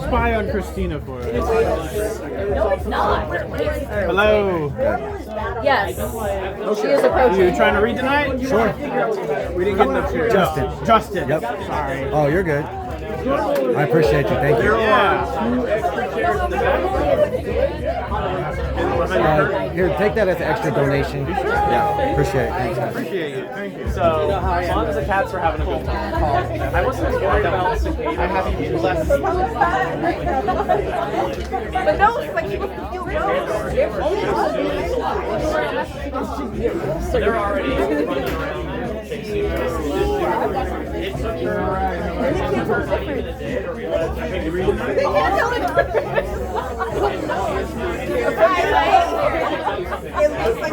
spy on Christina for us. No, it's not. Hello. Yes. She is approaching. You trying to read tonight? Sure. We didn't get enough here. Justin. Justin. Yep. Sorry. Oh, you're good. I appreciate you. Thank you. Here, take that as an extra donation. Yeah, appreciate it. Thanks, guys. Appreciate it. Thank you. So, as long as the cats were having a good time, I wasn't worried about I having less. But no, it's like you So they're already running around chasing They can't tell it. It looks like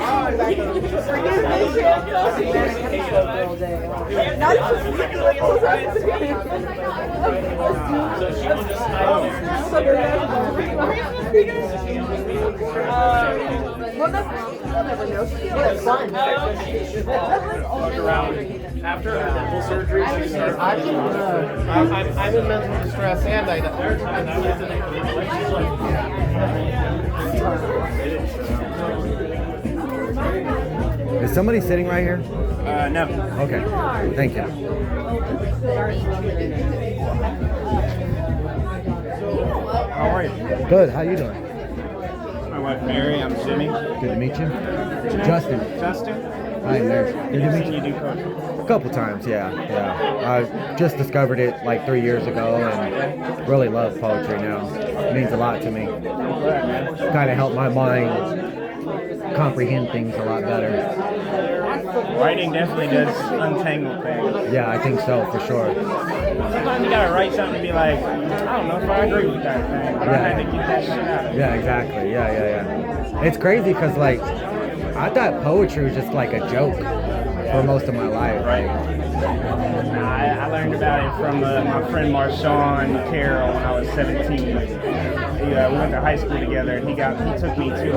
after dental surgery. I'm in mental distress, and Is somebody sitting right here? No. Okay. Thank you. How are you? Good. How you doing? My wife Mary. I'm Jimmy. Good to meet you. Justin. Justin. Hi, Mary. Good to meet You you. do poetry. A couple times, yeah. I just discovered it like 3 years ago and really love poetry now. It means a lot to me. Kind of helped my mind comprehend things a lot better. Writing definitely does untangle things. Yeah, I think so, for sure. Sometimes you gotta write something and be like, I don't know if I agree with that thing, but I had to get that shit out of it. Yeah, exactly. Yeah. It's crazy because, like, I thought poetry was just like a joke for most of my life. Right. I learned about it from my friend Marshawn Carroll when I was 17. We went to high school together, and he took me to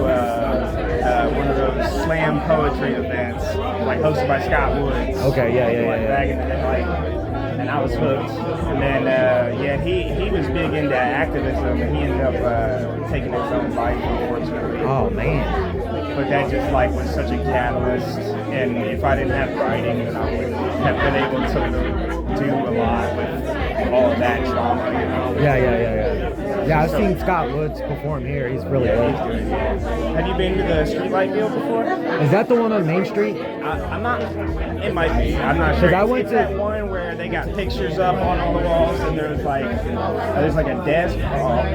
one of those slam poetry events, like hosted by Scott Woods. Okay, yeah. Back in the day, and I was hooked. And then, he was big into activism, and he ended up taking his own life, unfortunately. Oh, man. But that just was such a catalyst, and if I didn't have writing, then I wouldn't have been able to do a lot with all of that trauma, you know? Yeah, I've seen Scott Woods perform here. He's really good. Have you been to the Streetlight Field before? Is that the one on Main Street? I'm not. It might be. I'm not sure. 'Cause I went it's to that one where they got pictures up on all the walls, and there's like a desk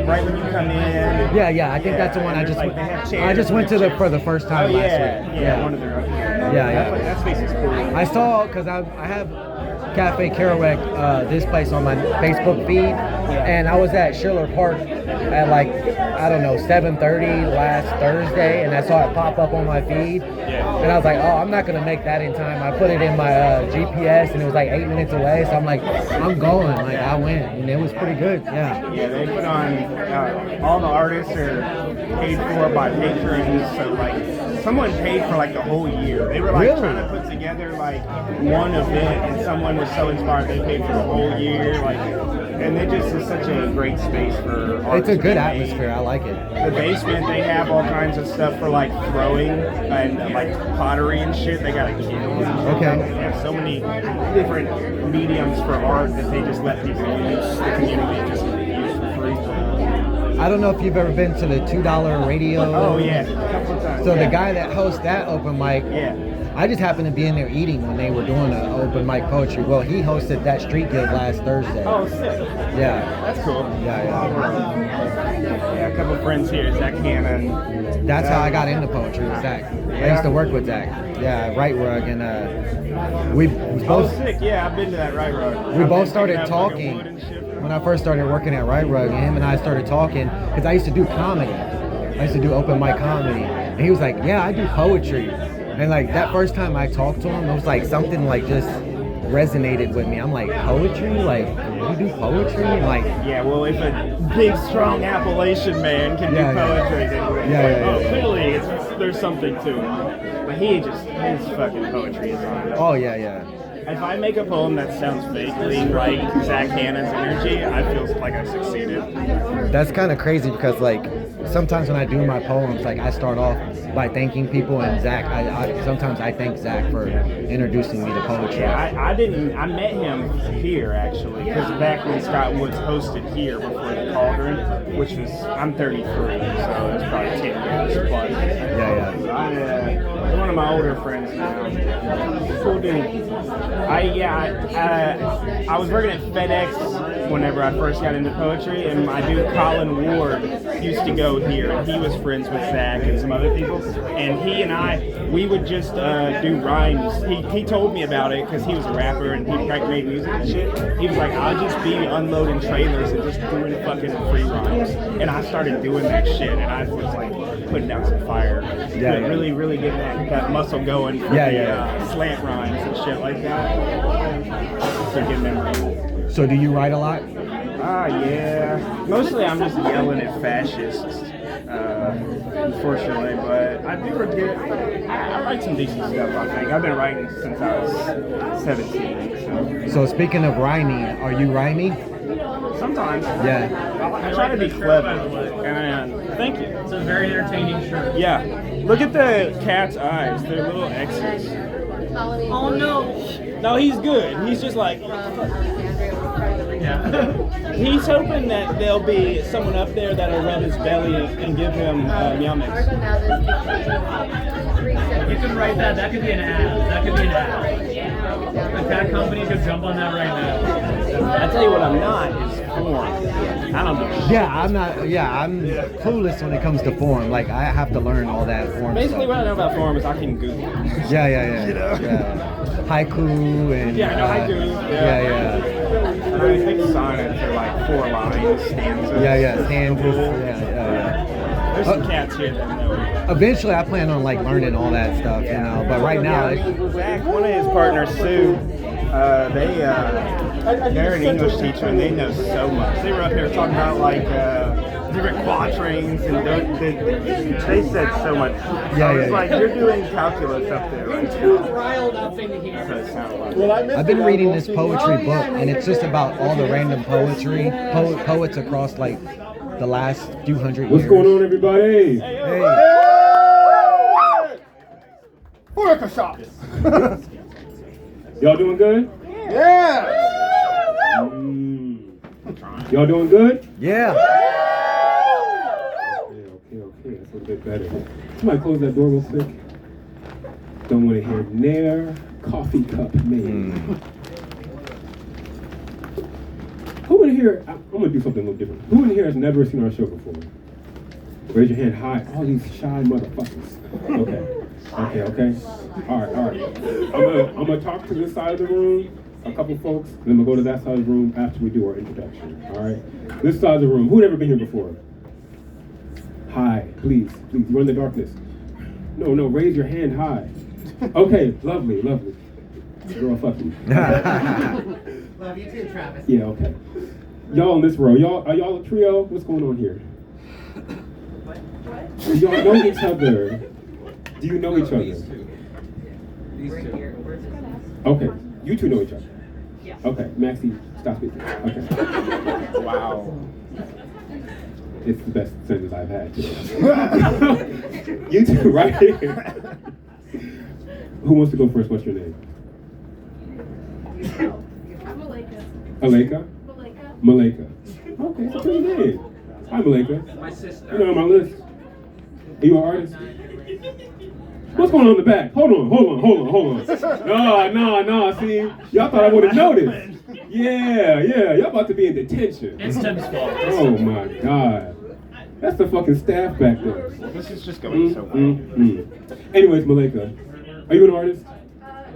right when you come in. Yeah. I think that's the one. And they have chairs I just went to for the first time last week. Yeah, one of their. Yeah. That space is cool. I saw because I have Kafe Kerouac, this place on my Facebook feed, and I was at Schiller Park at 7:30 last Thursday, and I saw it pop up on my feed, and I was like, oh, I'm not gonna make that in time. I put it in my GPS, and it was like 8 minutes away, so I'm like, I'm going, I went, and it was pretty good. Yeah, they put on all the artists are paid for by patrons, so someone paid for the whole year. They were Really? trying to put together one event, and someone was so inspired they paid for the whole year. And it just is such a great space for art. it's a to good be atmosphere. I like it. made. The basement, they have all kinds of stuff for throwing and pottery and shit. They got a kiln. Okay. They have so many different mediums for art that they just let people use. The community just use for free. I don't know if you've ever been to the $2 radio. Oh yeah, a couple of times. So yeah. the guy that hosts that open mic, Yeah. I just happened to be in there eating when they were doing an open mic poetry. Well, he hosted that Street Guild last Thursday. Oh, sick. Yeah. That's cool. Yeah. Yeah, a couple of friends here, Zach Hannon. That's how I got into poetry with Zach. I used to work with Zach. Yeah, Right Rug, and we Oh, both sick. Yeah, I've been to that Right Road. we both started talking when I first started working at Right Rug. Him and I started talking because I used to do comedy. I used to do open mic comedy, and he was like, "Yeah, I do poetry." And that first time I talked to him, it was something just resonated with me. I'm like, poetry? You do poetry? Yeah, well, if a big, strong Appalachian man can do poetry, then Yeah. clearly there's something to it. But his fucking poetry is on. Oh yeah. if I make a poem that sounds vaguely like Zach Hanna's energy, I feel like I succeeded. That's kind of crazy because like sometimes when I do my poems, like I start off by thanking people, and Zach, sometimes I thank Zach for introducing me to poetry. Yeah, I met him here actually, because back when Scott Woods hosted here before the Calderon, which was, I'm 33, so it's probably 10 years plus. Yeah. One of my older friends now. Cool dude. I was working at FedEx whenever I first got into poetry, and my dude Colin Ward used to go here, and he was friends with Zach and some other people, and he and we would just do rhymes. He told me about it because he was a rapper and he made music and shit. He was like, I'll just be unloading trailers and just doing fucking free rhymes, and I started doing that shit, and I was like putting down some fire. Really getting that muscle going for slant rhymes and shit like that. So good memory. So do you write a lot? Yeah. Mostly I'm just yelling at fascists, unfortunately, but I do I write some decent stuff, I think. I've been writing since I was 17. So speaking of rhyming, are you rhyming? Sometimes. Yeah. I try to be clever. And thank you. It's a very entertaining shirt. Yeah. Look at the cat's eyes. They're little X's. Oh no! No, he's good. He's just like... Yeah. He's hoping that there'll be someone up there that'll rub his belly and give him yummicks. You could write that. That could be an ad. That could be an ad. A cat company could jump on that right now. I tell you what I'm not is form. I don't know. Yeah, I'm clueless when it comes to form. Like I have to learn all that form Basically, stuff. what I know about form is I can Google it. Yeah. You know? Yeah. Haiku and Yeah, I know haiku. Yeah. I think sonnets are like 4 lines, stanzas. Yeah. Stanzas. Yeah. There's some cats here that know it. Eventually, I plan on like learning all that stuff, you know. But right now, Zach, one of his partners, Sue, they're an English teacher and they know so much. They were up here talking about like different quatrains and they said so much. I was like, you're doing calculus up there, right? Too riled up in here. So it sounded like I've been reading this poetry book, and it's just about all the random poets across like the last few hundred years. What's going on, everybody? Hey. Poetry shop. Y'all doing good? Yeah. Y'all doing good? Yeah. Okay. That's a little bit better. Somebody close that door real quick. Don't want to hear Nair coffee cup name. Who in here, I'm going to do something a little different. Who in here has never seen our show before? Raise your hand high. All these shy motherfuckers. Okay. All right. I'm gonna talk to this side of the room, a couple folks, then we'll go to that side of the room after we do our introduction. All right. This side of the room. Who never been here before? Hi, please. You're in the darkness. No. Raise your hand high. Okay. Lovely. Girl, fuck you. Love you too, Travis. Yeah. Okay. Y'all in this row. Are y'all a trio? What's going on here? Do y'all know each other? Do you know each other? These two. Okay, you two know each other. Yeah. Okay, Maxie, stop speaking. Okay. Wow. It's the best sentence I've had today. You two, right here. Who wants to go first? What's your name? I'm Malika. Aleka? Malika. Okay, it's a pretty name. Hi, Malika. My sister. You're not on my list. Are you an artist? What's going on in the back? Hold on. No, see, y'all thought I would have noticed. Yeah, y'all about to be in detention. It's Tim's fault. Oh my God. That's the fucking staff back there. This is just going so well. Anyways, Malika, are you an artist?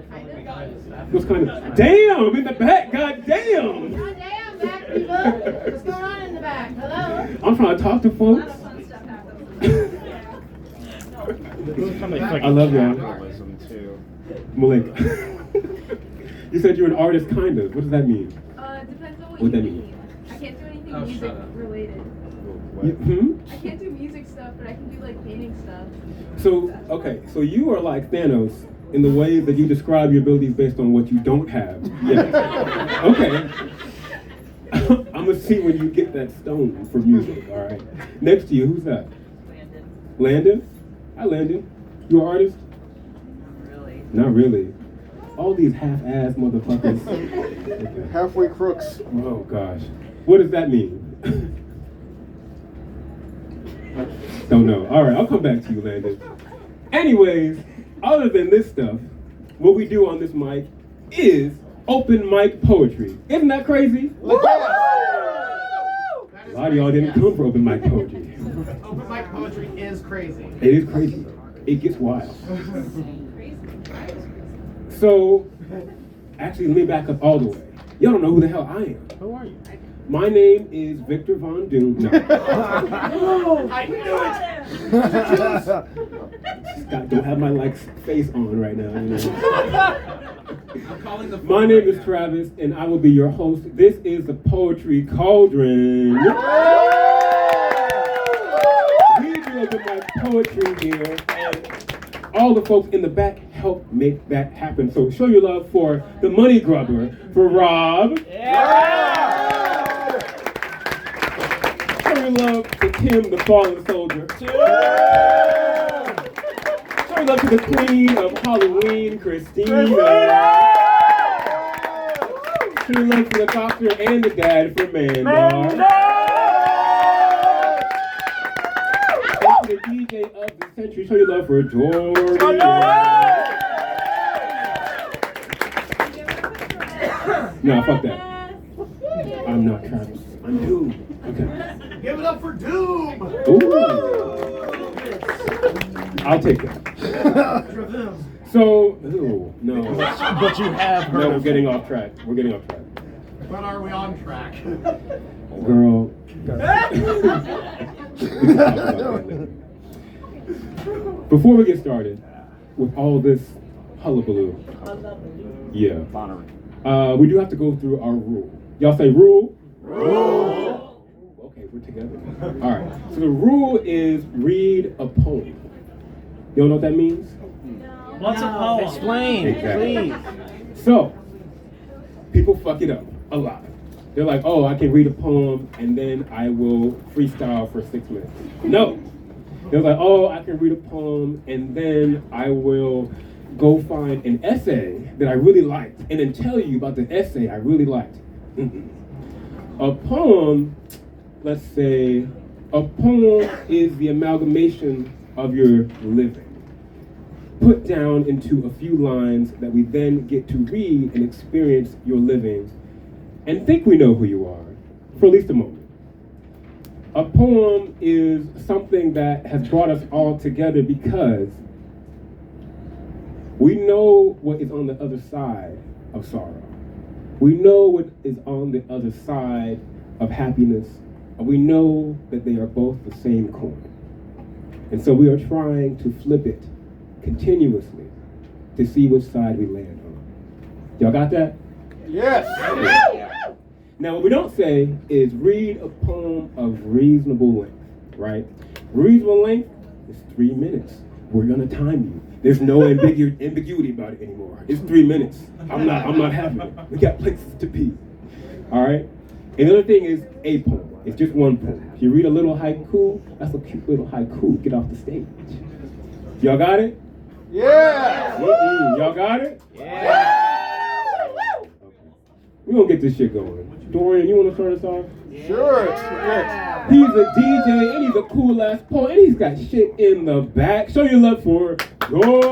Kind of. What's kind of? Damn, I'm in the back, god damn. God damn, back people. What's going on in the back? Hello? I'm trying to talk to folks. Fun stuff happens. I love y'all. Capitalism too. Malika. You said you're an artist, kind of. What does that mean? Depends on What you that mean. mean? I can't do anything Oh, music shut up. related. I can't do music stuff, but I can do like painting stuff. So, okay, so you are like Thanos in the way that you describe your abilities based on what you don't have. Yes. Okay. I'm gonna see when you get that stone for music, all right? Next to you, who's that? Landon? Hi, Landon. You an artist? Not really. All these half-ass motherfuckers. Okay. Halfway crooks. Oh, gosh. What does that mean? Don't know. All right, I'll come back to you, Landon. Anyways, other than this stuff, what we do on this mic is open mic poetry. Isn't that crazy? A lot of y'all didn't come for open mic poetry. Open mic poetry is crazy. It is crazy. It gets wild. So, actually, let me back up all the way. Y'all don't know who the hell I am. Who are you? My name is Victor Von Doom. No. I knew Scott, don't have my face on right now. You know? My name is Travis, and I will be your host. This is the Poetry Calderon. We do open mic poetry here, and all the folks in the back help make that happen. So show your love for the money grubber, for Rob. Show your love to Tim, the fallen soldier. Show your love to the queen of Halloween, Christina. Show your love to the doctor and the dad for Mandar. And to the DJ of the century, show your love for Jordan. No, fuck that. I'm not Travis. I'm Doom. Okay. Give it up for Doom! Ooh. I'll take that. So, no. But you have No, we're getting off track. But are we on track? Girl. Before we get started with all this hullabaloo, yeah, we do have to go through our rule. Y'all say rule? Rule! Okay, we're together. All right. So the rule is read a poem. You know what that means? What's a poem? Explain, Exactly. please. So, people fuck it up a lot. They're like, oh, I can read a poem and then I will freestyle for 6 minutes. No. They're like, oh, I can read a poem and then I will go find an essay that I really liked and then tell you about the essay I really liked. A poem, let's say, a poem is the amalgamation of your living, put down into a few lines that we then get to read and experience your living and think we know who you are for at least a moment. A poem is something that has brought us all together because we know what is on the other side of sorrow. We know what is on the other side of happiness, and we know that they are both the same coin. And so we are trying to flip it continuously to see which side we land on. Y'all got that? Yes! Now, what we don't say is read a poem of reasonable length, right? Reasonable length is 3 minutes. We're gonna time you. There's no ambiguity about it anymore. It's 3 minutes. I'm not having it. We got places to be. All right? Another thing is a poem. It's just one poem. If you read a little haiku, that's a cute little haiku. Get off the stage. Y'all got it? Yeah! Y'all got it? Yeah! Okay. We're gonna get this shit going. Dorian, you wanna start us off? Sure! He's a DJ and he's a cool ass poet and he's got shit in the back. Show your love for Dorian!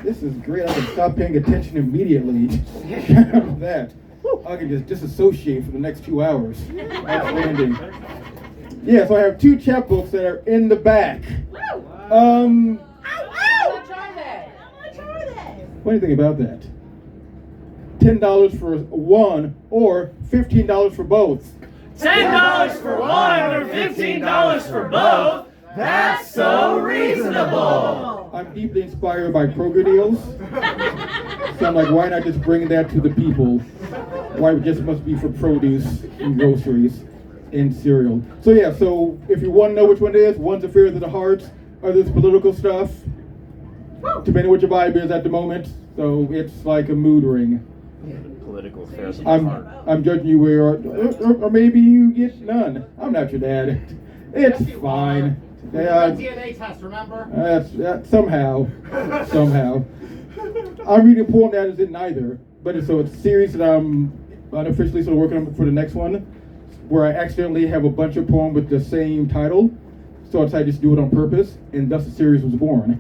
This is great. I can stop paying attention immediately. That. I can just disassociate for the next 2 hours. Outstanding. Yeah, so I have 2 chapbooks that are in the back. What do you think about that? $10 for one or $15 for both. $10 for one or $15 for both? That's so reasonable! I'm deeply inspired by Kroger deals. So I'm like, why not just bring that to the people? why it just must be for produce and groceries and cereal. So yeah, so if you want to know which one it is, one's affairs of the heart, other's political stuff, depending on what your vibe is at the moment. So it's like a mood ring. Political affairs of the heart. I'm judging you where, or maybe you get none. I'm not your dad. It's fine. Yeah, DNA test, remember? that's somehow. I'm reading a poem that isn't neither, but it's a series that I'm unofficially sort of working on for the next one, where I accidentally have a bunch of poems with the same title, so I decided to just do it on purpose, and thus the series was born.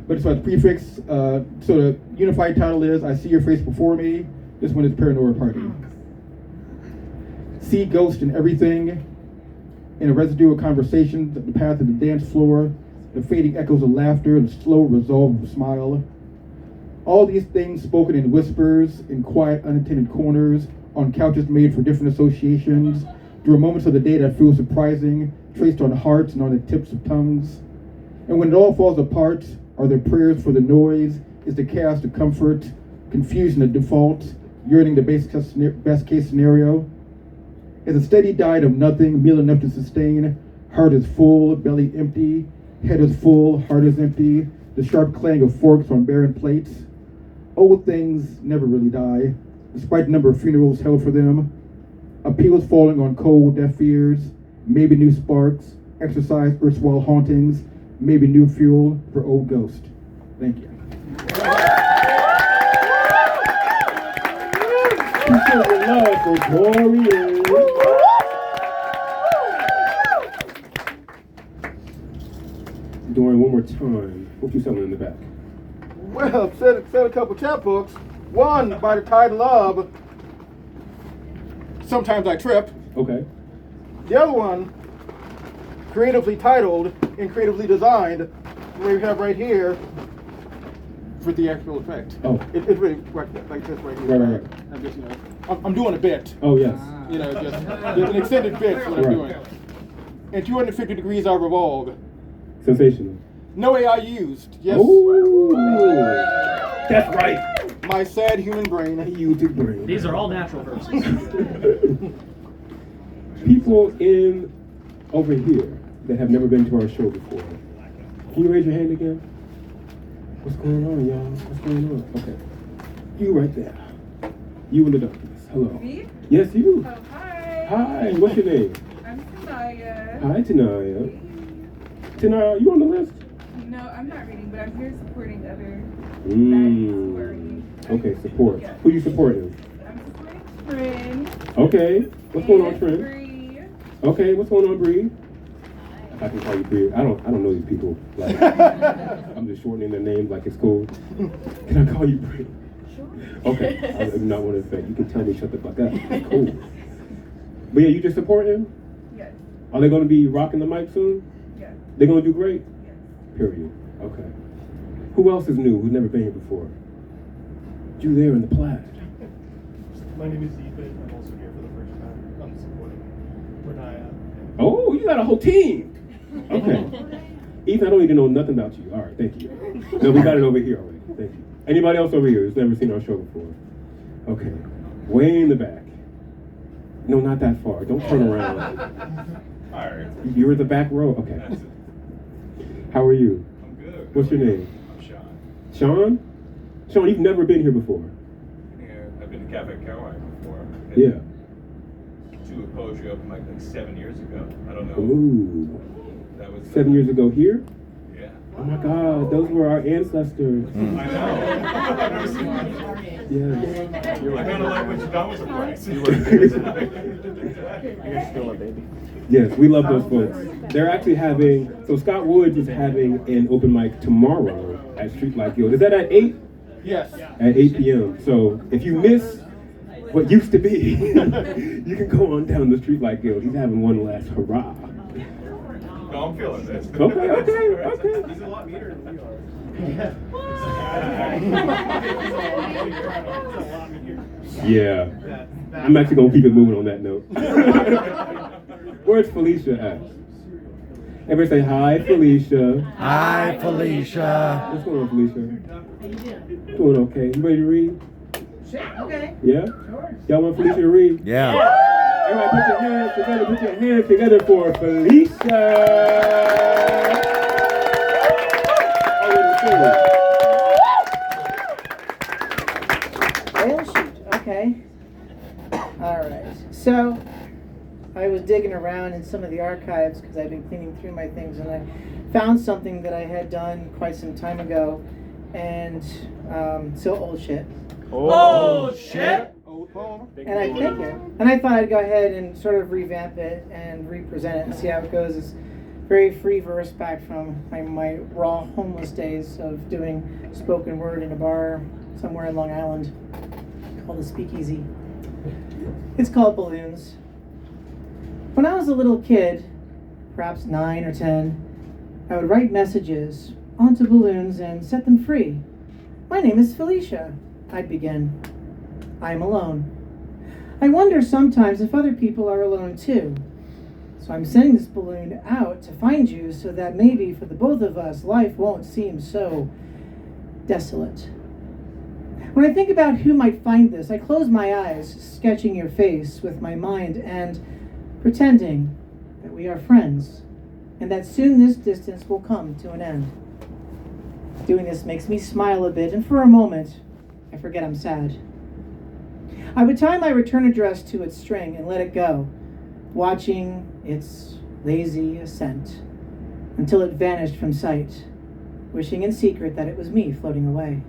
But so the prefix, so the unified title is I See Your Face Before Me. This one is Paranoia Party. See ghosts in everything, in a residue of conversations, the path of the dance floor, the fading echoes of laughter, the slow resolve of a smile. All these things spoken in whispers, in quiet, unattended corners, on couches made for different associations, during moments of the day that feel surprising, traced on hearts and on the tips of tongues. And when it all falls apart, are there prayers for the noise? Is the chaos the comfort? Confusion the default? Yearning the best case scenario? Is a steady diet of nothing, meal enough to sustain? Heart is full, belly empty. Head is full, heart is empty. The sharp clang of forks on barren plates. Old things never really die, despite the number of funerals held for them. Appeals falling on cold, deaf ears. Maybe new sparks. Exercise erstwhile hauntings. Maybe new fuel for old ghost. Thank you. Show your love for Dorian. Dorian, one more time. What you selling in the back? Well, I've said a couple chapbooks. One by the title of Sometimes I Trip. Okay. The other one, creatively titled and creatively designed, we have right here for the actual effect. Oh. It's really right, like this right here. Right. I'm just, I'm doing a bit. Oh, yes. Just an extended bit is what I'm doing. And 250 degrees I revolve. Sensational. No AI used. Yes. Ooh. That's right. My sad human brain. You did brain. These are all natural verses. People in over here that have never been to our show before. Can you raise your hand again? What's going on, y'all? What's going on? Okay. You right there. You in the darkness. Hello. Me? Yes, you. Oh, hi. Hi. What's your name? I'm Tanaya. Hi, Tanaya. Tanaya, you on the list? No, I'm not reading, but I'm here supporting other Okay, support. Yeah. Who you supporting? I'm supporting Friend. Okay. What's going on, friend? Bree. Okay, what's going on, Bree? I can call you Bree. I don't know these people. Like, I'm just shortening their names like it's cool. Can I call you Bree? Sure. Okay. I do not want to offend. You can tell me shut the fuck up. Cool. But yeah, you just support him? Yes. Are they going to be rocking the mic soon? Yes. They're going to do great? Yes. Period. Okay. Who else is new? Who's never been here before? You there in the plaid. My name is Ethan. I'm also here for the first time. I'm supporting Renaya. Oh, you got a whole team. Okay. Ethan, I don't need to know nothing about you. All right, thank you. No, we got it over here already. Thank you. Anybody else over here who's never seen our show before? Okay. Way in the back. No, not that far. Don't turn around. All right. You're in the back row? Okay. How are you? I'm good. What's your name? I'm Sean. Sean? Sean, you've never been here before. Yeah, I've been to Kafe Kerouac before. Yeah. To a poetry open mic like 7 years ago. I don't know. Ooh. That was 7 years ago here? Yeah. Oh my God, those were our ancestors. I know. I've never seen one. Yes. You're like, kind of like what you done with the price. You're still a baby. Yes, we love those folks. They're actually having, so Scott Woods is having an open mic tomorrow at Streetlight Guild. Is that at 8? Yes. At 8 p.m. So if you miss what used to be, you can go on down the Streetlight Guild. He's having one last hurrah. No, I'm feeling this. Okay. He's a lot meaner than we are. Yeah. I'm actually going to keep it moving on that note. Where's Felicia at? Everybody say hi, Felicia. Hi, Felicia. What's going on, Felicia? Doing okay. You ready to read? Shit, okay. Yeah? Sure. Y'all want Felicia to read? Yeah. Everybody put your hands together for Felicia. Well, shoot. Okay. All right. So, I was digging around in some of the archives because I've been cleaning through my things, and I found something that I had done quite some time ago, and so old shit. Oh, shit! And I thank you. And I thought I'd go ahead and sort of revamp it and represent it and see how it goes. It's very free verse back from my raw homeless days of doing spoken word in a bar somewhere in Long Island called the Speakeasy. It's called Balloons. When I was a little kid, perhaps 9 or 10, I would write messages onto balloons and set them free. My name is Felicia, I'd begin. I'm alone. I wonder sometimes if other people are alone too. So I'm sending this balloon out to find you so that maybe for the both of us, life won't seem so desolate. When I think about who might find this, I close my eyes, sketching your face with my mind and pretending that we are friends and that soon this distance will come to an end. Doing this makes me smile a bit, and for a moment, I forget I'm sad. I would tie my return address to its string and let it go, watching its lazy ascent until it vanished from sight, wishing in secret that it was me floating away.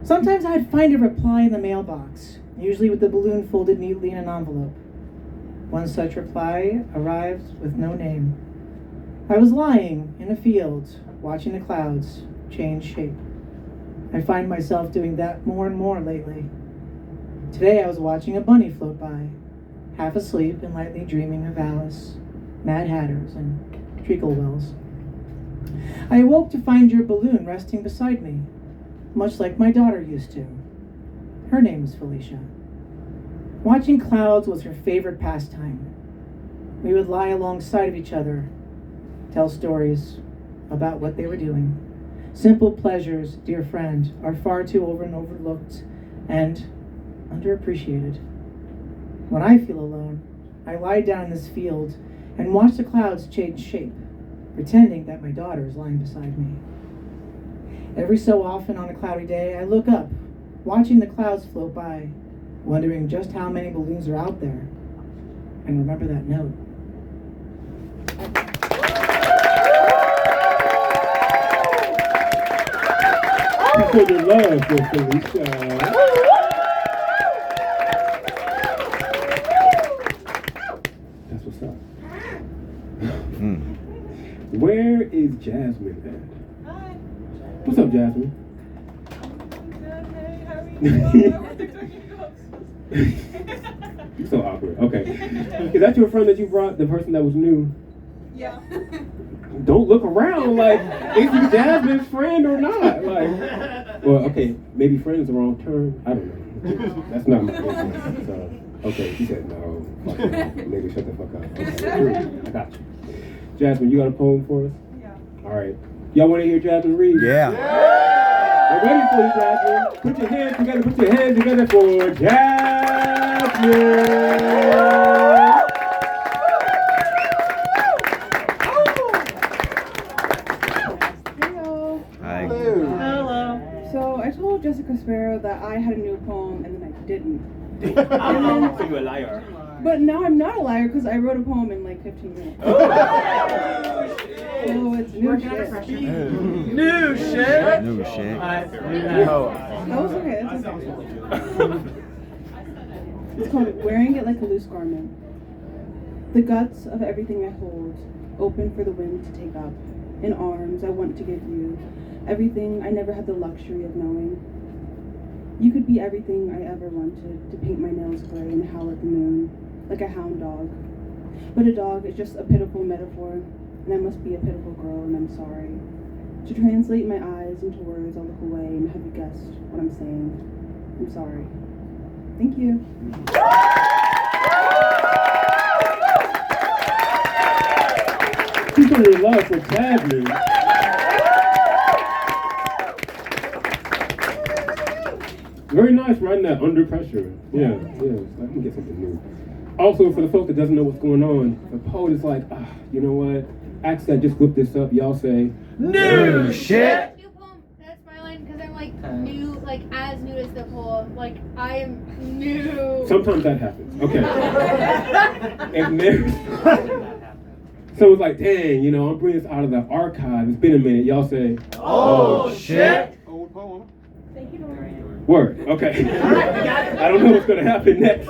Sometimes I'd find a reply in the mailbox, usually with the balloon folded neatly in an envelope. One such reply arrived with no name. I was lying in a field, watching the clouds change shape. I find myself doing that more and more lately. Today I was watching a bunny float by, half asleep and lightly dreaming of Alice, Mad Hatters, and treacle wells. I awoke to find your balloon resting beside me, much like my daughter used to. Her name was Felicia. Watching clouds was her favorite pastime. We would lie alongside of each other, tell stories about what they were doing. Simple pleasures, dear friend, are far too overlooked and underappreciated. When I feel alone, I lie down in this field and watch the clouds change shape, pretending that my daughter is lying beside me. Every so often on a cloudy day, I look up, watching the clouds float by, wondering just how many balloons are out there, and remember that note. People in love for Felicia. That's what's up. Where is Jasmine at? Hi. What's up, Jasmine? Good, hey, how are you? You're so awkward. Okay. Is that your friend that you brought? The person that was new? Yeah. Don't look around like, is he Jasmine's friend or not? Like, well, okay, maybe friend is the wrong term. I don't know. That's not my business. So, okay, she said no. Fuck no. Nigga, shut the fuck up. Okay, I got you. Jasmine, you got a poem for us? Yeah. All right. Y'all want to hear Jasmine read? Yeah. We're ready for you, Jasmine. Put your hands together for Jasmine. So I told Jessica Sparrow that I had a new poem and then I didn't. So you're a liar. But now I'm not a liar because I wrote a poem in like 15 minutes. So it's new shit. New shit. New shit. That was okay. That's okay. It's called Wearing It Like a Loose Garment. The guts of everything I hold, open for the wind to take up. In arms I want to give you everything I never had the luxury of knowing. You could be everything I ever wanted, to paint my nails gray and howl at the moon, like a hound dog. But a dog is just a pitiful metaphor, and I must be a pitiful girl, and I'm sorry. To translate my eyes into words, I'll look away, and have you guessed what I'm saying? I'm sorry. Thank you. People in love for Jasmine. Very nice writing that under pressure. Yeah. It's like, I'm gonna get something new. Also, for the folks that doesn't know what's going on, the poet is like, you know what? Acts that just whip this up, y'all say, new shit. New poem. That's my line because I'm like new, like as new as the poem. Like I am new. Sometimes that happens. Okay. And then, so it's like, dang, you know, I'm bringing this out of the archive. It's been a minute. Y'all say, Oh shit. Old poem. word. Okay. I don't know what's going to happen next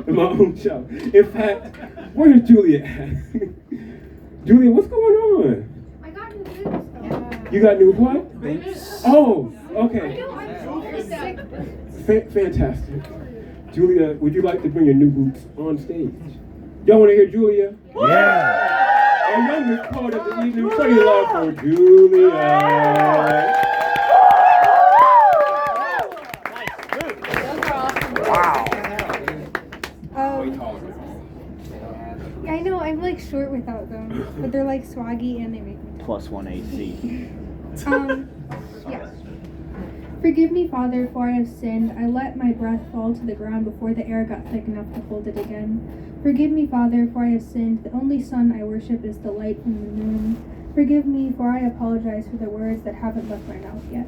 in my own show. In fact, where's Julia at? Julia, what's going on? I got new boots though. You got new what? Oh, okay. Sick. Fantastic. Julia, would you like to bring your new boots on stage? Y'all want to hear Julia? Yeah. Our youngest poet of the evening. Show your love for Julia. I know, I'm like short without them, but they're like swaggy and they make me Plus one AC. yeah. Forgive me, Father, for I have sinned. I let my breath fall to the ground before the air got thick enough to hold it again. Forgive me, Father, for I have sinned. The only sun I worship is the light from the moon. Forgive me, for I apologize for the words that haven't left my mouth yet.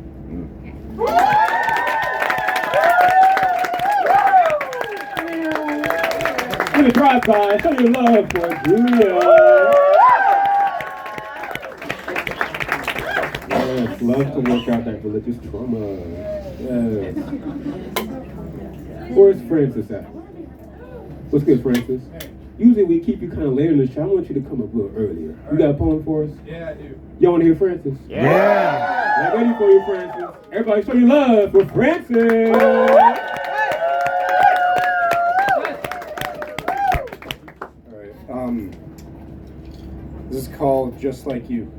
Give a drive-by. Show your love for Julia. Yes, love to work out that religious trauma. Yes. Where's Francis at? What's good, Francis? Usually we keep you kind of later in the show. I want you to come up a little earlier. You got a poem for us? Yeah, I do. Y'all want to hear Francis? Yeah. I'm ready for you, Francis. Everybody show your love for Francis. All right. This is called Just Like You.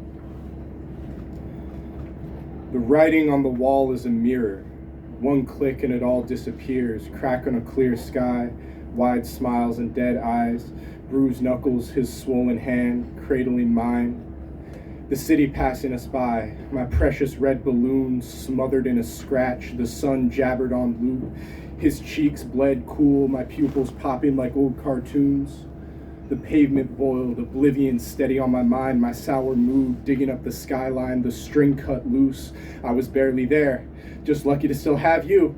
The writing on the wall is a mirror. One click and it all disappears. Crack on a clear sky, wide smiles and dead eyes, bruised knuckles, his swollen hand, cradling mine. The city passing us by, my precious red balloon smothered in a scratch, the sun jabbered on loop. His cheeks bled cool, my pupils popping like old cartoons. The pavement boiled, oblivion steady on my mind, my sour mood digging up the skyline, the string cut loose. I was barely there, just lucky to still have you.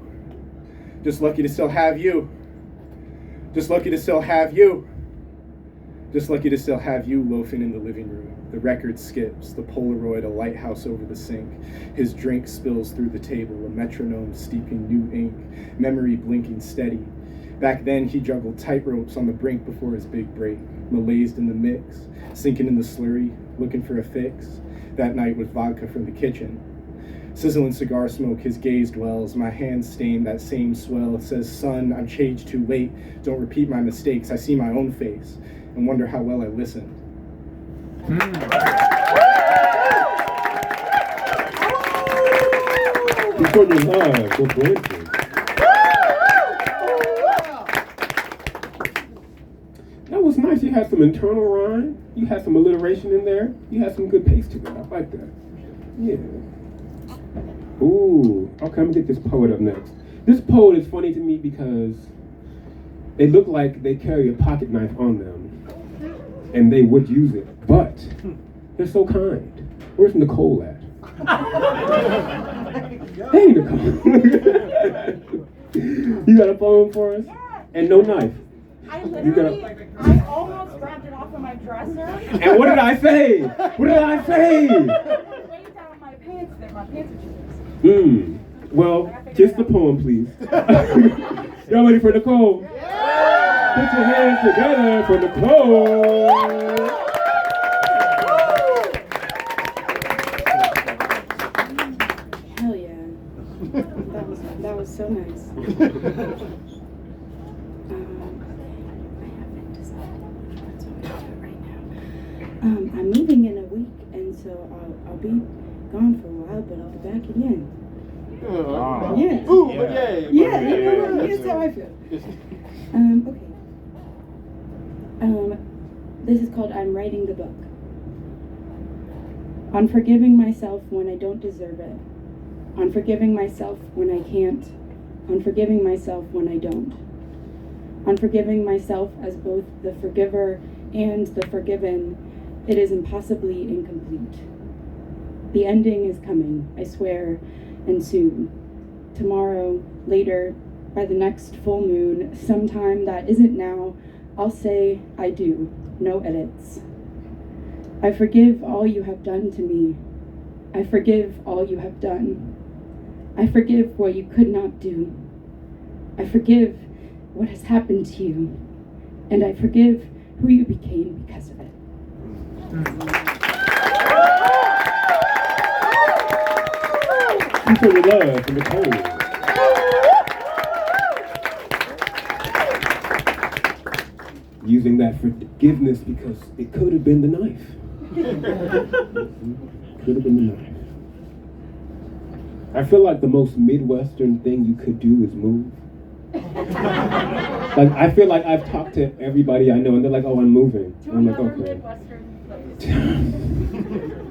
Just lucky to still have you. Just lucky to still have you. Just lucky to still have you loafing in the living room. The record skips, the Polaroid, a lighthouse over the sink. His drink spills through the table, a metronome steeping new ink, memory blinking steady. Back then, he juggled tightropes on the brink before his big break, malaised in the mix, sinking in the slurry, looking for a fix. That night with vodka from the kitchen. Sizzling cigar smoke, his gaze dwells, my hands stain that same swell. It says, son, I'm changed too late. Don't repeat my mistakes. I see my own face and wonder how well I listened. You show your love for Francis. That was nice. You had some internal rhyme. You had some alliteration in there. You had some good pace to it. I like that. Yeah. Ooh. Okay, I'm gonna get this poet up next. This poet is funny to me because they look like they carry a pocket knife on them. And they would use it. But they're so kind. Where's Nicole at? Hey, Nicole. You got a poem for us? And no knife. I almost grabbed it off of my dresser. And what did I say? What did I say? It weighed down my pants there. My pants are too Well, just the poem, please. Y'all ready for Nicole? Yeah! Put your hands together for Nicole. Hell yeah. That was so nice. I'm moving in a week, and so I'll be gone for a while, but I'll be back again. Yeah. Ooh, but yay. Yeah, that's how I feel. Okay. This is called I'm Writing the Book. On forgiving myself when I don't deserve it. On forgiving myself when I can't. on forgiving myself when I don't, on forgiving myself as both the forgiver and the forgiven. It is impossibly incomplete. The ending is coming, I swear, and soon. Tomorrow, later, by the next full moon, sometime that isn't now, I'll say I do, no edits. I forgive all you have done to me. I forgive all you have done. I forgive what you could not do. I forgive what has happened to you. And I forgive who you became because of it. People with love from the cold. Using that forgiveness because it could have been the knife. Could have been the knife. I feel like the most Midwestern thing you could do is move. Like, I feel like I've talked to everybody I know and they're like, oh, I'm moving. And I'm like, okay.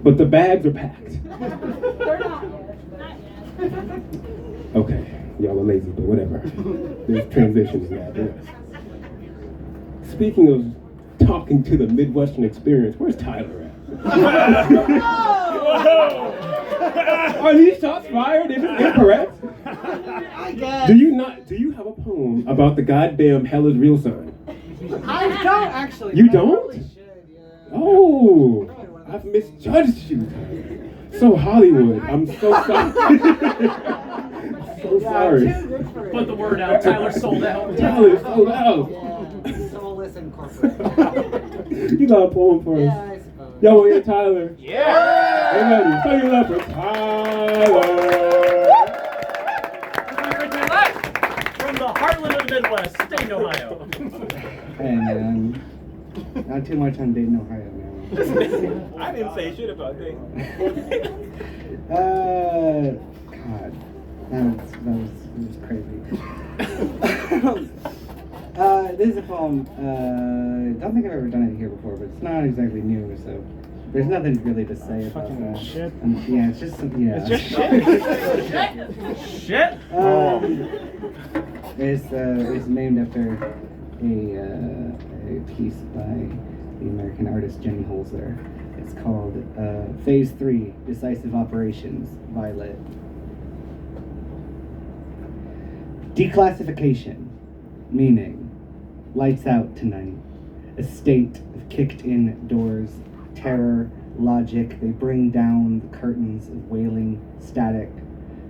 But the bags are packed. They're not yet. Okay, y'all are lazy, but whatever. There's transitions now. Yes. Speaking of talking to the Midwestern experience, where's Tyler at? Are these shots fired? Is it incorrect? I guess. Do you have a poem about the goddamn hell is real sign? I don't actually. You but I don't? probably should, yeah. Oh, I've misjudged you. So Hollywood, I'm so sorry. So sorry. Put the word out. Tyler sold out. Tyler sold out. Yeah, Soulless Incorporated. You got a poem for us? Yeah, I suppose. Y'all want to hear Tyler? Yeah! Everybody, show your love for Tyler. From the heartland of the Midwest, Dayton, Ohio. Hey man, not too much on Dayton, Ohio now. I didn't say shit about Dayton. God, that was crazy. This is a poem. Don't think I've ever done it here before, but it's not exactly new, so there's nothing really to say about Fucking that. shit. Yeah, it's just some, yeah. It's just shit. Shit! It's named after a piece by the American artist Jenny Holzer. It's called Phase 3, Decisive Operations, Violet. Declassification, meaning, lights out tonight. A state of kicked-in doors, terror, logic, they bring down the curtains of wailing static.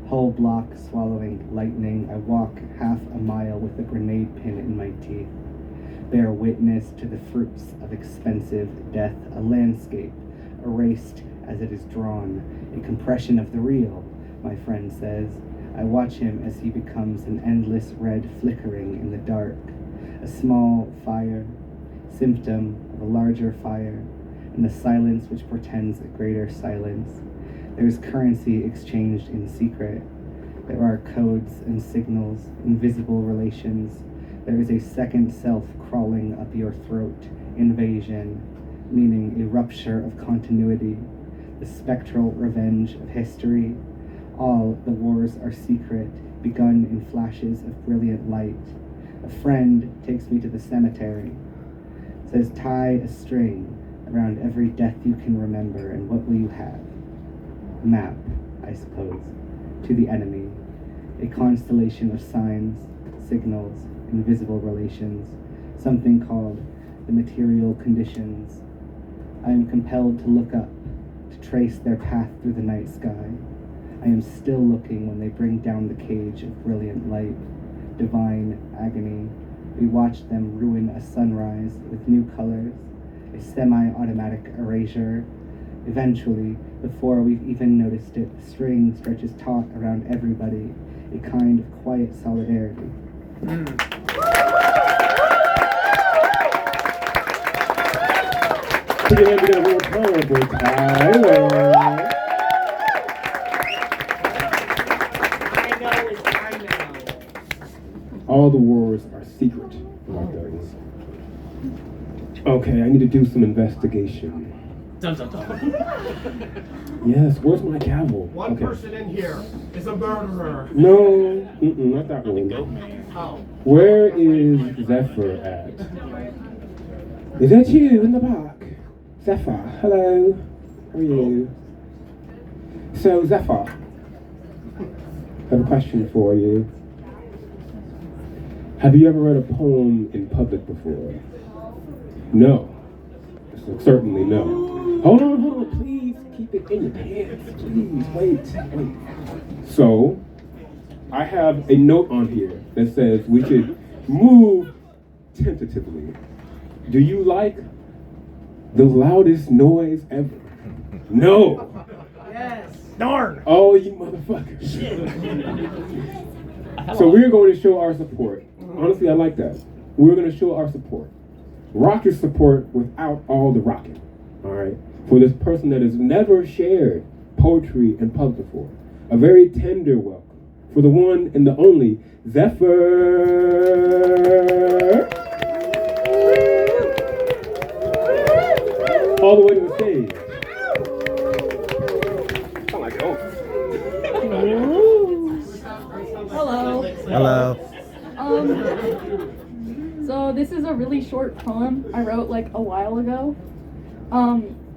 Whole block swallowing lightning, I walk half a mile with a grenade pin in my teeth. Bear witness to the fruits of expensive death, a landscape, erased as it is drawn, a compression of the real, my friend says. I watch him as he becomes an endless red flickering in the dark, a small fire, symptom of a larger fire, and the silence which portends a greater silence. There is currency exchanged in secret. There are codes and signals, invisible relations. There is a second self crawling up your throat, invasion, meaning a rupture of continuity, the spectral revenge of history. All the wars are secret, begun in flashes of brilliant light. A friend takes me to the cemetery, says tie a string around every death you can remember, and what will you have? A map, I suppose, to the enemy, a constellation of signs, signals, invisible relations, something called the material conditions. I am compelled to look up, to trace their path through the night sky. I am still looking when they bring down the cage of brilliant light, divine agony. We watch them ruin a sunrise with new colors, a semi-automatic erasure. Eventually, before we've even noticed it, the string stretches taut around everybody, a kind of quiet solidarity. Put your hand together for Tyler. All the wars are secret, my friends. Okay, I need to do some investigation. Dun, dun, dun. Yes, where's my gavel? One person in here It's a murderer. No, not that one. Where is Zephyr at? Is that you in the park? Zephyr, hello. How are you? So, Zephyr, I have a question for you. Have you ever read a poem in public before? No. Certainly no. Hold on, please keep it in your pants. Please, wait. So, I have a note on here that says we should move tentatively. Do you like the loudest noise ever? No. Yes. Darn. Oh, you motherfucker. So we're going to show our support. Honestly, I like that. We're going to show our support. Raucous support without all the rocking. All right? For this person that has never shared poetry in public before. A very tender welcome. For the one and the only Zephyr. All the way to the stage. Sound like oh. Hello. Hello. So this is a really short poem I wrote like a while ago.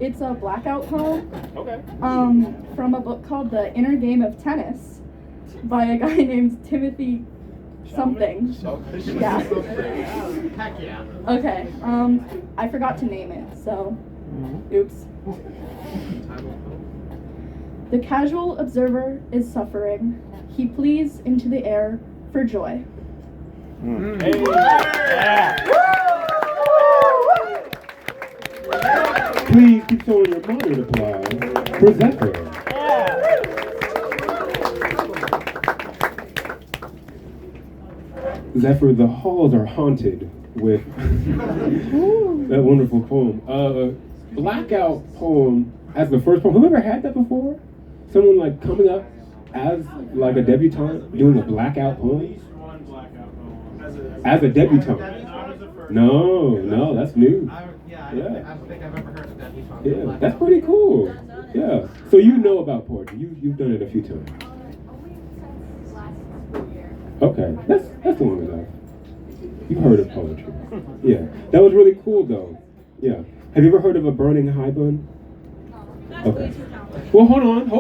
It's a blackout poem. Okay. From a book called The Inner Game of Tennis by a guy named Timothy something. Yeah. Heck yeah. Okay. I forgot to name it, so oops. The casual observer is suffering. He pleads into the air for joy. Hey. Please keep showing your moderate applause for Zephyr. Zephyr, the halls are haunted with that wonderful poem. Blackout poem as the first poem. Whoever had that before? Someone like coming up as like a debutante doing a blackout poem? As a debutante? No, that's new. I don't think I've ever heard of that. Yeah, that's pretty cool. Yeah. So you know about poetry. You've done it a few times. Okay, that's long enough. You've heard of poetry. Yeah. That was really cool though. Yeah. Have you ever heard of a burning high bun? Okay. Well, hold on.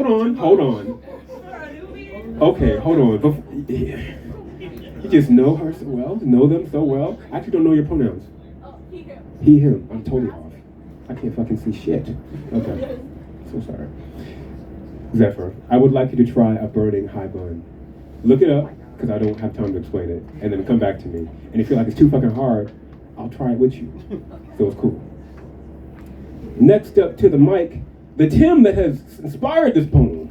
Okay, hold on. You just know her so well, know them so well. I actually don't know your pronouns. He, him. I'm totally off. I can't fucking see shit. Okay. So sorry. Zephyr, I would like you to try a burning high bun. Look it up, because I don't have time to explain it, and then come back to me. And if you feel like it's too fucking hard, I'll try it with you. So it's cool. Next up to the mic, the Tim that has inspired this poem.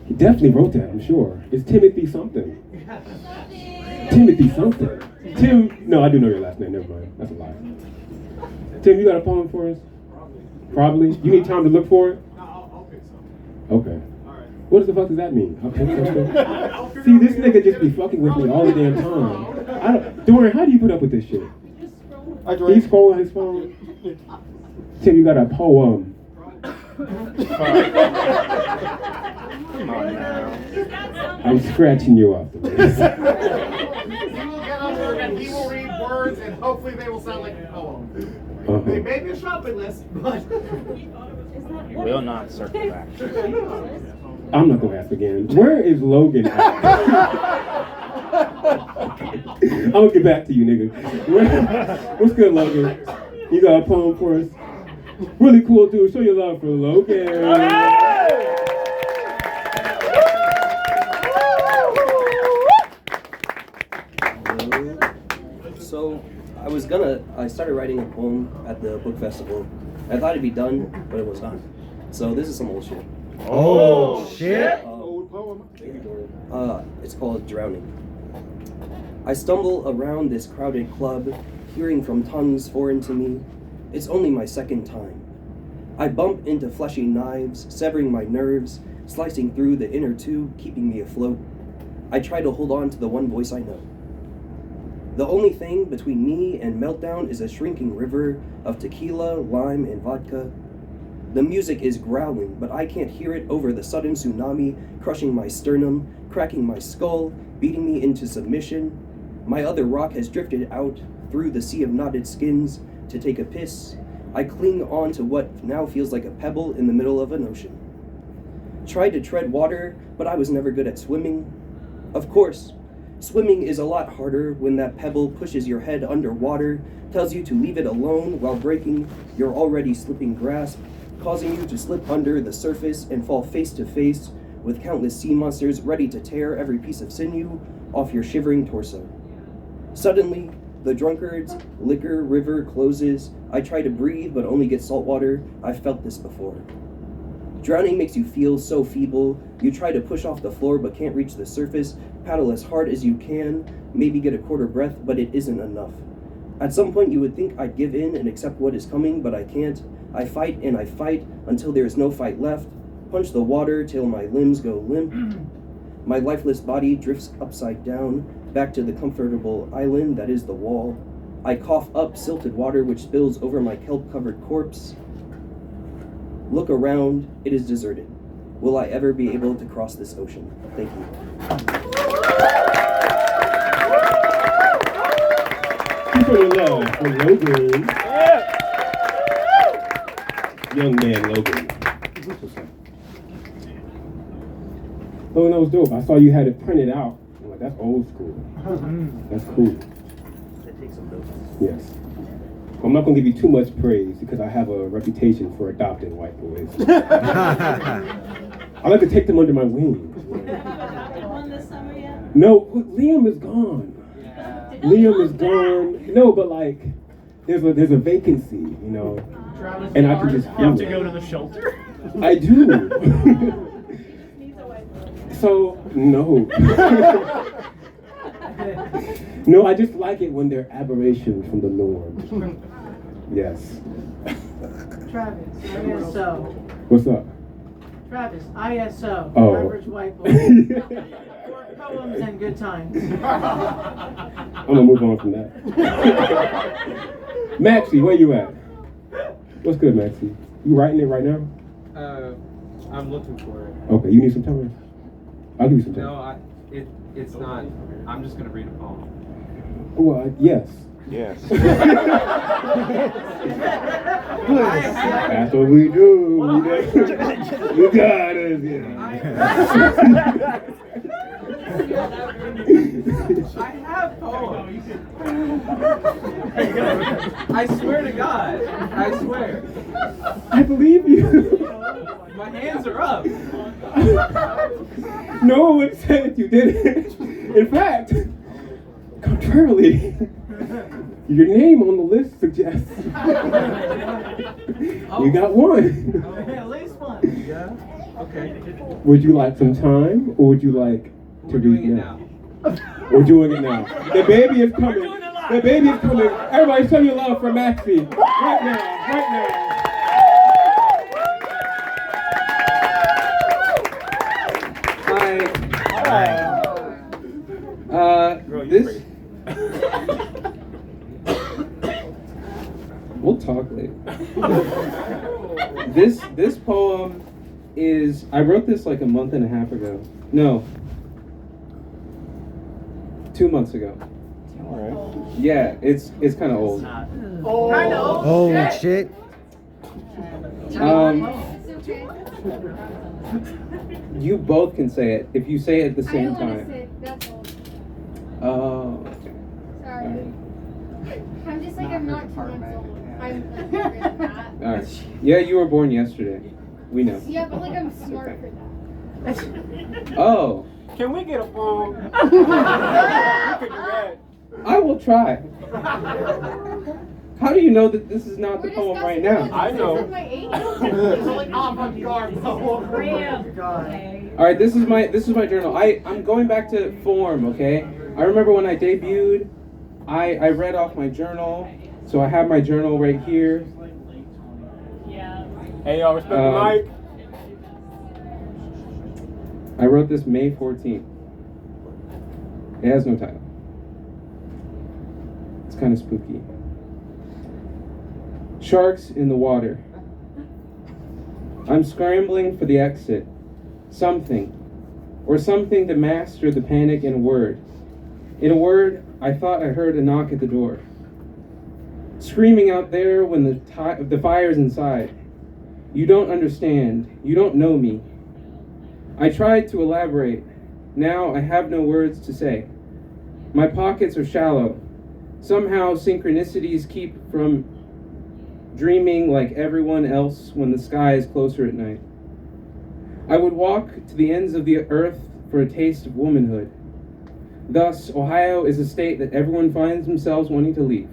He definitely wrote that, I'm sure. It's Timothy something. Timothy something. Tim, no, I do know your last name, never mind. That's a lie. Tim, you got a poem for us? Probably. You need time to look for it? I'll pick some. Okay. What the fuck does that mean? Okay. See, this nigga just be fucking with me all the damn time. Dorian, how do you put up with this shit? He's scrolling his phone. Tim, you got a poem. Come on now. I'm scratching you off the list. He will get on work and he will read words and hopefully they will sound like a poem. They may be a shopping list, but You will not circle back. I'm not gonna ask again. Where is Logan at? I'm gonna get back to you, nigga. What's good, Logan? You got a poem for us? Really cool, dude. Show your love for Logan. So I started writing a poem at the book festival. I thought it'd be done, but it was not. So this is some old shit. Oh, shit? Old poem. It's called Drowning. I stumble around this crowded club, hearing from tongues foreign to me. It's only my second time. I bump into fleshy knives, severing my nerves, slicing through the inner tube, keeping me afloat. I try to hold on to the one voice I know. The only thing between me and meltdown is a shrinking river of tequila, lime, and vodka. The music is growling, but I can't hear it over the sudden tsunami, crushing my sternum, cracking my skull, beating me into submission. My other rock has drifted out through the sea of knotted skins to take a piss. I cling on to what now feels like a pebble in the middle of an ocean. Tried to tread water, but I was never good at swimming. Of course, swimming is a lot harder when that pebble pushes your head underwater, tells you to leave it alone while breaking your already slipping grasp, causing you to slip under the surface and fall face to face with countless sea monsters ready to tear every piece of sinew off your shivering torso. Suddenly, the drunkard's liquor river closes. I try to breathe, but only get salt water. I've felt this before. Drowning makes you feel so feeble. You try to push off the floor, but can't reach the surface. Paddle as hard as you can, maybe get a quarter breath, but it isn't enough. At some point, you would think I'd give in and accept what is coming, but I can't. I fight and I fight until there is no fight left. Punch the water till my limbs go limp. My lifeless body drifts upside down, back to the comfortable island that is the wall. I cough up silted water which spills over my kelp-covered corpse. Look around, it is deserted. Will I ever be able to cross this ocean? Thank you. Keep it love for Logan. Young man Logan. Oh, that was dope. I saw you had it printed out. I'm like, that's old school. That's cool. Yes. I'm not going to give you too much praise because I have a reputation for adopting white boys. I like to take them under my wing. Won this summer yet? No, Liam is gone. Liam is gone. No, but like, there's a vacancy, you know, and I can just You have to go to the shelter? I do. So, no. No, I just like it when they're aberrations from the norm. Yes. Travis, ISO. What's up? Travis, ISO. Oh. Average white boy. Short poems and good times. I'm gonna move on from that. Maxie, where you at? What's good, Maxie? You writing it right now? I'm looking for it. Okay, you need some time? I'll give you some time. No, it's not. I'm just gonna read a poem. Well, yes. Yes. That's what we do. You got us, I have poems. I swear to God. I swear. I believe you. My hands are up. No one would say that you didn't. In fact, contrarily, your name on the list suggests you got one. At least one. Yeah? Okay. Would you like some time, or would you like to read now? We're doing it now. The baby is coming. The baby is coming. Everybody show your love for Maxie. Right now. Right now. This. We'll talk later. This poem is. I wrote this like a month and a half ago. No. 2 months ago. Alright. Yeah, it's kind of old. Oh shit. You both can say it if you say it at the I same don't want to time. sit. That's all. Oh. Sorry. I'm just like, I'm not 2 months old. I'm like younger than that. All right. Yeah, you were born yesterday. We know. Yeah, but like I'm smart for that. Oh. Can we get a phone? We could do that. I will try. How do you know that this is not the poem right now? I know. It's like avant-garde. All right, this is my journal. I'm going back to form, okay? I remember when I debuted, I read off my journal, so I have my journal right here. Hey, y'all, respect the mic. I wrote this May 14th. It has no title. It's kind of spooky. Sharks in the water. I'm scrambling for the exit. Something to master the panic in a word. In a word, I thought I heard a knock at the door. Screaming out there when the fire's inside. You don't understand. You don't know me. I tried to elaborate. Now I have no words to say. My pockets are shallow. Somehow synchronicities keep from dreaming like everyone else when the sky is closer at night. I would walk to the ends of the earth for a taste of womanhood. Thus, Ohio is a state that everyone finds themselves wanting to leave.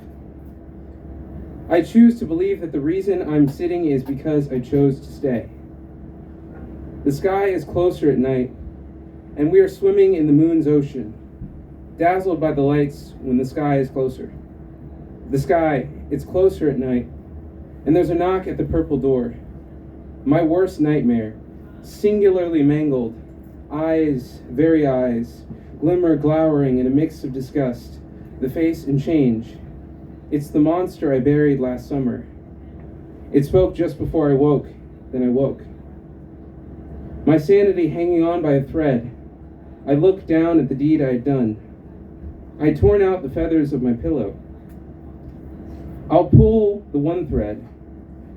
I choose to believe that the reason I'm sitting is because I chose to stay. The sky is closer at night, and we are swimming in the moon's ocean, dazzled by the lights when the sky is closer. The sky, it's closer at night, and there's a knock at the purple door. My worst nightmare, singularly mangled, eyes, very eyes, glimmer glowering in a mix of disgust, the face in change. It's the monster I buried last summer. It spoke just before I woke, then I woke. My sanity hanging on by a thread, I looked down at the deed I had done. I had torn out the feathers of my pillow. I'll pull the one thread,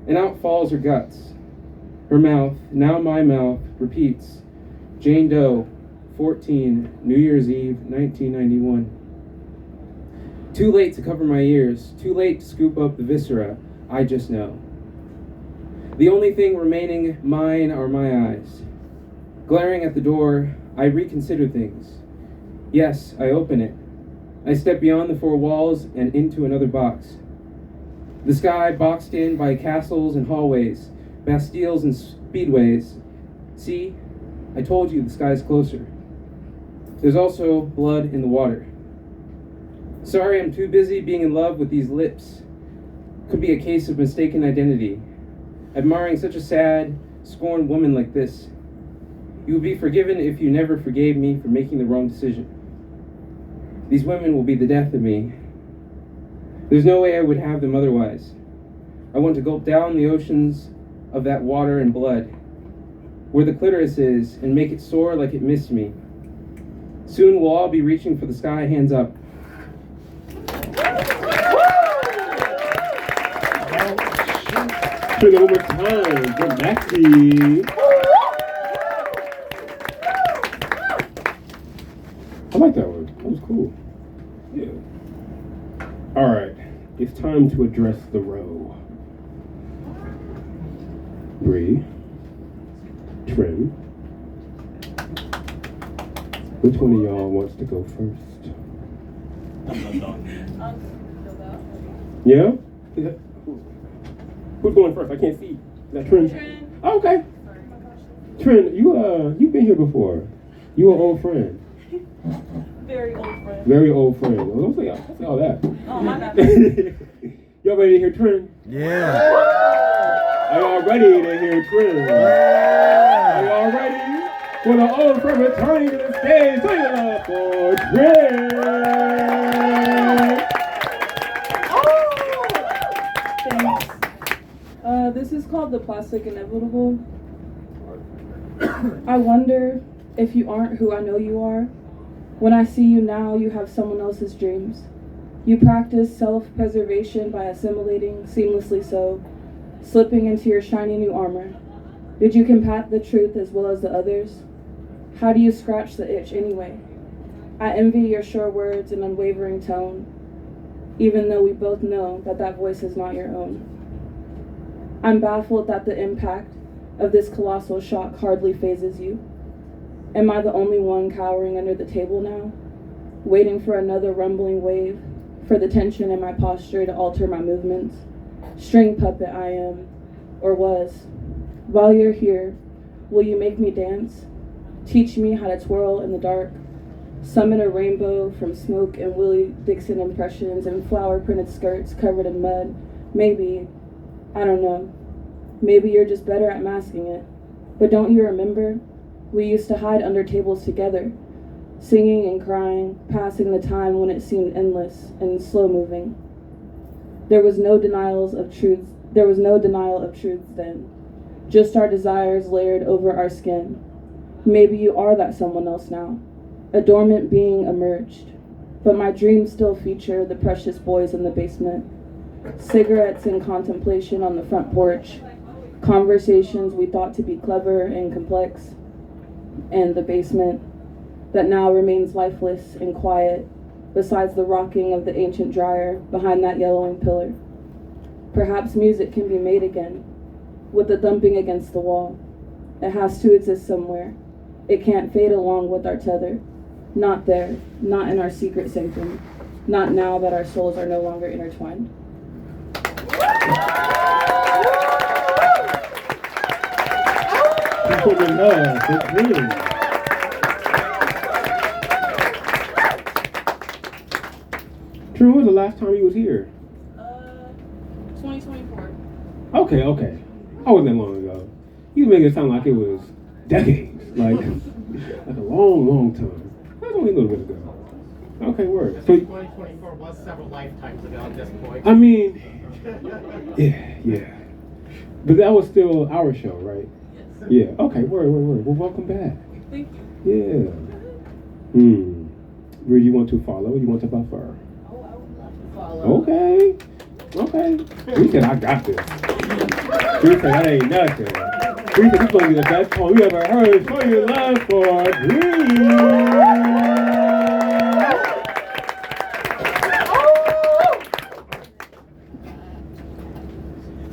and out falls her guts. Her mouth, now my mouth, repeats, Jane Doe, 14, New Year's Eve, 1991. Too late to cover my ears, too late to scoop up the viscera, I just know. The only thing remaining mine are my eyes. Glaring at the door, I reconsider things. Yes, I open it. I step beyond the four walls and into another box. The sky boxed in by castles and hallways, bastilles and speedways. See, I told you the sky's closer. There's also blood in the water. Sorry, I'm too busy being in love with these lips. Could be a case of mistaken identity. Admiring such a sad, scorned woman like this. You would be forgiven if you never forgave me for making the wrong decision. These women will be the death of me. There's no way I would have them otherwise. I want to gulp down the oceans of that water and blood, where the clitoris is, and make it soar like it missed me. Soon we'll all be reaching for the sky, hands up. One more time for Maxie. I like that one. That was cool. Yeah. All right. It's time to address the row. Bree. Trim. Which one of y'all wants to go first? Yeah? Who's going first? I can't see. Is that Trin? Oh, okay. Trin, you've been here before. You an old friend. Very old friend. Very old friend. Well, don't say all that. Oh, my bad. Y'all ready to hear Trin? Yeah. Are y'all ready to hear Trin? Yeah. Are y'all ready for the old friend returning to the stage? Say it up for Trin. Thanks. This is called The Plastic Inevitable. I wonder if you aren't who I know you are. When I see you now, you have someone else's dreams. You practice self-preservation by assimilating, seamlessly so, slipping into your shiny new armor. Did you combat the truth as well as the others? How do you scratch the itch anyway? I envy your sure words and unwavering tone, even though we both know that that voice is not your own. I'm baffled that the impact of this colossal shock hardly phases you. Am I the only one cowering under the table now, waiting for another rumbling wave, for the tension in my posture to alter my movements? String puppet I am, or was. While you're here, will you make me dance? Teach me how to twirl in the dark? Summon a rainbow from smoke and Willie Dixon impressions and flower-printed skirts covered in mud? Maybe, I don't know. Maybe you're just better at masking it. But don't you remember? We used to hide under tables together, singing and crying, passing the time when it seemed endless and slow-moving. There was no denial of truths then. just our desires layered over our skin. Maybe you are that someone else now. A dormant being emerged. But my dreams still feature the precious boys in the basement. Cigarettes in contemplation on the front porch. Conversations we thought to be clever and complex. And the basement that now remains lifeless and quiet besides the rocking of the ancient dryer behind that yellowing pillar. Perhaps music can be made again with the thumping against the wall. It has to exist somewhere. It can't fade along with our tether. Not there, not in our secret sanctum, not now that our souls are no longer intertwined. People with love, it's real. True, when was the last time you was here? 2024. Okay. I wasn't that long ago. You make it sound like it was decades, like a long time. That's only a little bit ago. Okay, word. So 2024 was several lifetimes ago at this point. I mean, yeah. But that was still our show, right? Yes. Yeah. Okay, word. Well, welcome back. Thank you. Yeah. Where you want to follow? You want to buffer? Oh, I would love to follow. Okay. We said I got this. We said that ain't nothing. We said this gonna be the best poem we ever heard. Show your love for Green.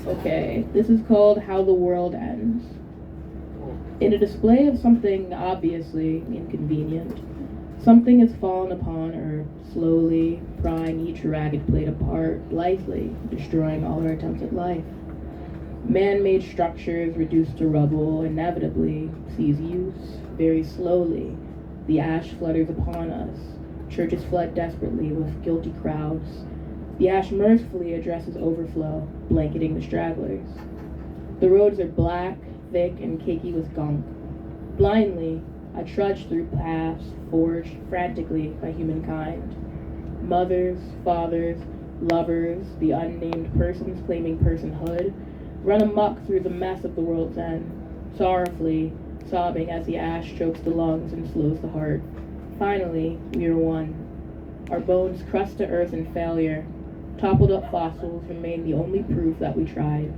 Okay, this is called How the World Ends. In a display of something obviously inconvenient, something has fallen upon Earth, slowly prying each ragged plate apart, lightly destroying all our attempts at life. Man-made structures reduced to rubble inevitably cease use. Very slowly, the ash flutters upon us. Churches flood desperately with guilty crowds. The ash mercifully addresses overflow, blanketing the stragglers. The roads are black, thick, and cakey with gunk. Blindly, I trudge through paths forged frantically by humankind. Mothers, fathers, lovers, the unnamed persons claiming personhood, run amok through the mess of the world's end, sorrowfully sobbing as the ash chokes the lungs and slows the heart. Finally, we are one. Our bones crust to earth in failure. Toppled up fossils remain the only proof that we tried.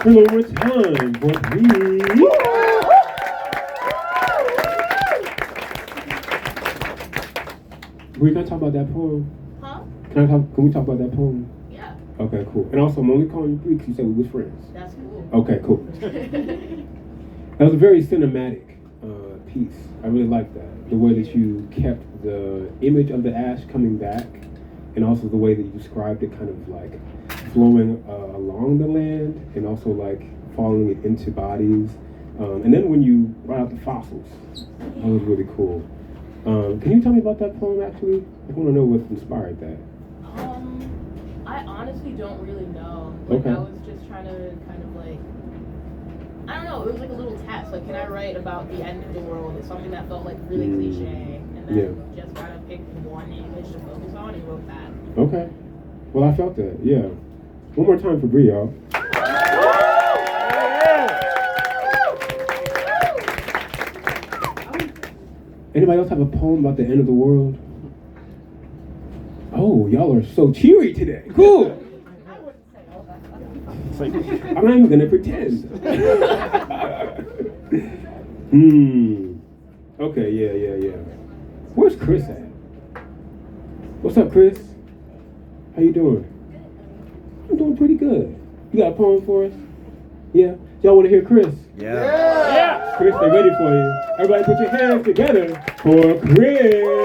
One more time for Green. We're gonna talk about that poem. Huh? Can we talk about that poem? Yeah. Okay, cool. And also, I'm only calling you Bree because you said we was friends. That's cool. Okay, cool. That was a very cinematic piece. I really like that. The way that you kept the image of the ash coming back, and also the way that you described it kind of like flowing along the land, and also like following it into bodies. And then when you brought out the fossils, that was really cool. Can you tell me about that poem actually? I want to know what inspired that. I honestly don't really know. Like, Okay. I was just trying to kind of like, I don't know, it was like a little test. Like, can I write about the end of the world? It's something that felt like really cliche. And then just kind of picked one image to focus on and wrote that. Okay. Well, I felt that, yeah. One more time for Bree, y'all. Anybody else have a poem about the end of the world? Oh, y'all are so cheery today. Cool. I'm not even gonna pretend. Okay, yeah. Where's Chris at? What's up, Chris? How you doing? I'm doing pretty good. You got a poem for us? Yeah? Y'all want to hear Chris? Yeah. Chris, they're ready for you. Everybody put your hands together for Chris.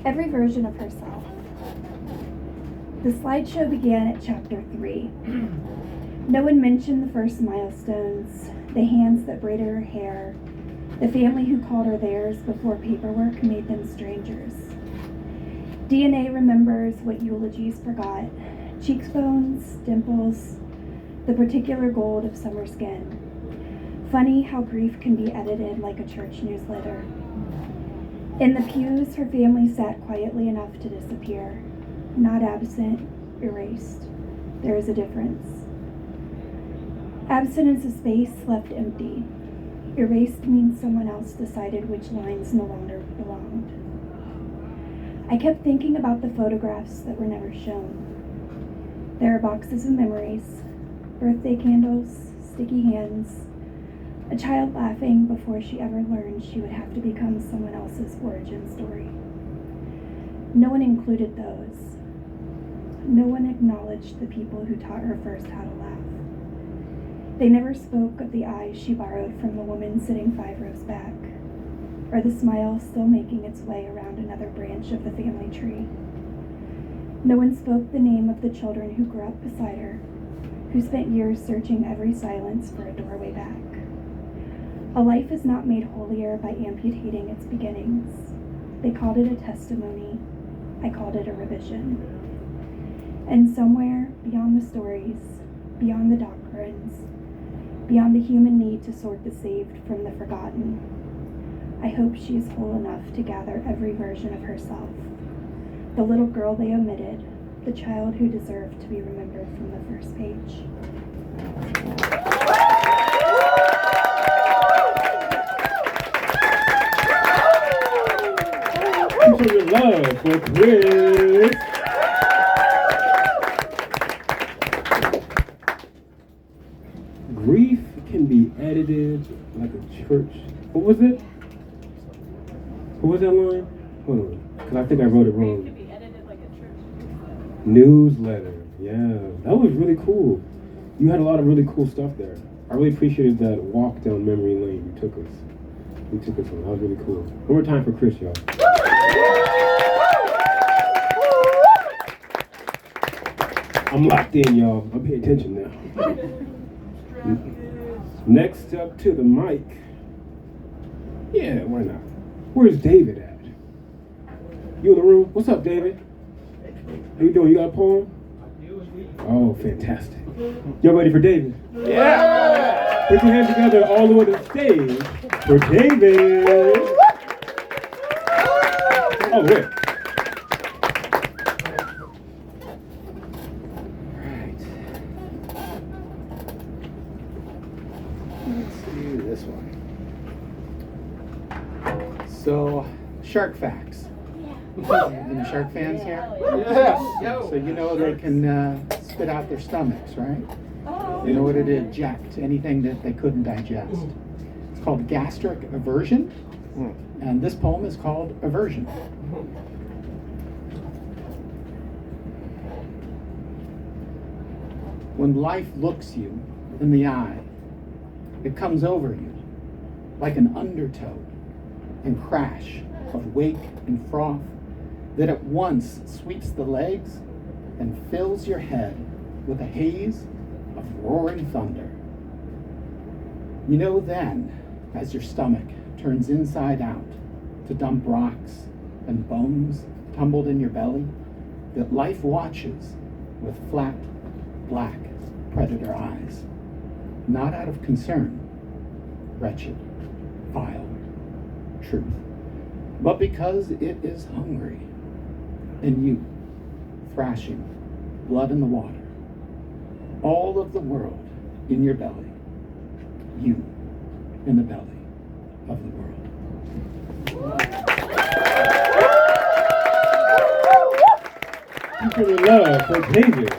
Every version of herself. The slideshow began at chapter 3. No one mentioned the first milestones, the hands that braided her hair, the family who called her theirs before paperwork made them strangers. DNA remembers what eulogies forgot. Cheekbones, dimples, the particular gold of summer skin. Funny how grief can be edited like a church newsletter. In the pews, her family sat quietly enough to disappear. Not absent, erased. There is a difference. Absent is a space left empty. Erased means someone else decided which lines no longer belonged. I kept thinking about the photographs that were never shown. There are boxes of memories, birthday candles, sticky hands, a child laughing before she ever learned she would have to become someone else's origin story. No one included those. No one acknowledged the people who taught her first how to laugh. They never spoke of the eyes she borrowed from the woman sitting 5 rows back, or the smile still making its way around another branch of the family tree. No one spoke the name of the children who grew up beside her, who spent years searching every silence for a doorway back. A life is not made holier by amputating its beginnings. They called it a testimony. I called it a revision. And somewhere beyond the stories, beyond the doctrines, beyond the human need to sort the saved from the forgotten, I hope she is whole enough to gather every version of herself. The little girl they omitted, the child who deserved to be remembered from the first page. Show your love for Chris. Grief can be edited like a church. What was it? What was that line? Hold on, because I think I wrote it wrong. Grief can be edited like a church. Newsletter. Yeah, that was really cool. You had a lot of really cool stuff there. I really appreciated that walk down memory lane you took us. You took us on. That was really cool. One more time for Chris, y'all. I'm locked in, y'all. I'm paying attention now. Next up to the mic. Yeah, why not? Where's David at? You in the room? What's up, David? How you doing? You got a poem? Oh, fantastic. Y'all ready for David? Yeah! Put your hands together all the way to the stage for David. Oh, wait. So, shark facts. Any shark fans here? Yes. So you know they can spit out their stomachs, right? You know what it eject, anything that they couldn't digest. It's called gastric aversion, and this poem is called Aversion. When life looks you in the eye, it comes over you like an undertow and crash of wake and froth that at once sweeps the legs and fills your head with a haze of roaring thunder. You know then, as your stomach turns inside out to dump rocks and bones tumbled in your belly, that life watches with flat, black predator eyes, not out of concern, wretched, vile, truth, but because it is hungry, and you, thrashing, blood in the water, all of the world in your belly, you in the belly of the world. People in love for David.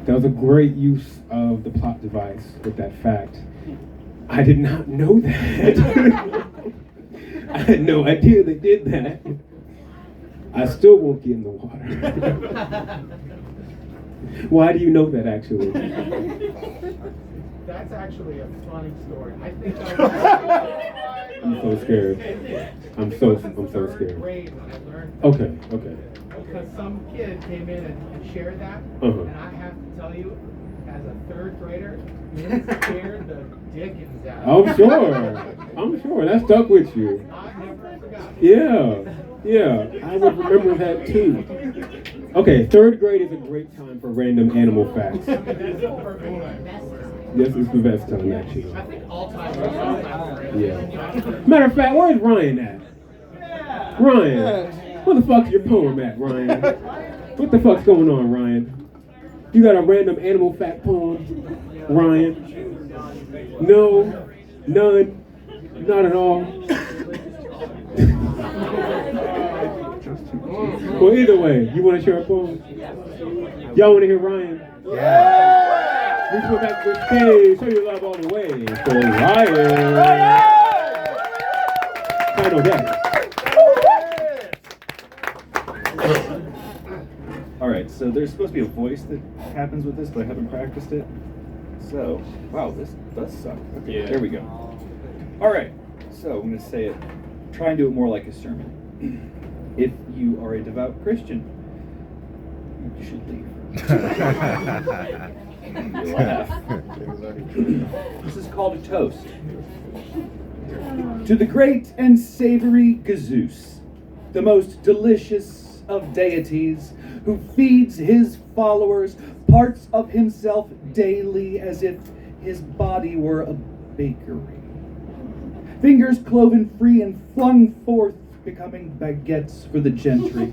That was a great use of the plot device with that fact. I did not know that. I had no idea they did that. I still won't get in the water. Why do you know that, actually? That's actually a funny story. I think I'm so scared. I'm so scared. Grade when I learned Okay. because some kid came in and shared that, Uh-huh. and I have to tell you, as a third grader, it scared the dickens out of me. I'm sure. That stuck with you. I never forgot. Yeah, I would remember that too. Okay, third grade is a great time for random animal facts. Yes, it's the best time actually. I think all time is all time. Yeah. Matter of fact, where's Ryan at? Ryan, where the fuck's your poem at, Ryan? What the fuck's going on, Ryan? You got a random animal fact poem, Ryan? No, none, not at all. Well, either way, you want to share a poem? Y'all want to hear Ryan? Yeah. We put back to the stage. Show your love all the way for Ryan. I know that. All right, so there's supposed to be a voice that happens with this, but I haven't practiced it. So, wow, this does suck. Okay, there we go. All right, so I'm going to say it, try and do it more like a sermon. If you are a devout Christian, you should leave. You laugh. This is called a toast. To the great and savory Gazeus, the most delicious of deities, who feeds his followers parts of himself daily as if his body were a bakery. Fingers cloven free and flung forth, becoming baguettes for the gentry.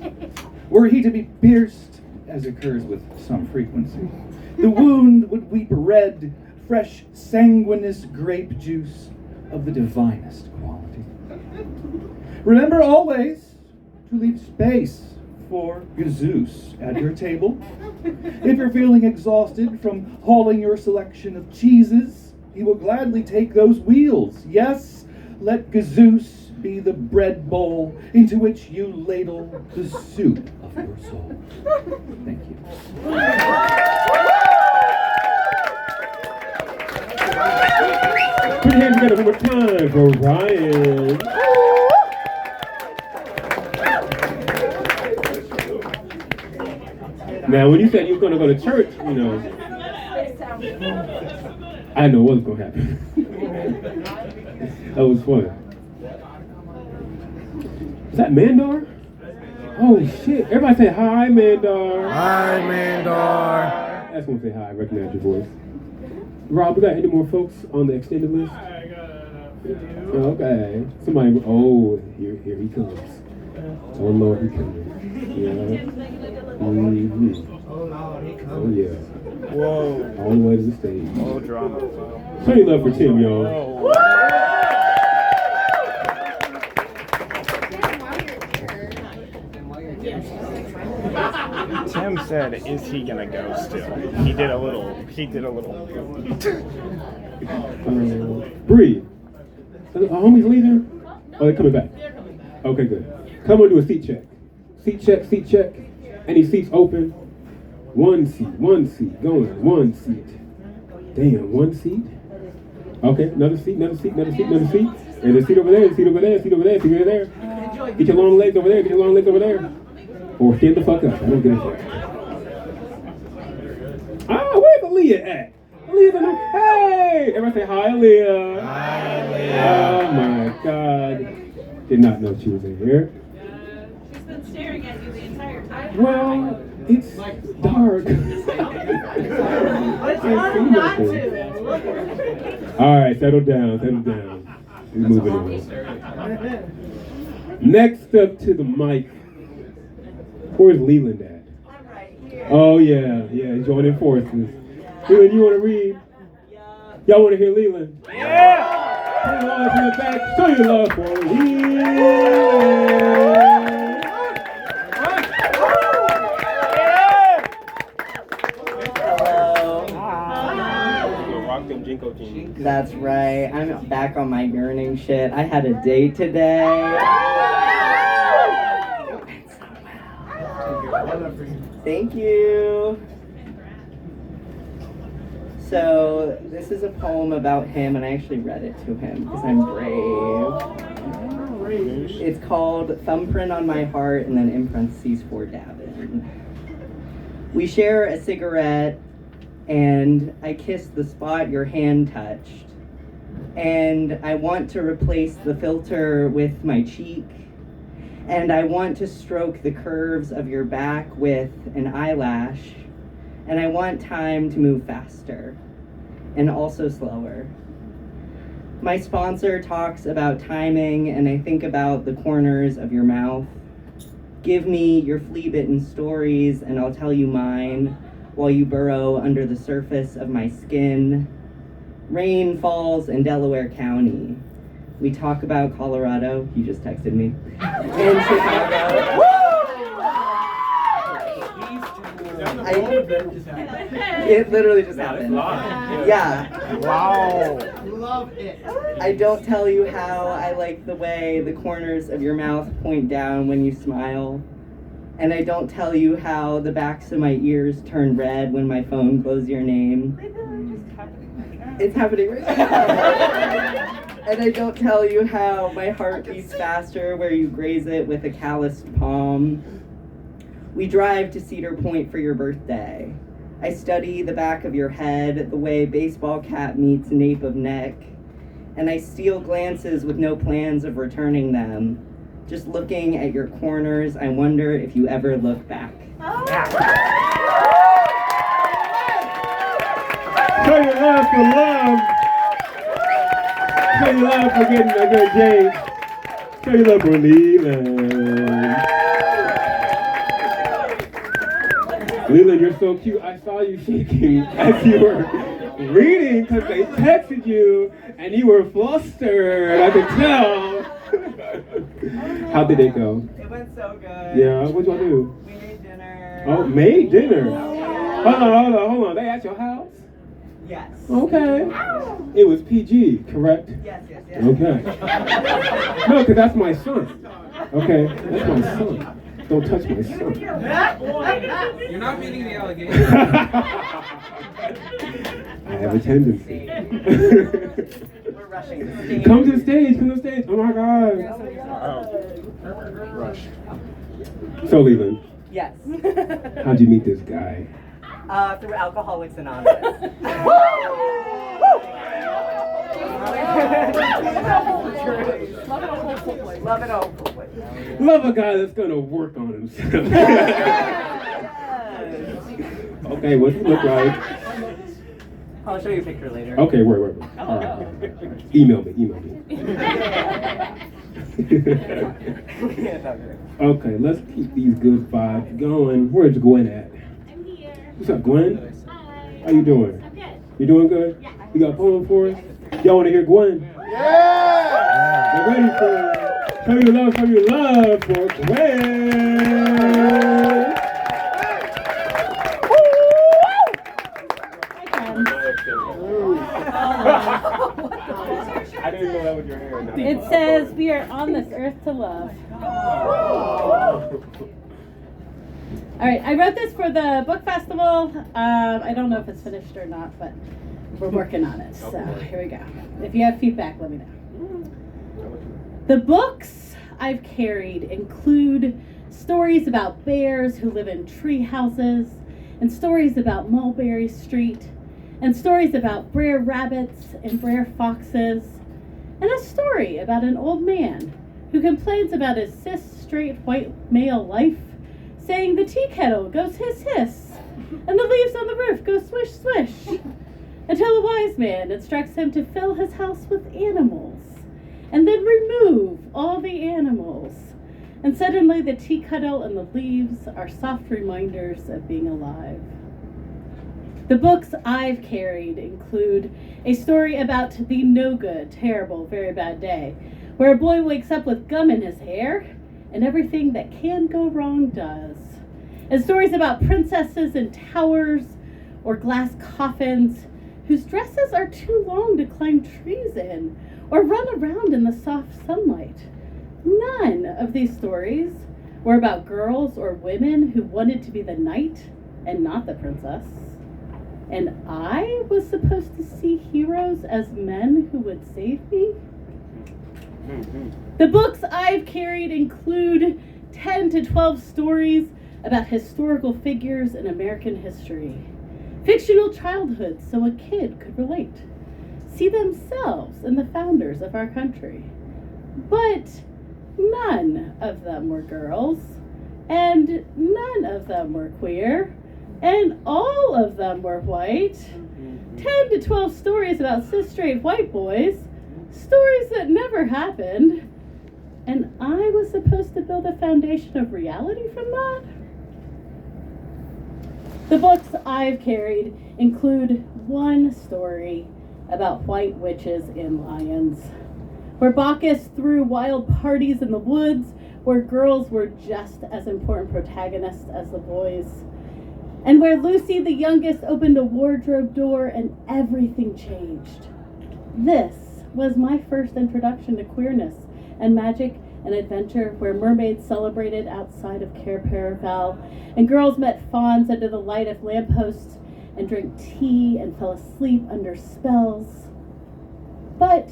Were he to be pierced, as occurs with some frequency, the wound would weep red, fresh, sanguineous grape juice of the divinest quality. Remember always to leave space for Gazeus at your table. If you're feeling exhausted from hauling your selection of cheeses, he will gladly take those wheels. Yes, let Gazeus be the bread bowl into which you ladle the soup of your soul. Thank you. Put your hands together one more time for Ryan. Now, when you said you were going to go to church, you know, I know what's going to happen. That was fun. Is that Mandar? Oh shit! Everybody say hi, Mandar. Hi, Mandar. That's gonna say hi. I recognize your voice. Rob, we got any more folks on the extended list? Okay. Somebody. Oh, here he comes. Oh Lord, he comes. Yeah. Mm-hmm. Oh yeah. Whoa. All the way to the stage. Oh, drama. Show your love for Tim, y'all. Oh. Tim said, "Is he gonna go still?" He did a little. Bree, are the homies leaving? Oh, they're coming back. Okay, good. Come on, do a seat check. Seat check. Any seats open? One seat, going. One seat. Damn, one seat. Okay, another seat. There's a seat over there. Seat over there. Get your long legs over there. Or stand the fuck up. I don't give a fuck. Ah, where's Aaliyah at? Aaliyah's in the... Hey! Everybody say hi, Aaliyah. Hi, Aaliyah. Oh my God. Did not know she was in here. She's been staring at you the entire time. Well, it's dark. All right, settle down. We're moving on. Next up to the mic. Where's Leland at? I'm right here. Oh yeah, joining forces. Leland, you want to read? Y'all want to hear Leland? Yeah! Put it on to the back. Show your love for Leland. That's right. I'm back on my yearning shit. I had a date today. Thank you. So, this is a poem about him, and I actually read it to him because I'm brave. It's called Thumbprint on My Heart, and then in parentheses for Davin. We share a cigarette, and I kiss the spot your hand touched. And I want to replace the filter with my cheek. And I want to stroke the curves of your back with an eyelash. And I want time to move faster and also slower. My sponsor talks about timing, and I think about the corners of your mouth. Give me your flea-bitten stories, and I'll tell you mine while you burrow under the surface of my skin. Rain falls in Delaware County. We talk about Colorado. He just texted me. And Chicago. It literally just happened. Yeah. Wow. Love it. I don't tell you how I like the way the corners of your mouth point down when you smile. And I don't tell you how the backs of my ears turn red when my phone glows your name. It's happening right now. And I don't tell you how my heart beats faster where you graze it with a calloused palm. We drive to Cedar Point for your birthday. I study the back of your head, the way baseball cap meets nape of neck. And I steal glances with no plans of returning them. Just looking at your corners, I wonder if you ever look back. Turn your love for love. Turn your love for getting a good James. Turn your love for Leland. Leland, you're so cute. I saw you shaking as you were reading because they texted you and you were flustered. I could tell. How did it go? It went so good. Yeah, what'd y'all do? We made dinner. Oh, made dinner? Hold on. They at your house? Yes. Okay. It was PG, correct? Yes. Okay. No, because that's my son. Okay, that's my son. Don't touch my son. You're not meeting the allegation. I have a tendency. We're rushing the stage. Come to the stage. Oh my God. Rush. So, Leland. Yes. How'd you meet this guy? Through Alcoholics Anonymous. Love it all. Love a guy that's gonna work on himself. Okay, what's he look like? I'll show you a picture later. Okay, wait. All right. Email me. Okay, let's keep these good vibes going. Where's Gwen at? I'm here. What's up, Gwen? Hi. How you doing? I'm good. You doing good? Yeah. You got a poem for us? Y'all want to hear Gwen? Yeah! Get ready for it. Show your love for Gwen. I didn't know that was your hair. No. It says we are on this earth to love. All right, I wrote this for the book festival. I don't know if it's finished or not, but we're working on it. So here we go. If you have feedback, let me know. The books I've carried include stories about bears who live in tree houses, and stories about Mulberry Street, and stories about Brer Rabbits and Brer Foxes, and a story about an old man who complains about his cis straight white male life, saying the tea kettle goes hiss hiss, and the leaves on the roof go swish swish, until a wise man instructs him to fill his house with animals, and then remove all the animals. And suddenly the tea kettle and the leaves are soft reminders of being alive. The books I've carried include a story about the no good, terrible, very bad day, where a boy wakes up with gum in his hair, and everything that can go wrong does. And stories about princesses in towers or glass coffins whose dresses are too long to climb trees in or run around in the soft sunlight. None of these stories were about girls or women who wanted to be the knight and not the princess. And I was supposed to see heroes as men who would save me? The books I've carried include 10 to 12 stories about historical figures in American history, fictional childhoods so a kid could relate, see themselves in the founders of our country. But none of them were girls, and none of them were queer, and all of them were white. 10 to 12 stories about cis-straight white boys, stories that never happened, and I was supposed to build a foundation of reality from that? The books I've carried include one story about white witches in Lions, where Bacchus threw wild parties in the woods, where girls were just as important protagonists as the boys, and where Lucy, the youngest, opened a wardrobe door and everything changed. This was my first introduction to queerness and magic and adventure, where mermaids celebrated outside of Cair Paravel, and girls met fauns under the light of lampposts and drank tea and fell asleep under spells. But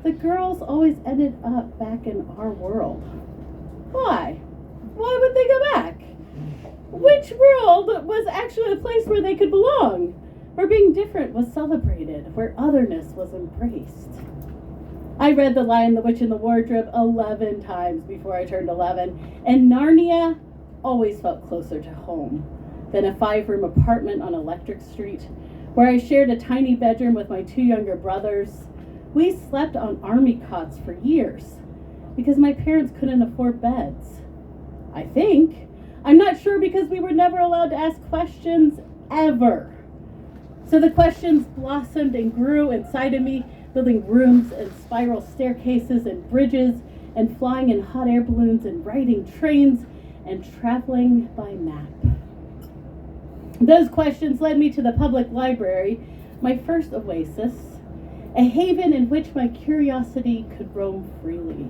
the girls always ended up back in our world. Why? Why would they go back? Which world was actually a place where they could belong, where being different was celebrated, where otherness was embraced? I read The Lion, the Witch, and the Wardrobe 11 times before I turned 11, and Narnia always felt closer to home than a 5-room apartment on Electric Street, where I shared a tiny bedroom with my 2 younger brothers. We slept on army cots for years because my parents couldn't afford beds. I think. I'm not sure, because we were never allowed to ask questions, ever. So the questions blossomed and grew inside of me, building rooms and spiral staircases and bridges, and flying in hot air balloons and riding trains and traveling by map. Those questions led me to the public library, my first oasis, a haven in which my curiosity could roam freely,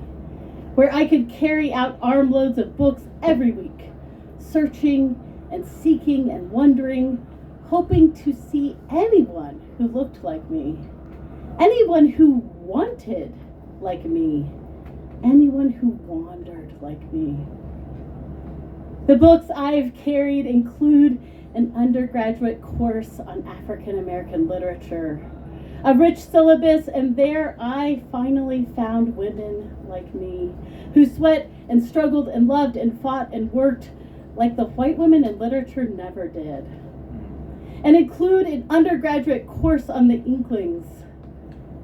where I could carry out armloads of books every week, searching and seeking and wondering, hoping to see anyone who looked like me, anyone who wanted like me, anyone who wandered like me. The books I've carried include an undergraduate course on African American literature, a rich syllabus, and there I finally found women like me, who sweat and struggled and loved and fought and worked like the white women in literature never did. And include an undergraduate course on the Inklings,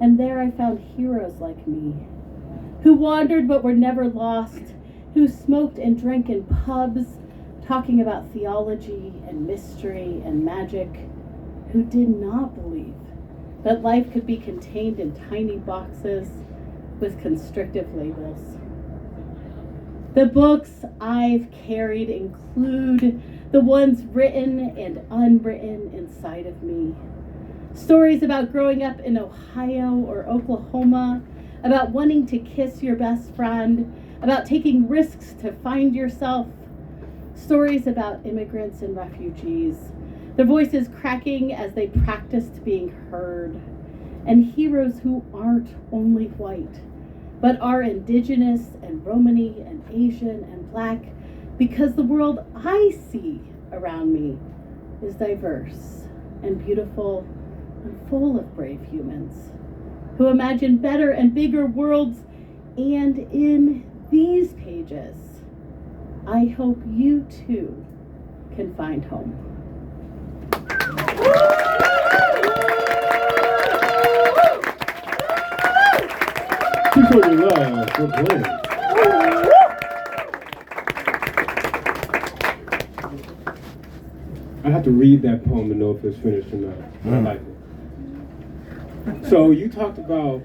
and there I found heroes like me, who wandered but were never lost, who smoked and drank in pubs, talking about theology and mystery and magic, who did not believe that life could be contained in tiny boxes with constrictive labels. The books I've carried include the ones written and unwritten inside of me. Stories about growing up in Ohio or Oklahoma, about wanting to kiss your best friend, about taking risks to find yourself. Stories about immigrants and refugees, their voices cracking as they practiced being heard, and heroes who aren't only white, but are indigenous and Romani and Asian and Black, because the world I see around me is diverse and beautiful and full of brave humans who imagine better and bigger worlds. And in these pages, I hope you too can find home. Keep showing your love for playing. I have to read that poem to know if it's finished or not. I like it. So you talked about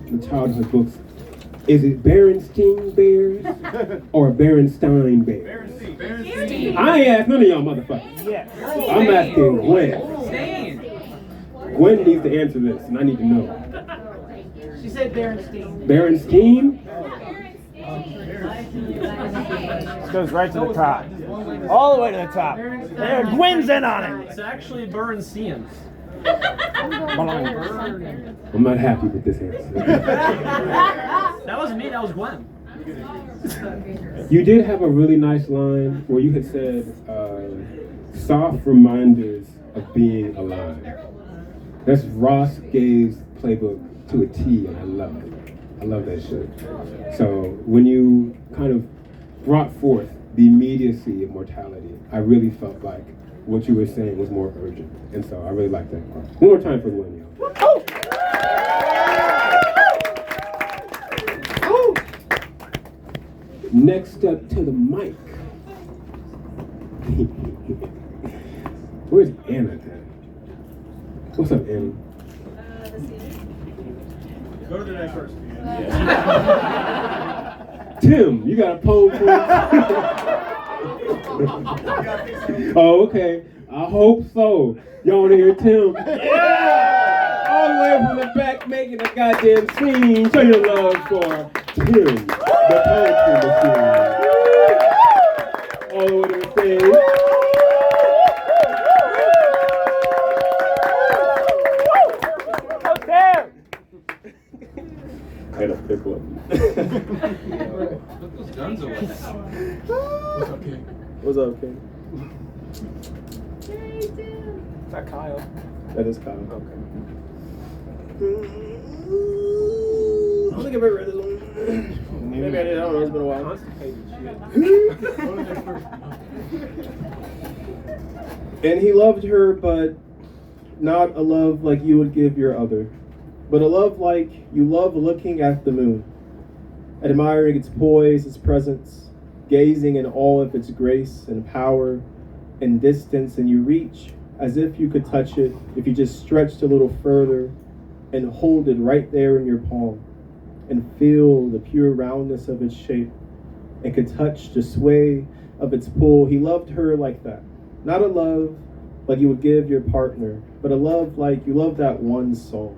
the childhood books. Is it Berenstein Bears or Berenstein Bears? Berenstein. I ain't asked none of y'all motherfuckers. Yes. I'm asking Gwen. Gwen needs to answer this, and I need to know. She said Berenstein. Berenstein? This goes right to the top. All the way to the top. There, Gwen's in on it. It's actually Bernstein. I'm not happy with this answer. That wasn't me, that was Gwen. You did have a really nice line where you had said, soft reminders of being alive. That's Ross Gay's playbook to a T, and I love it. I love that shit. So when you kind of brought forth the immediacy of mortality, I really felt like what you were saying was more urgent. And so I really like that part. One more time for Gwen, y'all. Next up to the mic. Where's Anna then? What's up, Anna? Go to the next person. Tim, you got a poem for us? Oh, okay. I hope so. Y'all want to hear Tim? Yeah! All the way from the back making a goddamn scene. Show your love for Tim, the poetry machine. All the way to the stage. I had a pickle up. Put those guns away. What's up, King? What's up, King? Is that Kyle? That is Kyle. Okay. I don't think I've ever read this one. Maybe I did. I don't know. It's been a while. And he loved her, but not a love like you would give your other, but a love like you love looking at the moon, admiring its poise, its presence, gazing in awe of its grace and power and distance, and you reach as if you could touch it if you just stretched a little further and hold it right there in your palm and feel the pure roundness of its shape and could touch the sway of its pull. He loved her like that. Not a love like you would give your partner, but a love like you love that one song.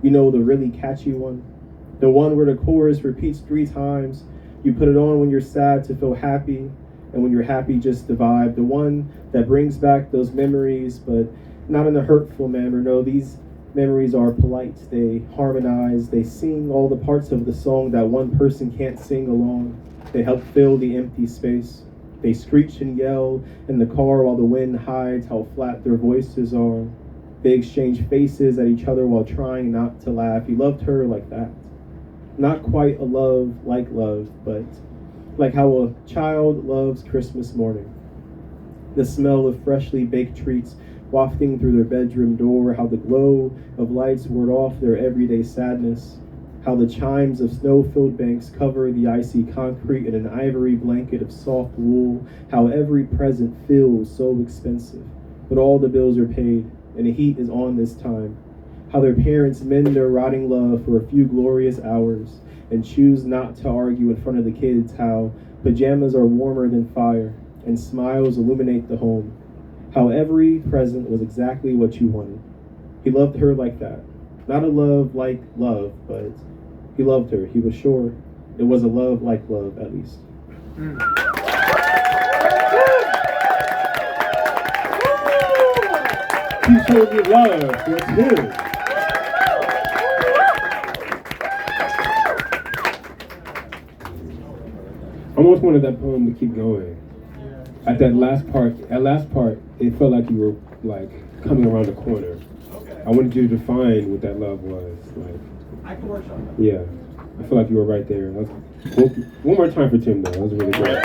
You know, the really catchy one. The one where the chorus repeats 3 times. You put it on when you're sad to feel happy, and when you're happy, just the vibe. The one that brings back those memories, but not in a hurtful manner. No, these memories are polite. They harmonize. They sing all the parts of the song that one person can't sing along. They help fill the empty space. They screech and yell in the car while the wind hides how flat their voices are. They exchange faces at each other while trying not to laugh. He loved her like that. Not quite a love like love, but like how a child loves Christmas morning. The smell of freshly baked treats wafting through their bedroom door, how the glow of lights ward off their everyday sadness, how the chimes of snow-filled banks cover the icy concrete in an ivory blanket of soft wool, how every present feels so expensive, but all the bills are paid, and the heat is on this time, how their parents mend their rotting love for a few glorious hours and choose not to argue in front of the kids, how pajamas are warmer than fire and smiles illuminate the home, how every present was exactly what you wanted. He loved her like that. Not a love like love, but he loved her. He was sure it was a love like love, at least. He showed you love. That's him. I almost wanted that poem to keep going. At that last part, it felt like you were like coming around the corner. I wanted you to define what that love was. Like, I can workshop that. yeah, I feel like you were right there. One more time for Tim, though. That was really great.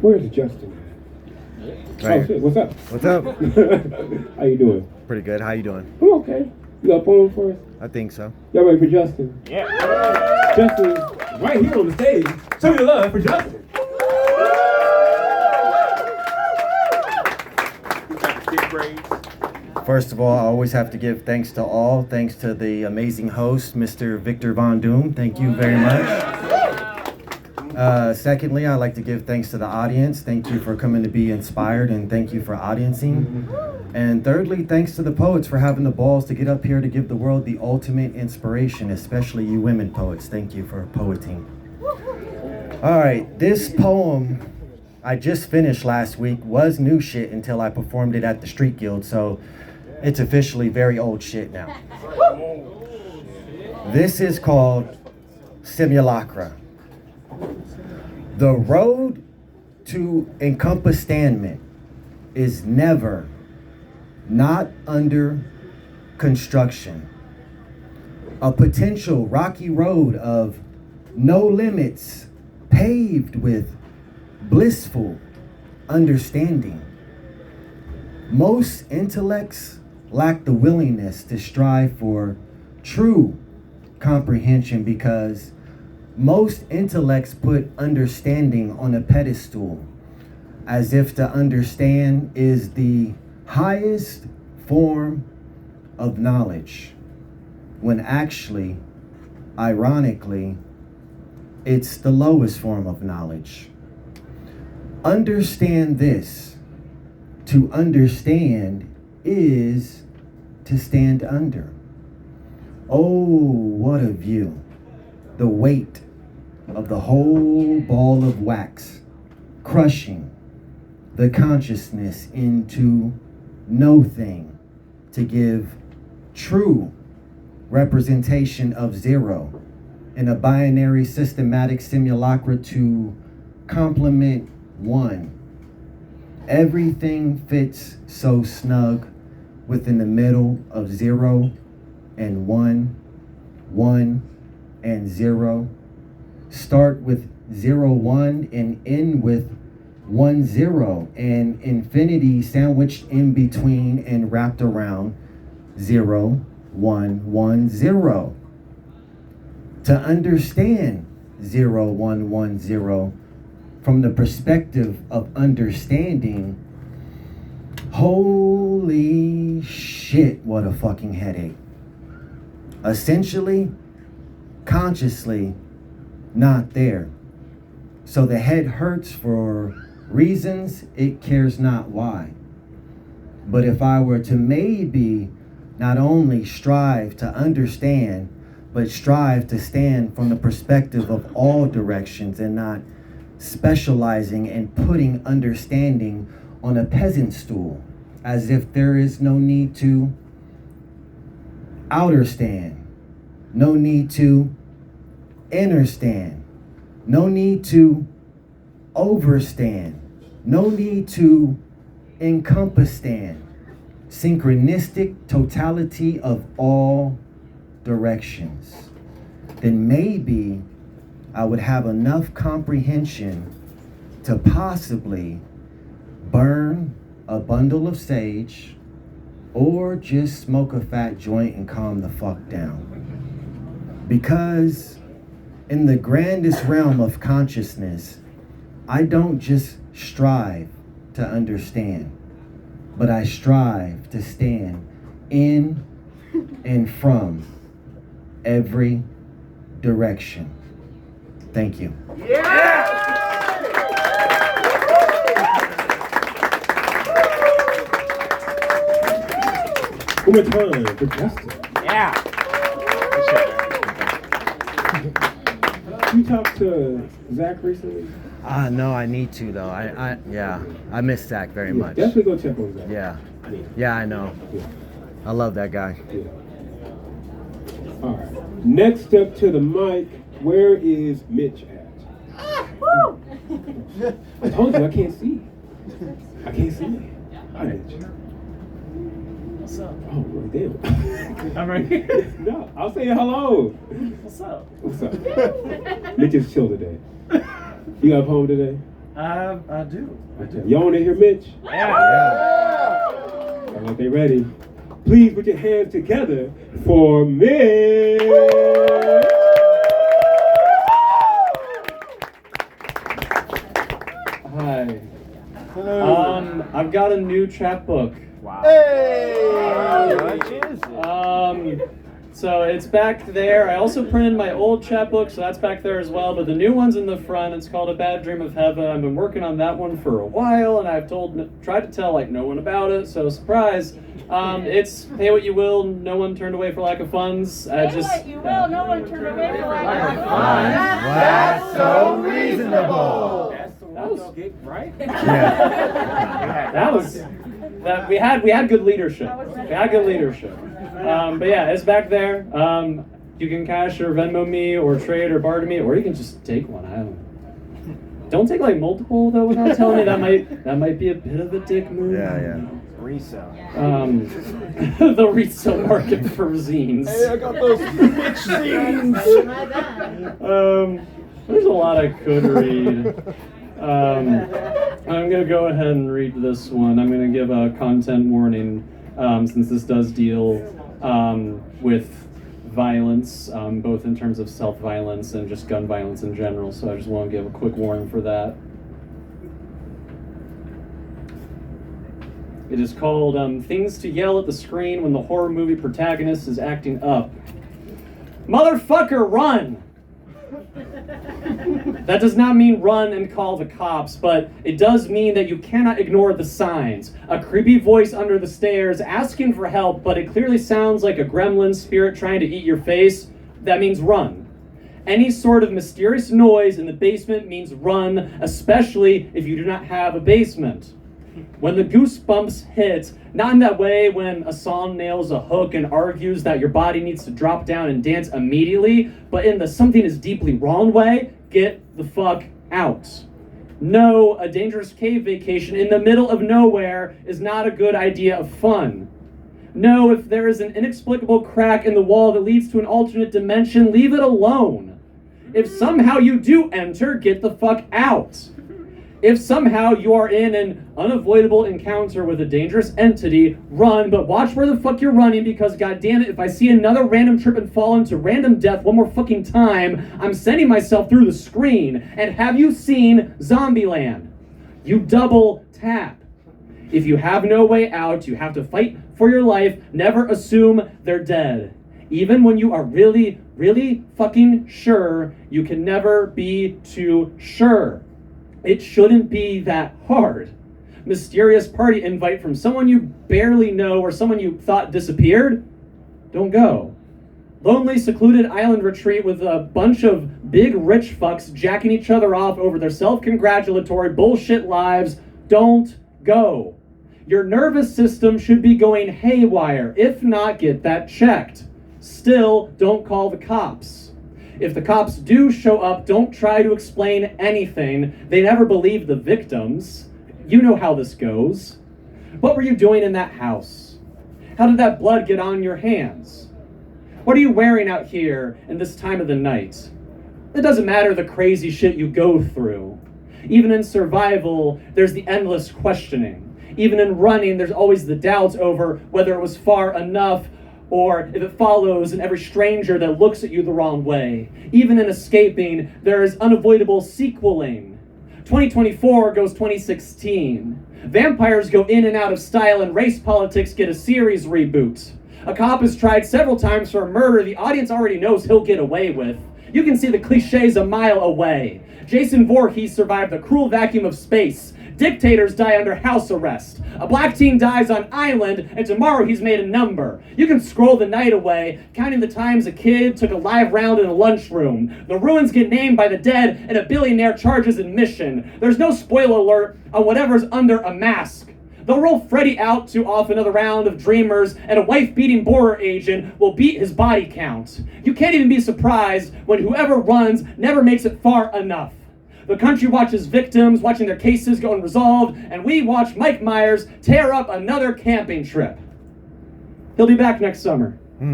Where's Justin? Right. Oh shit! What's up? What's up? How you doing? Pretty good. How you doing? I'm okay. You got a poem for us? I think so. Y'all ready for Justin? Yeah. Justin, right here on the stage. Show your love for Justin. First of all, I always have to give thanks to all. Thanks to the amazing host, Mr. Victor Von Doom. Thank you very much. Secondly, I'd like to give thanks to the audience. Thank you for coming to be inspired, and thank you for audiencing. And thirdly, thanks to the poets for having the balls to get up here to give the world the ultimate inspiration, especially you women poets. Thank you for poeting. All right, this poem I just finished last week was new shit until I performed it at the Street Guild, so it's officially very old shit now. This is called Simulacra. The road to encompassment is never not under construction. A potential rocky road of no limits paved with blissful understanding. Most intellects lack the willingness to strive for true comprehension because most intellects put understanding on a pedestal as if to understand is the highest form of knowledge, when actually, ironically, it's the lowest form of knowledge. Understand this. To understand is to stand under. Oh, what a view. The weight of the whole ball of wax, crushing the consciousness into no thing to give true representation of zero in a binary systematic simulacra to complement one. Everything fits so snug within the middle of 0 and 1, 1 and 0. Start with 0, 1 and end with 1, 0, and infinity sandwiched in between and wrapped around 0, 1, 1, 0. To understand 0, 1, 1, 0 from the perspective of understanding, holy shit, what a fucking headache. Essentially, consciously, not there. So the head hurts for reasons it cares not why. But if I were to maybe not only strive to understand, but strive to stand from the perspective of all directions and not specializing and putting understanding on a peasant stool, as if there is no need to outer stand, no need to inner stand, no need to overstand, no need to encompass stand. Synchronistic totality of all directions. Then maybe I would have enough comprehension to possibly burn a bundle of sage or just smoke a fat joint and calm the fuck down. Because in the grandest realm of consciousness, I don't just strive to understand, but I strive to stand in and from every direction. Thank you. One more time for Justin. Yeah. You talked to Zach recently? No, I need to though. I miss Zach very much. Definitely go check on Zach. Yeah, I know. Yeah. I love that guy. Yeah. All right. Next up to the mic, where is Mitch at? I told you I can't see. I can't see. Hi, Mitch. What's up? Oh, right there. I'm right here. No, I'll say hello. What's up? What's up? Mitch is chill today. You got a poem today? I do. Y'all want to hear Mitch? Yeah. All right, they ready? Please put your hands together for Mitch. Hi. I've got a new chapbook. Wow. Hey! It's So it's back there. I also printed my old chapbook, so that's back there as well. But the new one's in the front. It's called A Bad Dream of Heaven. I've been working on that one for a while, and I've tried to tell like no one about it. So surprise. It's pay what you will. No one turned away for lack of funds. Pay what you will. No one turned away for lack of funds. That's so reasonable. That was right. That we had good leadership. We had good leadership. But yeah, it's back there. You can cash or Venmo me or trade or barter me, or you can just take one. Don't take like multiple though without telling me. That might be a bit of a dick move. Yeah. Resell. The resale market for zines. Hey, I got those bitch zines. There's a lot I could read. I'm gonna go ahead and read this one. I'm gonna give a content warning since this does deal with violence, both in terms of self-violence and just gun violence in general. So I just want to give a quick warning for that. It is called Things to Yell at the Screen When the Horror Movie Protagonist is Acting Up. Motherfucker, run! That does not mean run and call the cops, but it does mean that you cannot ignore the signs. A creepy voice under the stairs asking for help, but it clearly sounds like a gremlin spirit trying to eat your face. That means run. Any sort of mysterious noise in the basement means run, especially if you do not have a basement. When the goosebumps hit, not in that way when a song nails a hook and argues that your body needs to drop down and dance immediately, but in the something is deeply wrong way, get the fuck out. No, a dangerous cave vacation in the middle of nowhere is not a good idea of fun. No, if there is an inexplicable crack in the wall that leads to an alternate dimension, leave it alone. If somehow you do enter, get the fuck out. If somehow you are in an unavoidable encounter with a dangerous entity, run, but watch where the fuck you're running, because goddammit, if I see another random trip and fall into random death one more fucking time, I'm sending myself through the screen. And have you seen Zombieland? You double tap. If you have no way out, you have to fight for your life. Never assume they're dead. Even when you are really, really fucking sure, you can never be too sure. It shouldn't be that hard. Mysterious party invite from someone you barely know or someone you thought disappeared? Don't go. Lonely, secluded island retreat with a bunch of big rich fucks jacking each other off over their self-congratulatory bullshit lives? Don't go. Your nervous system should be going haywire. If not, get that checked. Still, don't call the cops. If the cops do show up, don't try to explain anything. They never believe the victims. You know how this goes. What were you doing in that house? How did that blood get on your hands? What are you wearing out here in this time of the night? It doesn't matter the crazy shit you go through. Even in survival, there's the endless questioning. Even in running, there's always the doubts over whether it was far enough or if it follows in every stranger that looks at you the wrong way. Even in escaping, there is unavoidable sequeling. 2024 goes 2016. Vampires go in and out of style, and race politics get a series reboot. A cop is tried several times for a murder the audience already knows he'll get away with. You can see the cliches a mile away. Jason Voorhees survived the cruel vacuum of space. Dictators die under house arrest. A black teen dies on island, and tomorrow he's made a number. You can scroll the night away, counting the times a kid took a live round in a lunchroom. The ruins get named by the dead, and a billionaire charges admission. There's no spoiler alert on whatever's under a mask. They'll roll Freddy out to off another round of dreamers, and a wife-beating border agent will beat his body count. You can't even be surprised when whoever runs never makes it far enough. The country watches victims, watching their cases go unresolved, and we watch Mike Myers tear up another camping trip. He'll be back next summer. Show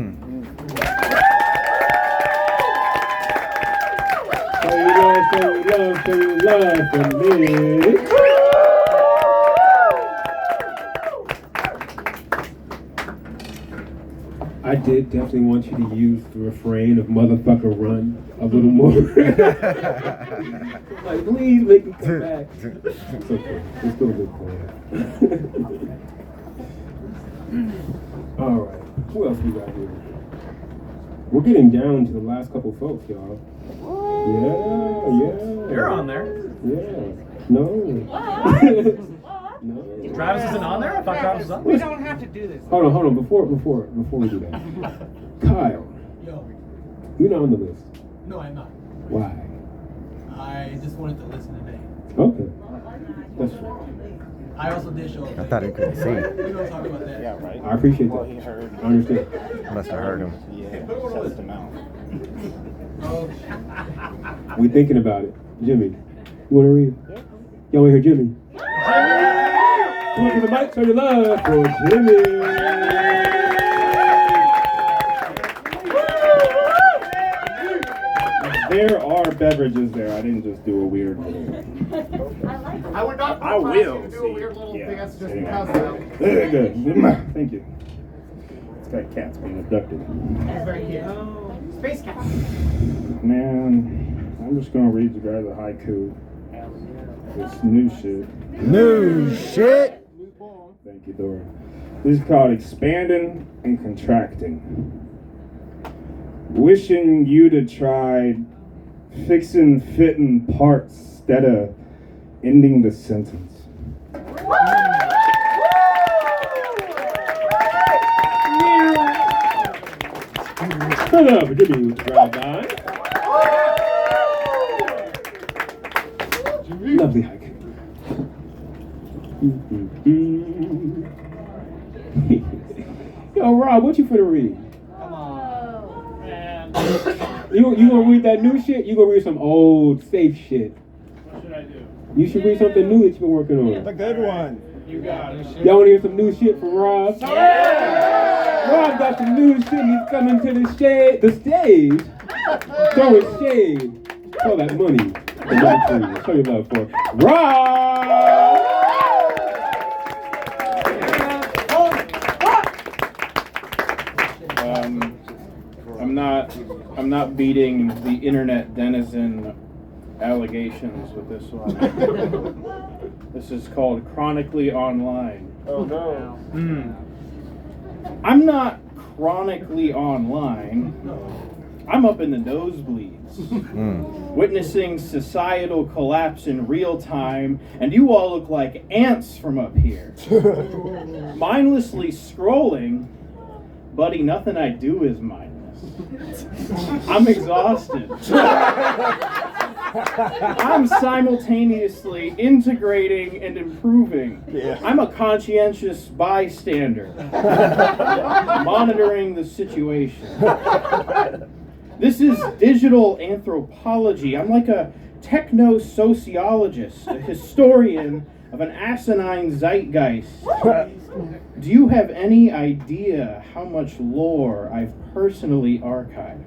you love from me. I did definitely want you to use the refrain of "motherfucker run" a little more. Like, please make me come back. It's okay. It's still a good plan. All right. Who else we got here? We're getting down to the last couple folks, y'all. Yeah. You're on there. Yeah. No. No. Travis isn't on there? I thought Travis was on there. We don't have to do this. Hold on. Before we do that, Kyle, Yo. you're not on the list. No, I'm not. Why? I just wanted to listen today. Okay. That's fine. I also did show up. I thought he couldn't see. We don't talk about that. Yeah, right. I appreciate that. Well, he heard. I understand. Must have heard him. Yeah, shut them out. We thinking about it. Jimmy, you want to read? Yeah. Y'all want to hear Jimmy? Come on to the mic, show your love for Jimmy. There are beverages there. I didn't just do a weird little. I would not. I will. Do a weird little dance just Yeah. because. Very good. Thank you. It's got cats being abducted. That's very cute. Space cat. Man, I'm just gonna read you guys a haiku. This new shit. New shit. Thank you, Dora. This is called Expanding and Contracting. Wishing you'd have tried fixing fitting parts instead of ending the sentence. Shut up, give me with the drive by. Lovely hike. Yo, Rob, what you finna read? You gonna read that new shit? You gonna read some old safe shit? What should I do? You should read something new that you've been working on. The good one. You got it. Y'all wanna hear some new shit from Rob? Yeah! Rob got some new shit. He's coming to the stage. Throwing shade. All that money. Show your love for Rob. I'm not beating the internet denizen allegations with this one. This is called Chronically Online. Oh no. I'm not chronically online. I'm up in the nosebleeds, witnessing societal collapse in real time, and you all look like ants from up here. Mindlessly scrolling, buddy, nothing I do is mindless. I'm exhausted. I'm simultaneously integrating and improving. Yeah. I'm a conscientious bystander, monitoring the situation. This is digital anthropology. I'm like a techno-sociologist, a historian of an asinine zeitgeist. Do you have any idea how much lore I've personally archived?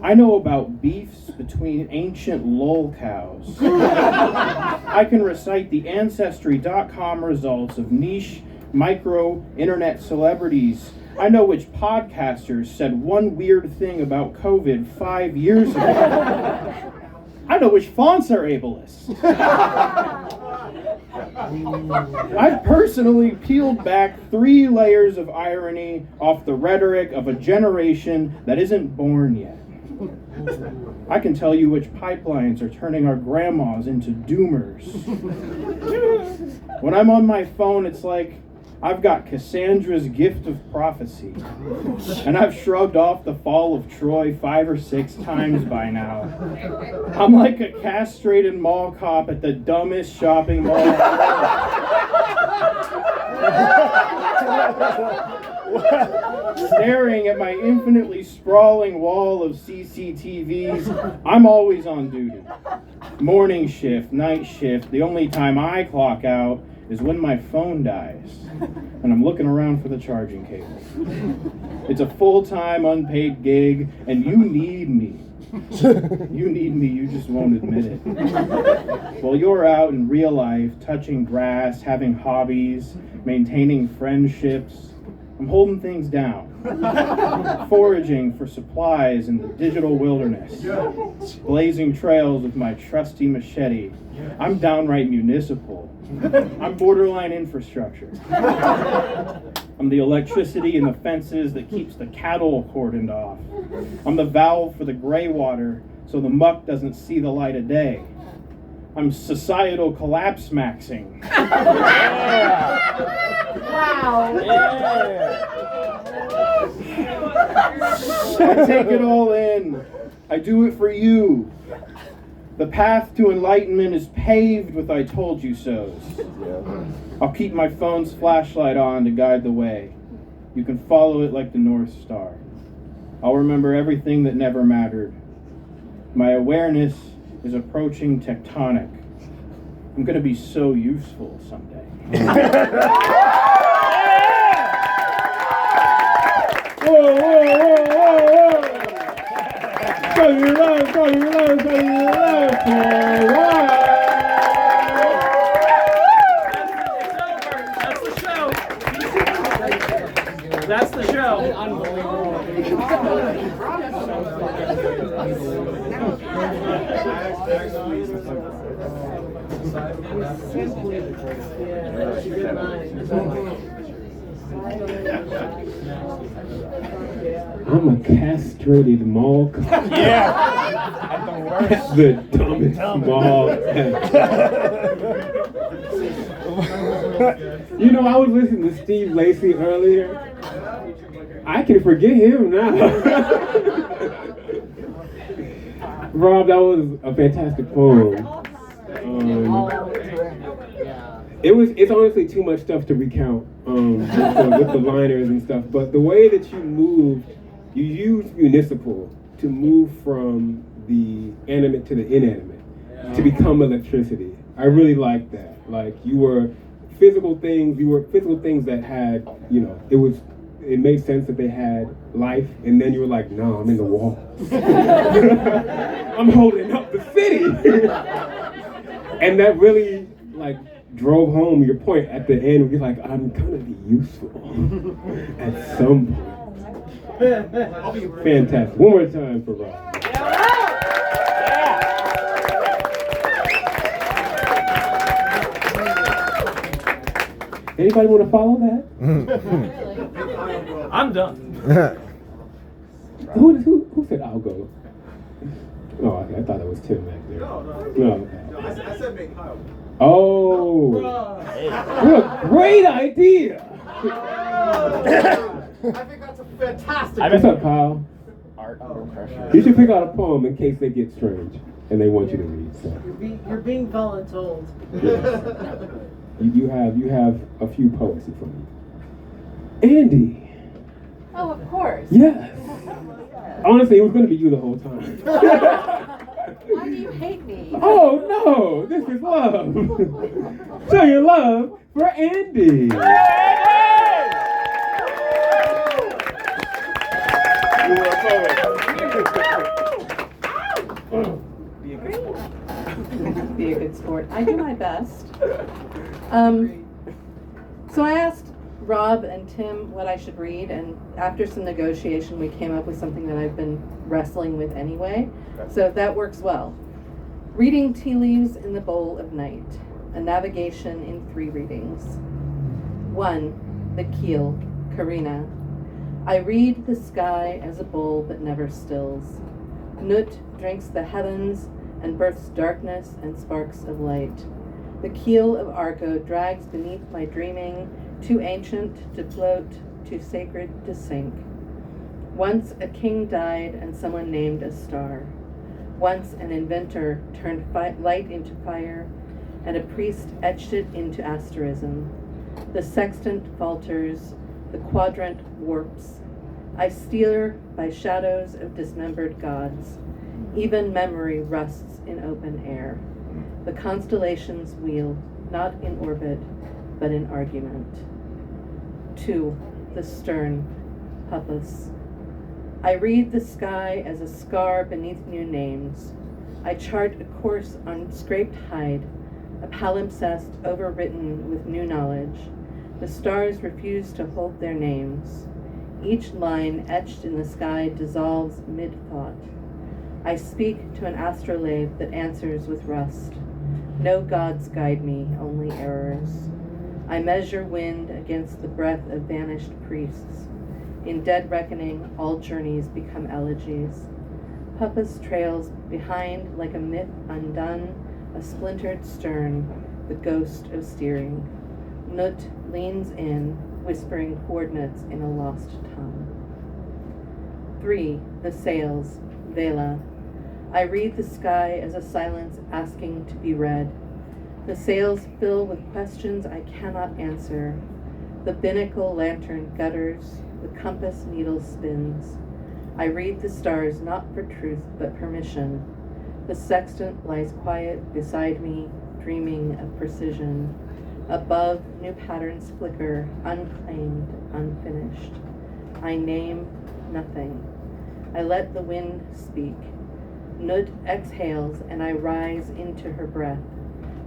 I know about beefs between ancient lol cows. I can recite the Ancestry.com results of niche micro internet celebrities. I know which podcasters said one weird thing about COVID 5 years ago. I know which fonts are ableist. I've personally peeled back 3 layers of irony off the rhetoric of a generation that isn't born yet. I can tell you which pipelines are turning our grandmas into doomers. When I'm on my phone, it's like I've got Cassandra's gift of prophecy, and I've shrugged off the fall of Troy 5 or 6 times by now. I'm like a castrated mall cop at the dumbest shopping mall. Staring at my infinitely sprawling wall of CCTVs, I'm always on duty. Morning shift, night shift, the only time I clock out is when my phone dies, and I'm looking around for the charging cable. It's a full-time, unpaid gig, and you need me. You need me, you just won't admit it. While you're out in real life, touching grass, having hobbies, maintaining friendships, I'm holding things down, foraging for supplies in the digital wilderness, blazing trails with my trusty machete. I'm downright municipal. I'm borderline infrastructure. I'm the electricity in the fences that keeps the cattle cordoned off. I'm the valve for the gray water so the muck doesn't see the light of day. I'm societal collapse maxing. Wow. I take it all in. I do it for you. The path to enlightenment is paved with I told you so's. I'll keep my phone's flashlight on to guide the way. You can follow it like the North Star. I'll remember everything that never mattered. My awareness is approaching tectonic. I'm going to be so useful someday. Whoa, whoa, whoa, whoa, whoa. Show your love, show your love, show your love. That's the show. I'm a castrated mall cop. Yeah. At the worst. The dumbest mall. You know, I was listening to Steve Lacy earlier. I can forget him now. Rob, that was a fantastic poem. It's honestly too much stuff to recount with the liners and stuff, but the way that you moved, you used municipal to move from the animate to the inanimate, to become electricity. I really like that. Like, you were physical things that had, you know, it made sense that they had life, and then you were like, no, I'm in the wall. I'm holding up the city. And that really, like, drove home your point at the end where you're like, I'm gonna be useful at some point. Fantastic. One more time for Rob. Anybody want to follow that? I'm done. Who said I'll go? Oh, okay, I thought it was Tim back there. No. I said make Kyle. Oh, what a great idea! I think that's a fantastic. What's up, Kyle? Art under pressure. You should pick out a poem in case they get strange and they want you to read. So. You're being voluntold. You have a few poetry from you. Andy. Oh, of course. Yes. Honestly, it was going to be you the whole time. Why do you hate me? Oh, no. This is love. Show your love for Andy. You were a poet. Be a good sport. I do my best. So I asked Rob and Tim what I should read, and after some negotiation, we came up with something that I've been wrestling with anyway. So that works well. Reading Tea Leaves in the Bowl of Night, a navigation in 3 readings. 1. The Keel, Karina. I read the sky as a bowl that never stills. Nut drinks the heavens and births darkness and sparks of light. The keel of Argo drags beneath my dreaming, too ancient to float, too sacred to sink. Once a king died and someone named a star. Once an inventor turned light into fire, and a priest etched it into asterism. The sextant falters, the quadrant warps. I steer by shadows of dismembered gods. Even memory rusts in open air. The constellations wheel, not in orbit, but in argument. 2. The stern, Puppus. I read the sky as a scar beneath new names. I chart a course on scraped hide, a palimpsest overwritten with new knowledge. The stars refuse to hold their names. Each line etched in the sky dissolves mid-thought. I speak to an astrolabe that answers with rust. No gods guide me, only errors. I measure wind against the breath of vanished priests. In dead reckoning, all journeys become elegies. Puppas trails behind like a myth undone, a splintered stern, the ghost of steering. Nut leans in, whispering coordinates in a lost tongue. 3. The sails, Vela. I read the sky as a silence asking to be read. The sails fill with questions I cannot answer. The binnacle lantern gutters, the compass needle spins. I read the stars not for truth but permission. The sextant lies quiet beside me, dreaming of precision. Above, new patterns flicker, unclaimed, unfinished. I name nothing. I let the wind speak. Nud exhales and I rise into her breath.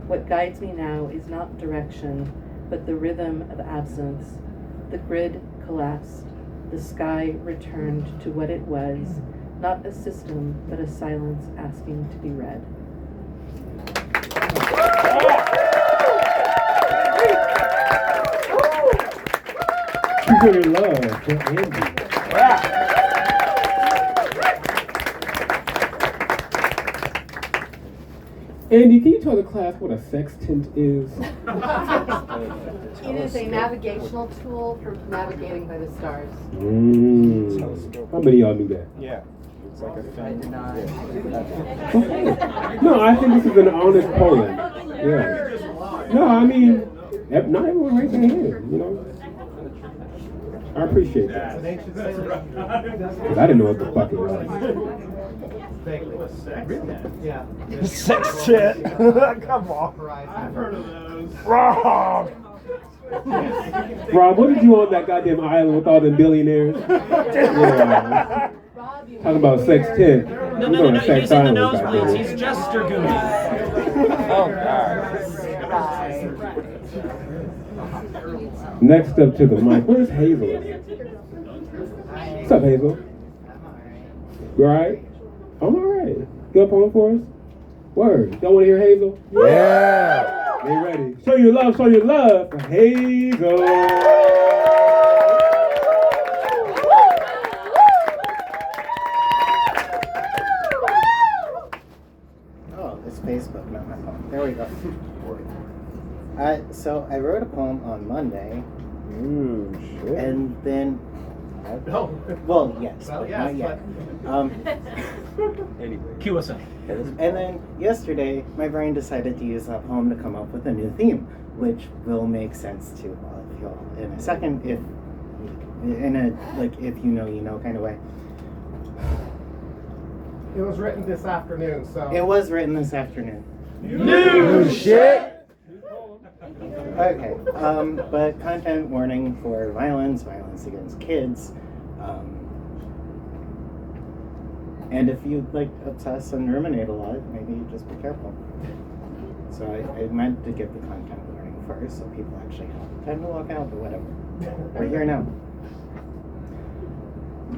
What guides me now is not direction, but the rhythm of absence. The grid collapsed. The sky returned to what it was, not a system, but a silence asking to be read. Trigger love for Andy. Andy, can you tell the class what a sextant is? It is a navigational tool for navigating by the stars. How many of y'all knew that? Yeah. It's like a thing. No, I think this is an honest poem. Yeah. No, I mean, not everyone raised their hand, you know? I appreciate that. Because I didn't know what the fuck it was. Yeah. Sextant. Come on. I've heard of those. Rob! Rob, what did you on that goddamn island with all them billionaires? Yeah. Talking about sextant. No, he's in the nosebleeds. He's Jester Goody. Oh, God. Next up to the mic, where's Hazel? What's up, Hazel? You alright? I'm alright. Good poem for us? Word. Y'all want to hear Hazel? Yeah. They ready. Show your love for Hazel. Oh, it's Facebook, not my phone. There we go. So I wrote a poem on Monday. Ooh, shit. And then, No. well, yes, Well, but yes, not yet. Anyway. Cue us in. And then yesterday, my brain decided to use that poem to come up with a new theme, which will make sense to all of y'all in a second, if you know kind of way. It was written this afternoon, so. It was written this afternoon. New shit. Okay, but content warning for violence against kids, and if you obsess and ruminate a lot, maybe just be careful. So I meant to give the content warning first, so people actually have time to walk out, but whatever. We're here now.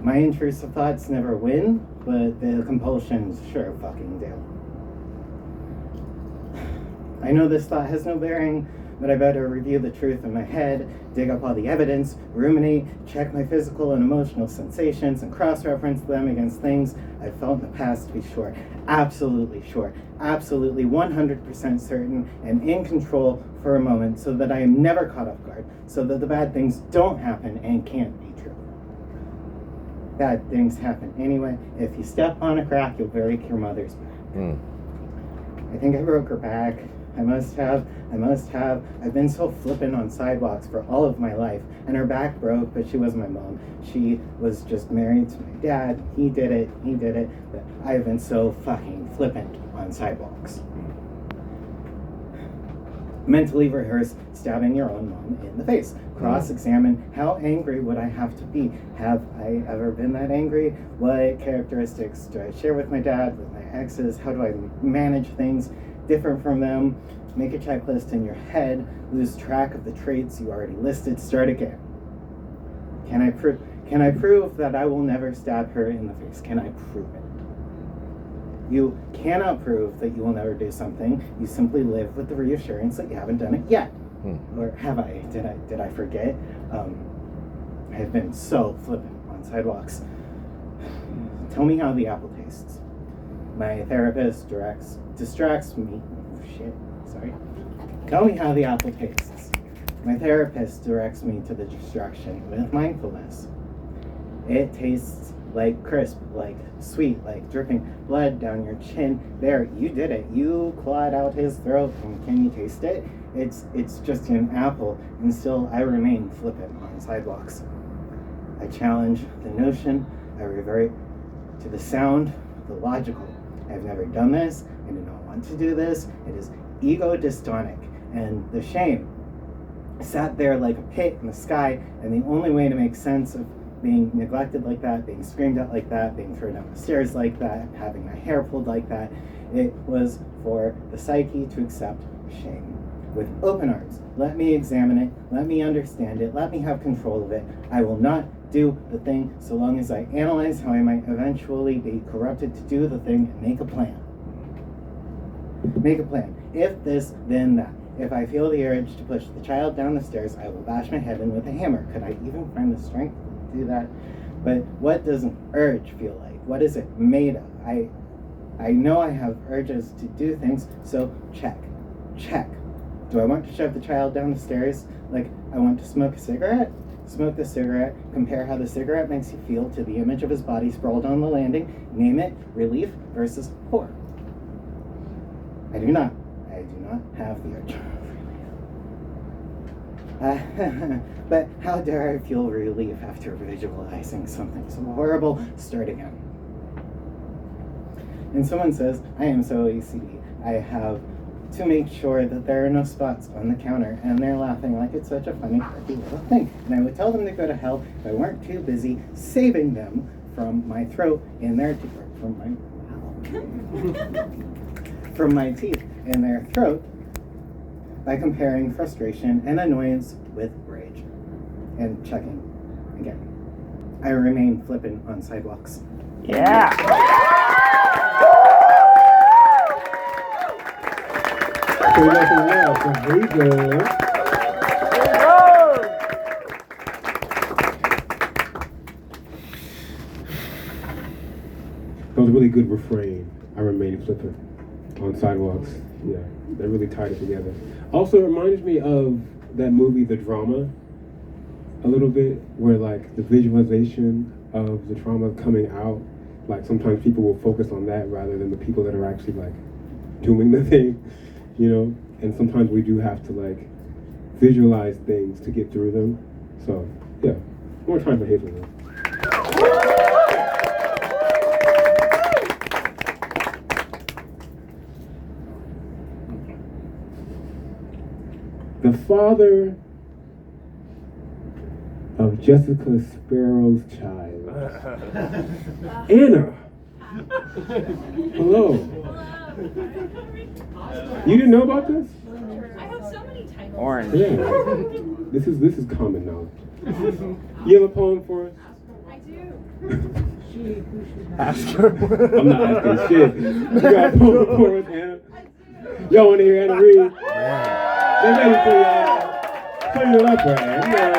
My intrusive thoughts never win, but the compulsions sure fucking do. I know this thought has no bearing, but I better review the truth in my head, dig up all the evidence, ruminate, check my physical and emotional sensations, and cross-reference them against things I've felt in the past to be sure, absolutely 100% certain, and in control for a moment, so that I am never caught off guard, so that the bad things don't happen and can't be true. Bad things happen anyway. If you step on a crack, you'll break your mother's back. I think I broke her back. I must have. I've been so flippant on sidewalks for all of my life. And her back broke, but she wasn't my mom. She was just married to my dad. He did it. But I've been so fucking flippant on sidewalks. Mentally rehearse stabbing your own mom in the face. Cross-examine, how angry would I have to be? Have I ever been that angry? What characteristics do I share with my dad, with my exes? How do I manage things different from them? Make a checklist in your head, lose track of the traits you already listed, start again. Can I prove that I will never stab her in the face? Can I prove it? You cannot prove that you will never do something. You simply live with the reassurance that you haven't done it yet. Or have I? Did I forget? I've been so flippant on sidewalks. Tell me how the apple tastes. My therapist distracts me. Oh, shit, sorry. Tell me how the apple tastes. My therapist directs me to the distraction with mindfulness. It tastes like crisp, like sweet, like dripping blood down your chin. There, you did it. You clawed out his throat. And can you taste it? It's just an apple, and still I remain flippant on sidewalks. I challenge the notion. I revert to the sound, the logical. I've never done this. I do not want to do this. It is ego dystonic, and the shame sat there like a pit in the sky, and the only way to make sense of being neglected like that, being screamed at like that, being thrown down the stairs like that, having my hair pulled like that, it was for the psyche to accept shame. With open arms, let me examine it, let me understand it, let me have control of it. I will not do the thing so long as I analyze how I might eventually be corrupted to do the thing and make a plan. Make a plan. If this, then that. If I feel the urge to push the child down the stairs, I will bash my head in with a hammer. Could I even find the strength to do that? But what does an urge feel like? What is it made of? I know I have urges to do things, so check. Do I want to shove the child down the stairs? Like, I want to smoke a cigarette? Smoke the cigarette, compare how the cigarette makes you feel to the image of his body sprawled on the landing, name it relief versus horror. I do not have the urge. But how dare I feel relief after visualizing something so horrible? Start again. And someone says, I am so OCD. I have to make sure that there are no spots on the counter, and they're laughing like it's such a funny, quirky little thing. And I would tell them to go to hell if I weren't too busy saving them from my throat in their teeth, from my teeth in their throat, by comparing frustration and annoyance with rage, and checking again. I remain flippant on sidewalks. So we got some love from Rigo. That was a really good refrain. I remain flippant on sidewalks. Yeah, that really tied it together. Also, it reminds me of that movie, The Drama, a little bit, where like the visualization of the trauma coming out, like sometimes people will focus on that rather than the people that are actually like doing the thing, you know? And sometimes we do have to like visualize things to get through them. So yeah, more time for Hazelwood. The father of Jessica Sparrow's child, Anna. Hello. You didn't know about this? I have so many titles. Orange. Yeah. This is common knowledge. You have a poem for us? I do. Ask her. I'm not asking shit. You got a poem for us, Anna? Y'all want to hear Anna read? They're ready for y'all. Put it up for Anna.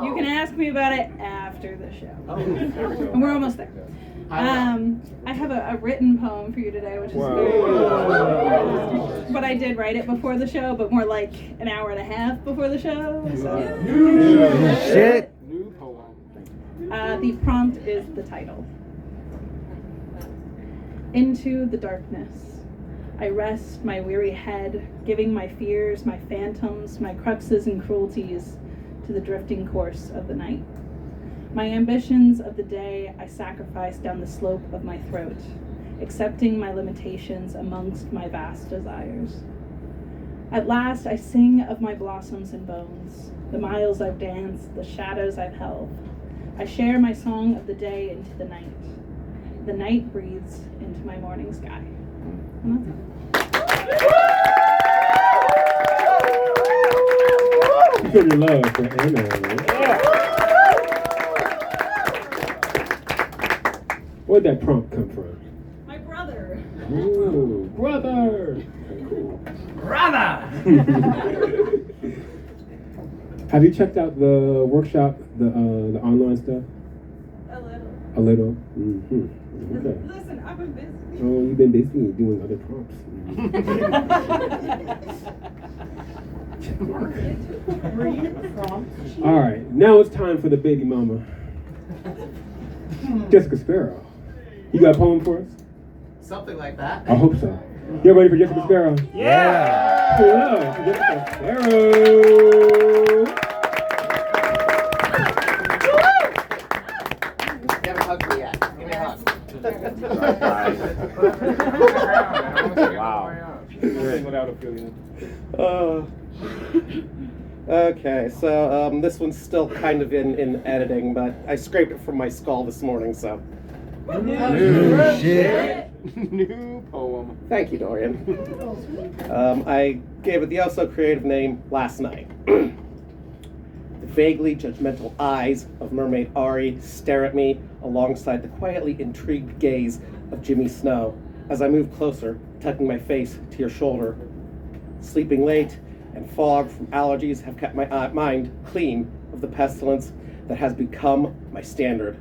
You can ask me about it after the show. And we're almost there. I have a written poem for you today, which is very, but I did write it before the show, but more like an hour and a half before the show. So. Shit. The prompt is the title. Into the darkness, I rest my weary head, giving my fears, my phantoms, my cruxes and cruelties to the drifting course of the night. My ambitions of the day I sacrifice down the slope of my throat, accepting my limitations amongst my vast desires. At last I sing of my blossoms and bones, the miles I've danced, the shadows I've held. I share my song of the day into the night. The night breathes into my morning sky. Show your love for Anna. Where'd that prompt come from? My brother. Ooh, brother. Okay, cool. Brother! Have you checked out the workshop, the online stuff? A little. A little. Mm-hmm. Okay. Listen, I've been busy. Oh, you've been busy doing other prompts. Check mark. All right, now it's time for the baby mama. Jessica Sparrow. You got a poem for us? Something like that. I hope so. You ready for Jessica Sparrow? Yeah. Hello, Jessica Sparrow. You haven't hugged me yet. Give me a hug. Wow. Without a feeling. Okay, so this one's still kind of in editing, but I scraped it from my skull this morning, so. New shit. New poem. Thank you, Dorian. I gave it the also creative name Last Night. The vaguely judgmental eyes of Mermaid Ari stare at me alongside the quietly intrigued gaze of Jimmy Snow as I move closer, tucking my face to your shoulder. Sleeping late and fog from allergies have kept my mind clean of the pestilence that has become my standard.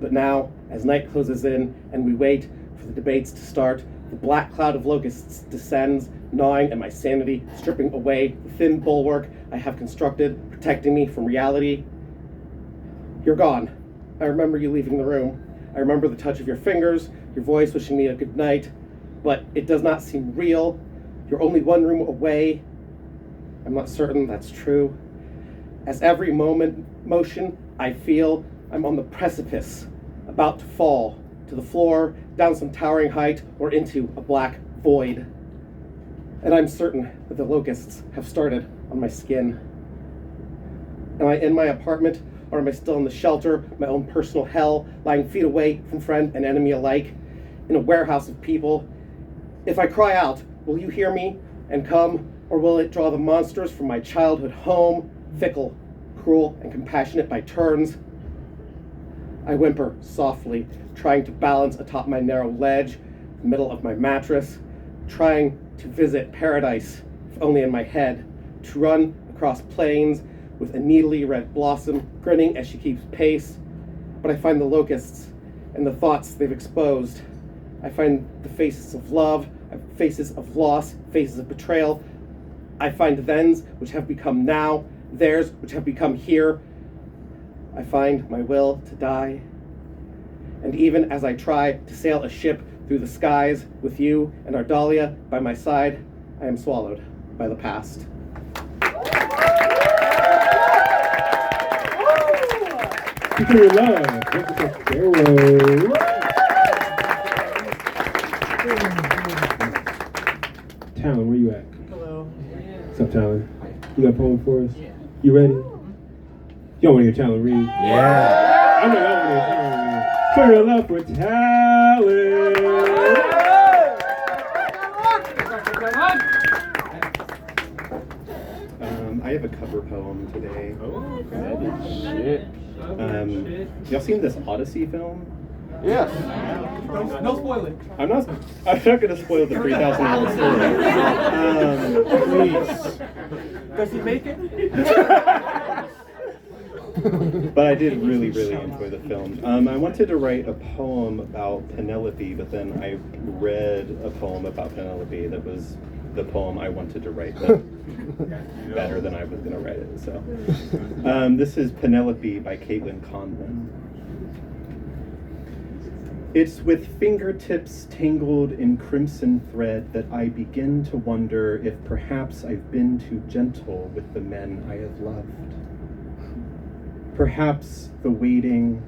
But now, as night closes in and we wait for the debates to start, the black cloud of locusts descends, gnawing at my sanity, stripping away the thin bulwark I have constructed, protecting me from reality. You're gone. I remember you leaving the room. I remember the touch of your fingers, your voice wishing me a good night, but it does not seem real. You're only one room away. I'm not certain that's true. As every motion I feel, I'm on the precipice, about to fall to the floor, down some towering height, or into a black void. And I'm certain that the locusts have started on my skin. Am I in my apartment, or am I still in the shelter, my own personal hell, lying feet away from friend and enemy alike, in a warehouse of people? If I cry out, will you hear me and come, or will it draw the monsters from my childhood home, fickle, cruel, and compassionate by turns? I whimper softly, trying to balance atop my narrow ledge, the middle of my mattress, trying to visit paradise, if only in my head, to run across plains with a needly red blossom grinning as she keeps pace. But I find the locusts and the thoughts they've exposed. I find the faces of love, faces of loss, faces of betrayal. I find thens which have become now, theirs which have become here. I find my will to die. And even as I try to sail a ship through the skies with you and Ardalia by my side, I am swallowed by the past. People in love, Jessica Sparrow. Talon, where you at? Hello. What's up, Talon? You got a poem for us? Yeah. You ready? You don't want to hear Talon read? Yeah. I know y'all want to hear Talon read. Show your love for Talon. I have a cover poem today. Oh, shit. Y'all seen this Odyssey film? Yes. No spoiling. I'm not gonna spoil the 3,000 year Please. Does he make it? But I did really enjoy the film. I wanted to write a poem about Penelope, but then I read a poem about Penelope that was the poem I wanted to write, but better than I was going to write it. So, this is Penelope by Caitlin Conlon. It's with fingertips tangled in crimson thread that I begin to wonder if perhaps I've been too gentle with the men I have loved. Perhaps the waiting,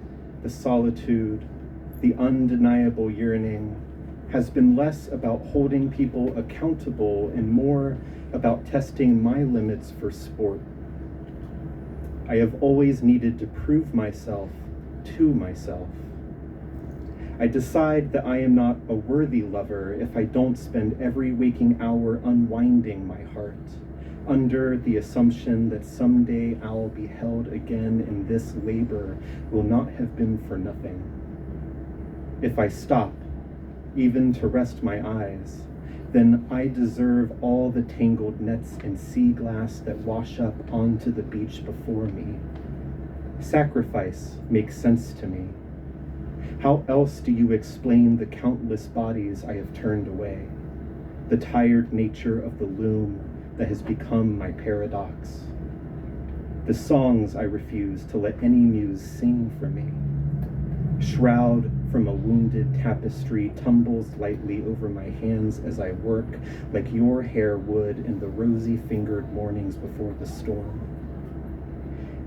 the solitude, the undeniable yearning has been less about holding people accountable and more about testing my limits for sport. I have always needed to prove myself to myself. I decide that I am not a worthy lover if I don't spend every waking hour unwinding my heart, under the assumption that someday I'll be held again and this labor will not have been for nothing. If I stop, even to rest my eyes, then I deserve all the tangled nets and sea glass that wash up onto the beach before me. Sacrifice makes sense to me. How else do you explain the countless bodies I have turned away? The tired nature of the loom that has become my paradox. The songs I refuse to let any muse sing for me. Shroud from a wounded tapestry tumbles lightly over my hands as I work, like your hair would in the rosy-fingered mornings before the storm.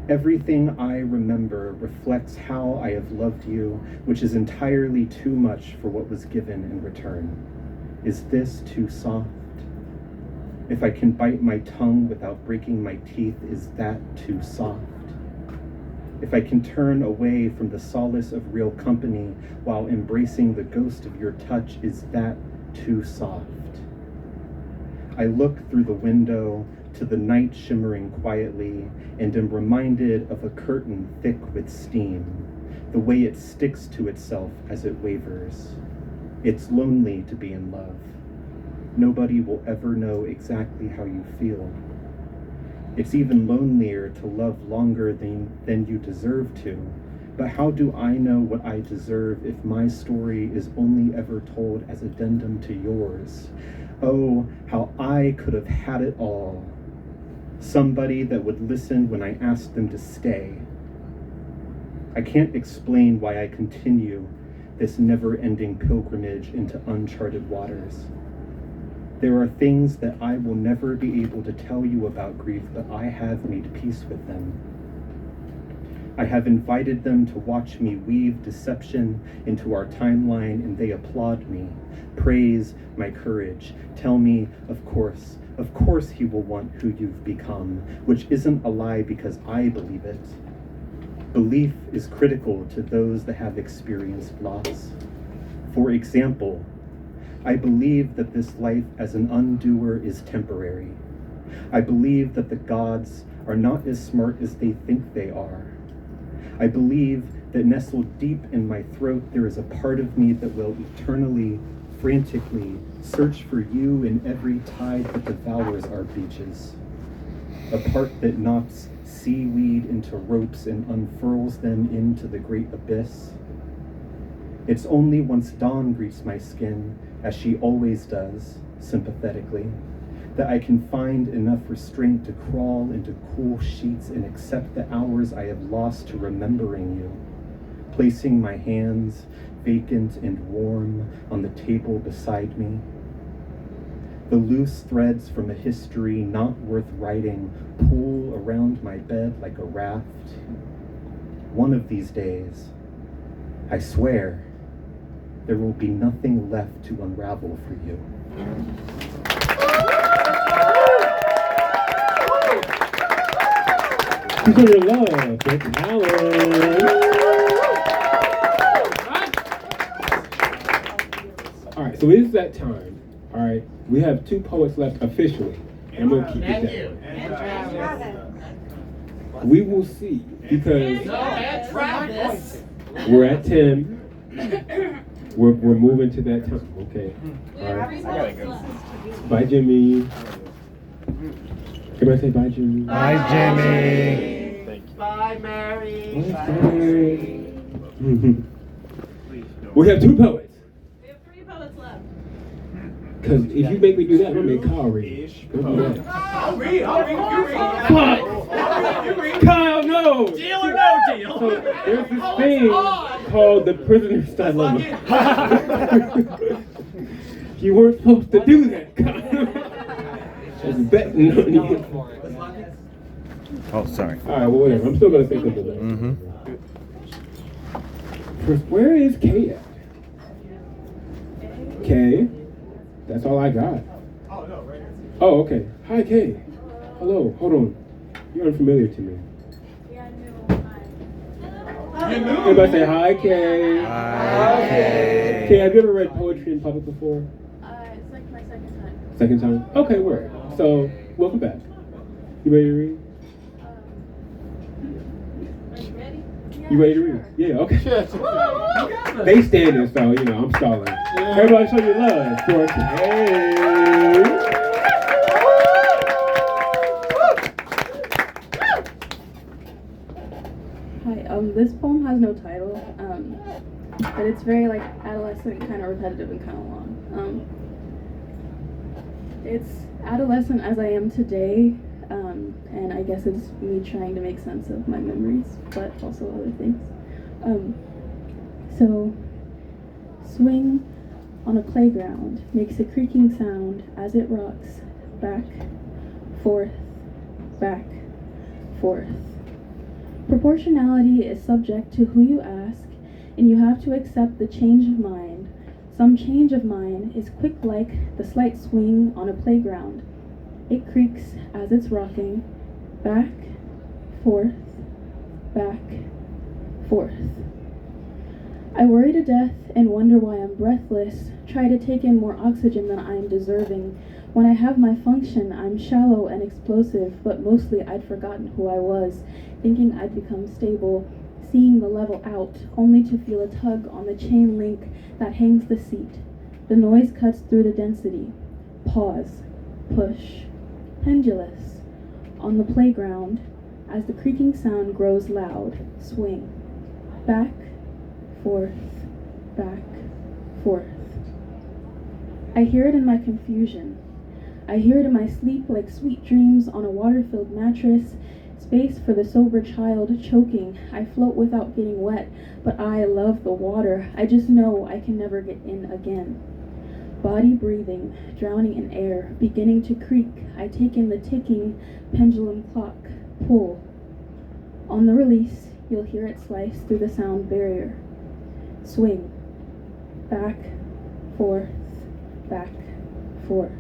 Everything I remember reflects how I have loved you, which is entirely too much for what was given in return. Is this too soft? If I can bite my tongue without breaking my teeth, is that too soft? If I can turn away from the solace of real company while embracing the ghost of your touch, is that too soft? I look through the window to the night shimmering quietly and am reminded of a curtain thick with steam, the way it sticks to itself as it wavers. It's lonely to be in love. Nobody will ever know exactly how you feel. It's even lonelier to love longer than you deserve to. But how do I know what I deserve if my story is only ever told as addendum to yours? Oh, how I could have had it all. Somebody that would listen when I asked them to stay. I can't explain why I continue this never-ending pilgrimage into uncharted waters. There are things that I will never be able to tell you about grief, but I have made peace with them. I have invited them to watch me weave deception into our timeline, and they applaud me, praise my courage, tell me, of course he will want who you've become, which isn't a lie because I believe it. Belief is critical to those that have experienced loss. For example, I believe that this life as an undoer is temporary. I believe that the gods are not as smart as they think they are. I believe that nestled deep in my throat there is a part of me that will eternally, frantically search for you in every tide that devours our beaches. A part that knots seaweed into ropes and unfurls them into the great abyss. It's only once dawn greets my skin, as she always does, sympathetically, that I can find enough restraint to crawl into cool sheets and accept the hours I have lost to remembering you, placing my hands, vacant and warm, on the table beside me. The loose threads from a history not worth writing pool around my bed like a raft. One of these days, I swear, there will be nothing left to unravel for you. Show your love, Poetry Calderon. All right, so it is that time. All right, we have 2 poets left officially, and we'll keep it that. We will see, because we're at 10. We're moving to that time, okay? All right. I gotta go. Bye, Jimmy. Everybody say bye, Jimmy. Bye, Jimmy. Thank you. Bye, Mary. Bye. We have 2 poets. We have 3 poets left. Because if you make me do that, I'm gonna make Kyle read. Don't do that. I'll read. You read. Fuck! Kyle, no! Deal or no deal? So there's this thing called the prisoner's dilemma. You weren't supposed to do that, Kyle. I was betting on you. Oh, sorry. Alright, well, whatever. I'm still gonna say something about it. Mm-hmm. First, where is Kay at? Kay? That's all I got. Oh, no, right here. Oh, okay. Hi, Kay. Hello. Hold on. You're unfamiliar to me. Everybody say hi, Kay. Hi, Kay. Kay, have you ever read poetry in public before? It's like my second time. Second time? Okay, word. So, welcome back. You ready to read? Are you ready? You ready to read? Yeah, okay. They standing, so, you know, I'm stalling. Everybody show your love for Hey. Hi, this poem has no title, but it's very like adolescent, kind of repetitive and kind of long. It's adolescent as I am today, and I guess it's me trying to make sense of my memories, but also other things. So, swing on a playground makes a creaking sound as it rocks back, forth, back, forth. Proportionality is subject to who you ask, and you have to accept the change of mind. Some change of mind is quick like the slight swing on a playground. It creaks as it's rocking, back, forth, back, forth. I worry to death and wonder why I'm breathless, try to take in more oxygen than I am deserving. When I have my function, I'm shallow and explosive, but mostly I'd forgotten who I was, thinking I'd become stable, seeing the level out, only to feel a tug on the chain link that hangs the seat. The noise cuts through the density. Pause, push, pendulous. On the playground, as the creaking sound grows loud, swing. Back, forth, back, forth. I hear it in my confusion. I hear it in my sleep like sweet dreams on a water-filled mattress. Space for the sober child choking. I float without getting wet, but I love the water. I just know I can never get in again. Body breathing, drowning in air, beginning to creak. I take in the ticking pendulum clock. Pull. On the release, you'll hear it slice through the sound barrier. Swing. Back, forth, back, forth.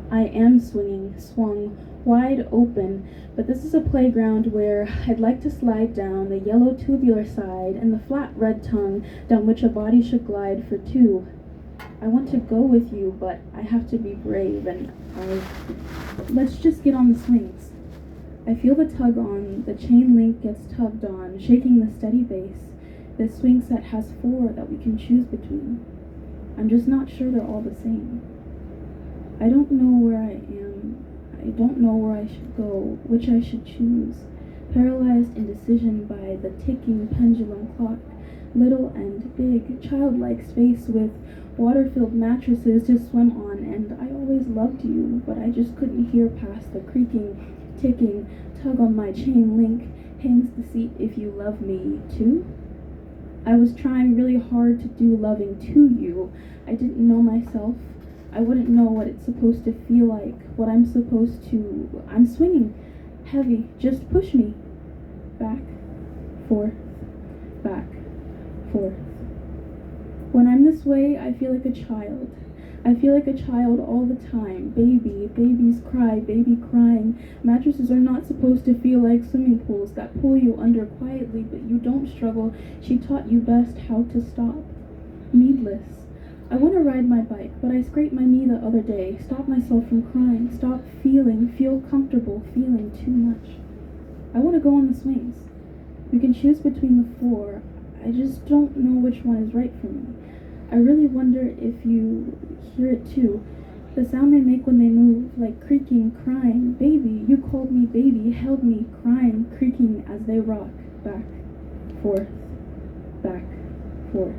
I am swinging, swung wide open, but this is a playground where I'd like to slide down the yellow tubular side and the flat red tongue down which a body should glide for two. I want to go with you, but I have to be brave, and let's just get on the swings. I feel the tug on, the chain link gets tugged on, shaking the steady base. This swing set has 4 that we can choose between. I'm just not sure they're all the same. I don't know where I am. I don't know where I should go, which I should choose. Paralyzed indecision by the ticking pendulum clock. Little and big, childlike space with water-filled mattresses to swim on, and I always loved you, but I just couldn't hear past the creaking, ticking, tug on my chain link. Hangs the seat if you love me too? I was trying really hard to do loving to you. I didn't know myself. I wouldn't know what it's supposed to feel like, what I'm supposed to... I'm swinging. Heavy. Just push me. Back, forth, back, forth. When I'm this way, I feel like a child. I feel like a child all the time. Baby, babies cry, baby crying. Mattresses are not supposed to feel like swimming pools that pull you under quietly, but you don't struggle. She taught you best how to stop. Needless. I want to ride my bike, but I scraped my knee the other day. Stop myself from crying. Stop feeling. Feel comfortable feeling too much. I want to go on the swings. We can choose between the 4. I just don't know which one is right for me. I really wonder if you hear it too. The sound they make when they move, like creaking, crying. Baby, you called me baby, held me, crying, creaking as they rock. Back, forth, back, forth.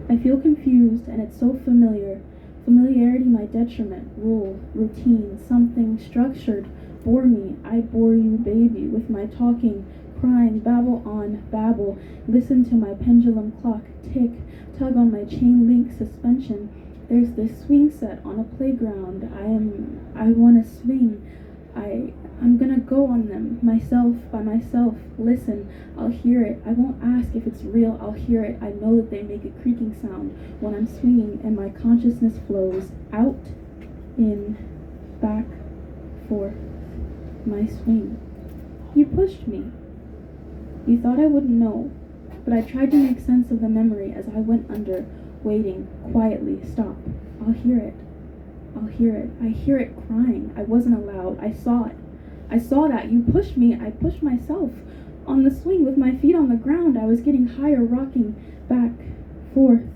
I feel confused, and it's so familiar. Familiarity my detriment, rule, routine, something structured. Bore me, I bore you, baby, with my talking, crying, babble on, babble. Listen to my pendulum clock tick, tug on my chain link suspension. There's this swing set on a playground. I want to swing. I'm gonna go on them, myself, by myself. Listen, I'll hear it. I won't ask if it's real, I'll hear it. I know that they make a creaking sound when I'm swinging and my consciousness flows out, in, back, forth. My swing. You pushed me. You thought I wouldn't know, but I tried to make sense of the memory as I went under, waiting, quietly. Stop. I'll hear it. I'll hear it. I hear it crying. I wasn't allowed. I saw it. I saw that. You pushed me. I pushed myself. On the swing with my feet on the ground, I was getting higher, rocking back, forth,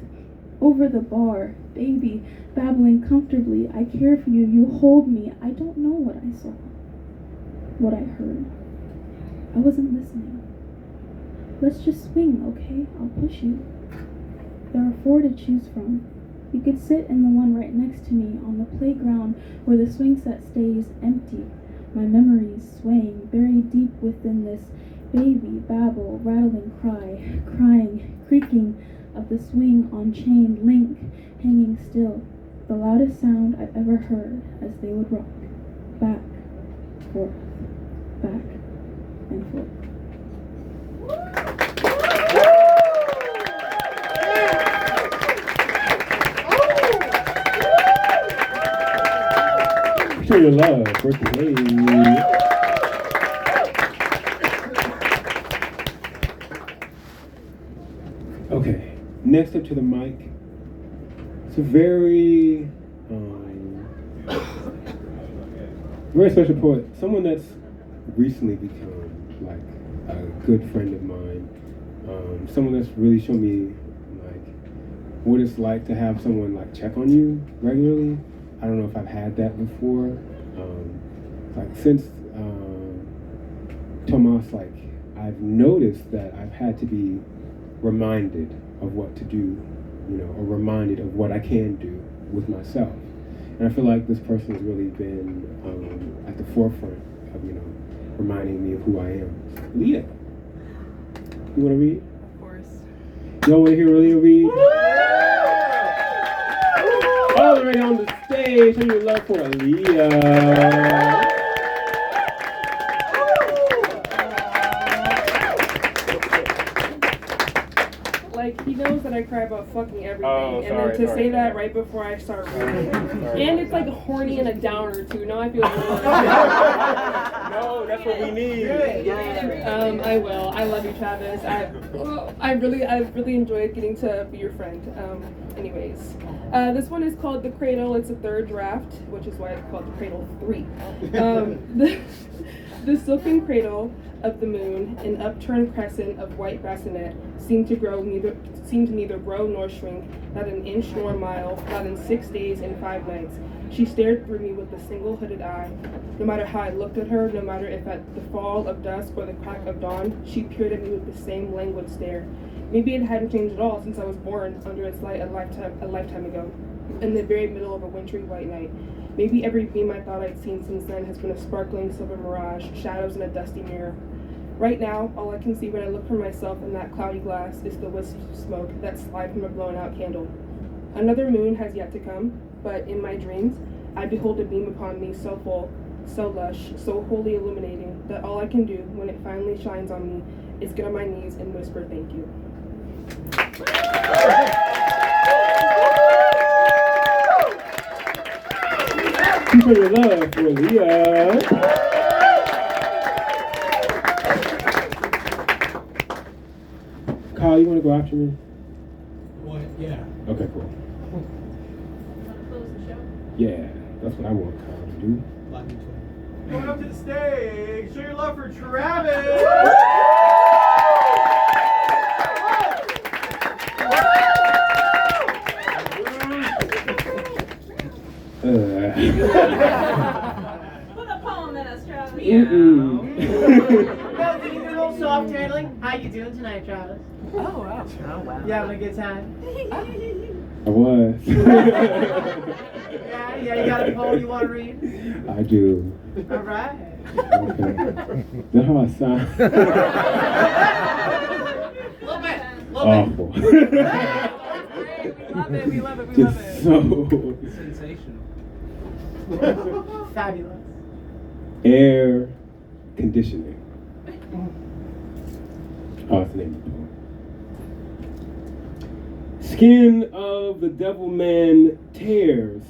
over the bar, baby, babbling comfortably. I care for you, you hold me. I don't know what I saw, what I heard. I wasn't listening. Let's just swing, okay? I'll push you. There are 4 to choose from. You could sit in the one right next to me on the playground where the swing set stays empty. My memories swaying, buried deep within this baby babble, rattling cry, crying, creaking of the swing on chain link, hanging still, the loudest sound I've ever heard as they would rock, back, forth, back, and forth. Show your love, birthday. Okay, next up to the mic. It's a very special poet. Someone that's recently become like a good friend of mine. Someone that's really shown me like what it's like to have someone like check on you regularly. I don't know if I've had that before. Like since Tomas, like I've noticed that I've had to be reminded of what to do, you know, or reminded of what I can do with myself. And I feel like this person has really been at the forefront of, you know, reminding me of who I am. Leah, you want to read? Of course. Y'all want to hear Leah read? All the way on the stage, show your love for Aaliyah. Like, he knows that I cry about fucking everything, Oh, and sorry, then to sorry. say that right before I start reading. And it's like horny and a downer too. Now I feel No, that's what we need. I will. I love you, Travis. I really enjoyed getting to be your friend. Anyways, this one is called The Cradle. It's a 3rd draft, which is why it's called The Cradle 3. The silken cradle of the moon, an upturned crescent of white bassinet, seemed to neither grow nor shrink, not an inch nor a mile, not in 6 days and 5 nights. She stared through me with a single hooded eye. No matter how I looked at her, no matter if at the fall of dusk or the crack of dawn, she peered at me with the same languid stare. Maybe it hadn't changed at all since I was born under its light a lifetime ago, in the very middle of a wintry white night. Maybe every beam I thought I'd seen since then has been a sparkling silver mirage, shadows in a dusty mirror. Right now, all I can see when I look for myself in that cloudy glass is the wisps of smoke that slide from a blown-out candle. Another moon has yet to come, but in my dreams, I behold a beam upon me so full, so lush, so wholly illuminating, that all I can do when it finally shines on me is get on my knees and whisper thank you. Keep your love for Leah. Kyle, you want to go after me? What? Yeah. Okay, cool. Yeah, that's what I want Kyle to do. Going up to the stage, show your love for Travis. Put a poem in us, Travis. No, did you do a little soft handling? How you doing tonight, Travis? Oh, wow. Oh, wow. You having a good time? I was. Yeah, you got a poem you want to read? I do. All right. Okay. That's how I sound. Awful. We love it, we love it, we love Just it. so Sensational. Fabulous. air conditioning. Oh, that's the name of the poem. Skin of the devil man tears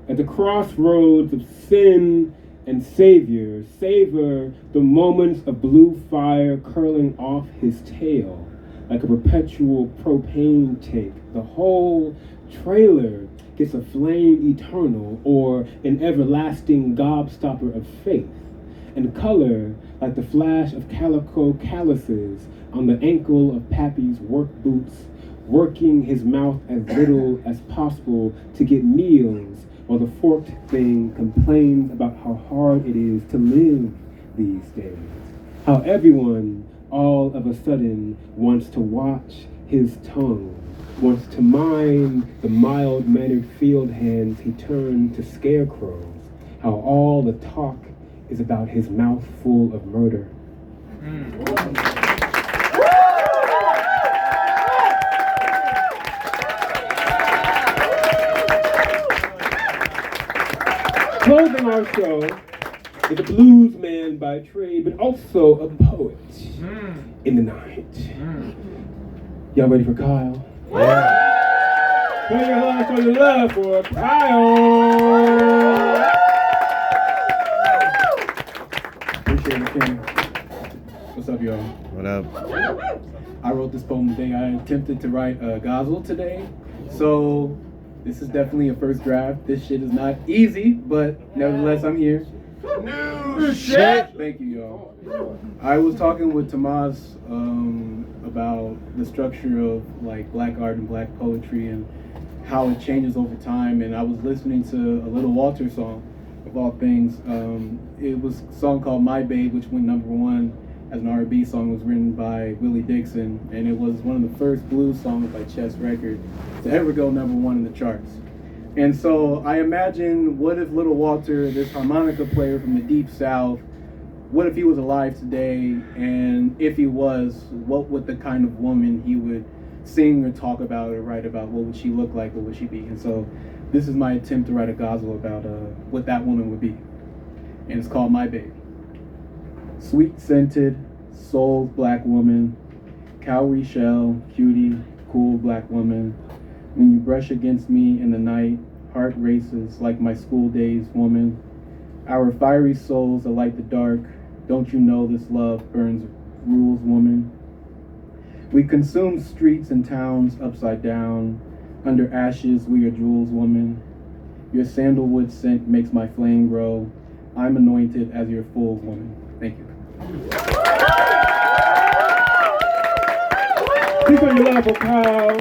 at the crossroads of sin and savior. Savor the moments of blue fire curling off his tail like a perpetual propane tank. The whole trailer gets a flame eternal or an everlasting gobstopper of faith. and color like the flash of calico calluses on the ankle of Pappy's work boots, working his mouth as little as possible to get meals, while the forked thing complains about how hard it is to live these days. How everyone all of a sudden wants to watch his tongue, wants to mine the mild-mannered field hands he turned to scarecrows. How all the talk is about his mouth full of murder. Closing our show is a blues man by trade, but also a poet in the night. Y'all ready for Kyle? Yeah. Show your love for Kyle. Appreciate it, King. What's up, y'all? What up? I wrote this poem today. I attempted to write a ghazal today, so this is definitely a first draft. This shit is not easy, but nevertheless, I'm here. New shit! Thank you, y'all. I was talking with Tomas about the structure of like black art and black poetry and how it changes over time. And I was listening to a Little Walter song, of all things. It was a song called My Babe, which went #1 as an R&B song. It was written by Willie Dixon, and it was one of the first blues songs by Chess Record to ever go #1 in the charts. And so I imagine, what if Little Walter, this harmonica player from the Deep South, what if he was alive today? And if he was, what would the kind of woman he would sing or talk about or write about? What would she look like? What would she be? And so this is my attempt to write a ghazal about what that woman would be. And it's called My Babe. Sweet-scented, soul black woman, cowrie shell, cutie, cool black woman. When you brush against me in the night, heart races like my school days, woman. Our fiery souls alight the dark. Don't you know this love burns rules, woman? We consume streets and towns upside down. Under ashes, we are jewels, woman. Your sandalwood scent makes my flame grow. I'm anointed as your full woman. Thank you. Please show your love for Kyle.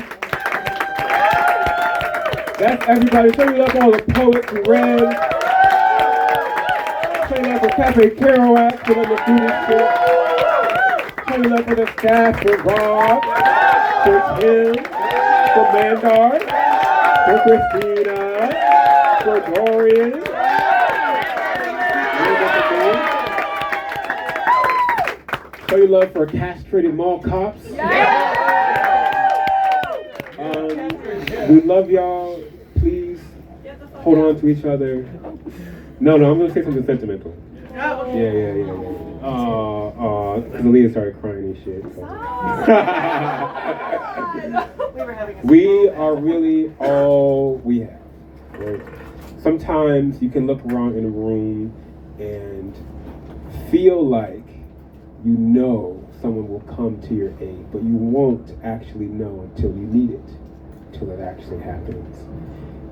That's everybody. Show your love for all the poets who read. Show your love for Kafe Kerouac for letting us do this shit. Show your love for the staff, for Rob, for Tim, for Mandar, for Christina, for Dorian. Show your love for castrated mall cops. We love y'all. Please hold on to each other. No, I'm gonna say something sentimental. Yeah. Because Aaliyah started crying and shit. So. We are really all we have. Right? Sometimes you can look around in a room and feel like you know someone will come to your aid, but you won't actually know until you need it, till it actually happens.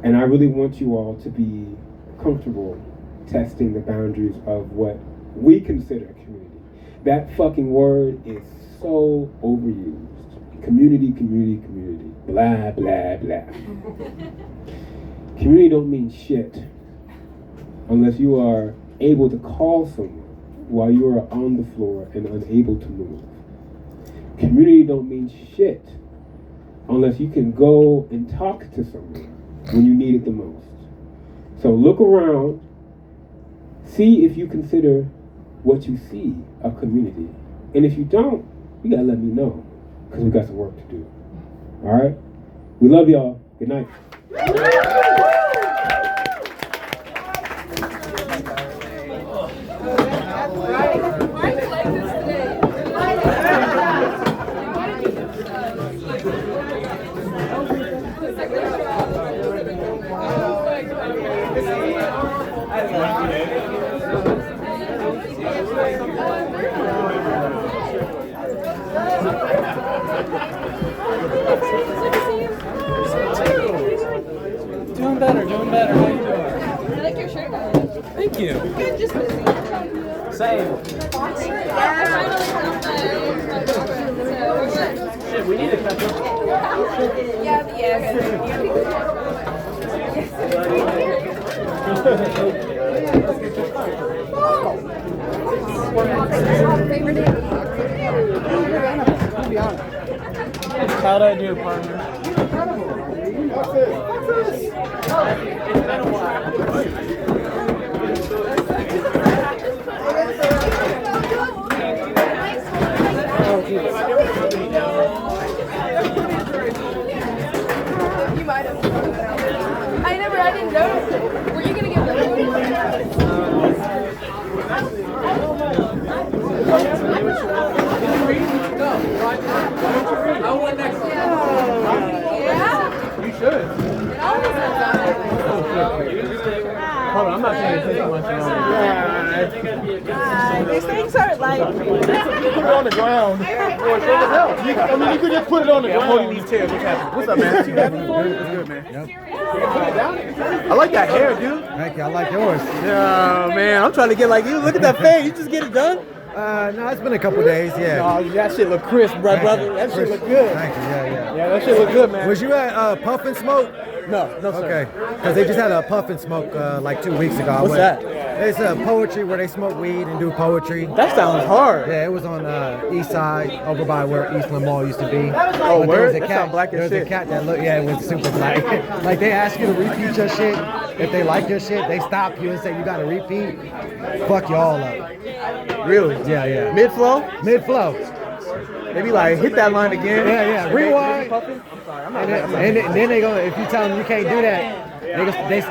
And I really want you all to be comfortable testing the boundaries of what we consider a community. That fucking word is so overused. Community. Blah, blah, blah. Community don't mean shit unless you are able to call someone while you are on the floor and unable to move. Community don't mean shit unless you can go and talk to someone when you need it the most. So look around, see if you consider what you see a community. And if you don't, you gotta let me know, because we got some work to do. All right? We love y'all. Good night. Doing better. How you doing? I like your shirt. Thank you. Good, just busy. Same. Shit, we need to catch up. How'd I do, partner? You might have. I didn't notice it. Were you gonna get I want next one. Yeah? You should. Hold on, I'm not paying attention much longer. These things aren't like. You can put it on the ground. You could just put it on the ground. I'm holding these chairs. What's up, man? What's good, man? I like that hair, dude. Thank you. I like yours. Yeah, man. I'm trying to get like you. Look at that fade. You just get it done. No, it's been a couple days, yeah. Oh, that shit look crisp, brother. That shit look good. Thank you, yeah. Yeah, that shit look good, man. Was you at Puff and Smoke? No, sir. Okay, because they just had a Puff and Smoke like 2 weeks ago. What's that? It's a poetry where they smoke weed and do poetry. That sounds hard. Yeah, it was on East Side, over by where Eastland Mall used to be. Oh, But word? There That sound black as was a shit. cat that looked, yeah, it was super black. Like they ask you to repeat your shit. If they like your shit, they stop you and say you gotta repeat. Fuck you all up. Really? Yeah. Mid-flow? Mid-flow. They be like, hit that line again. Yeah. Rewind. I'm sorry, I'm not And then they gonna, if you tell them you can't do that,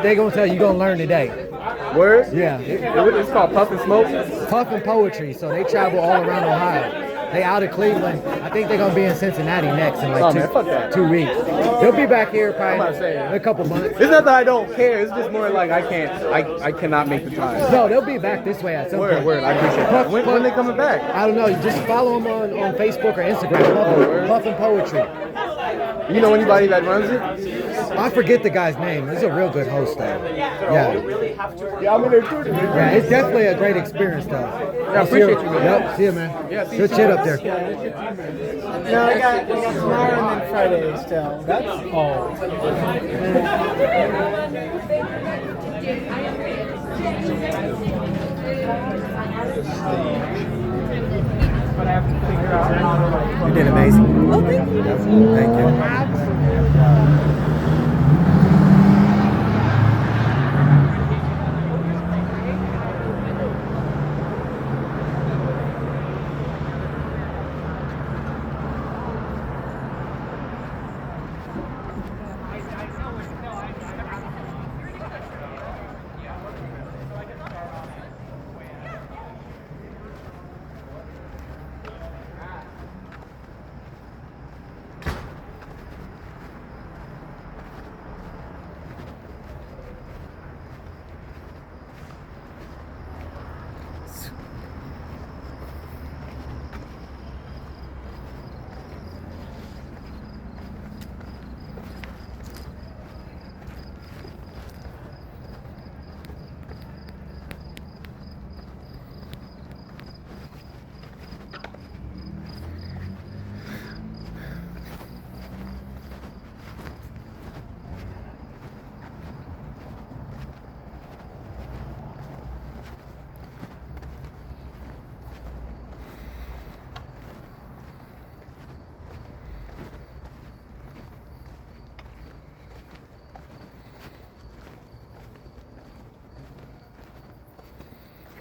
they gonna tell you gonna learn today. Word? Yeah. It's called Puff and Smoke? Puff and Poetry. So they travel all around Ohio. They out of Cleveland. I think they're gonna be in Cincinnati next in like Oh, man, fuck that. 2 weeks. They'll be back here I'm about to probably say. in a couple months. It's not that I don't care. It's just more like I cannot make the time. No, they'll be back this way at some point. Word. I appreciate that. When they coming back? I don't know. You just follow them on Facebook or Instagram. Puff and Poetry. You know anybody that runs it? I forget the guy's name. He's a real good host though. Yeah. Yeah, I'm in there too. Yeah, it's definitely a great experience though. Yeah, I appreciate you, man. Yep, see you, man. Yeah, see Good you. shit up there. No, I got tomorrow and then Friday still. That's all. You did amazing. Oh, thank you. Thank you.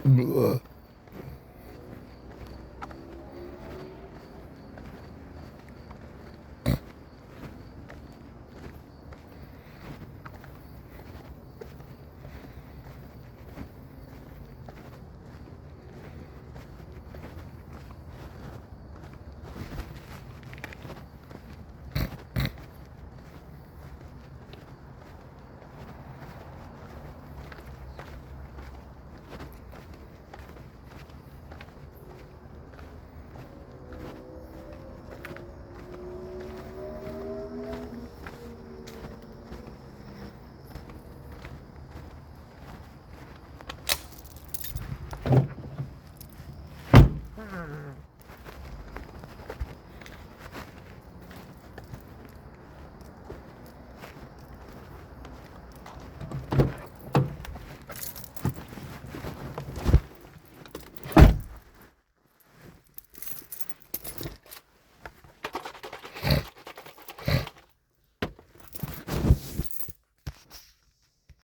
Ugh.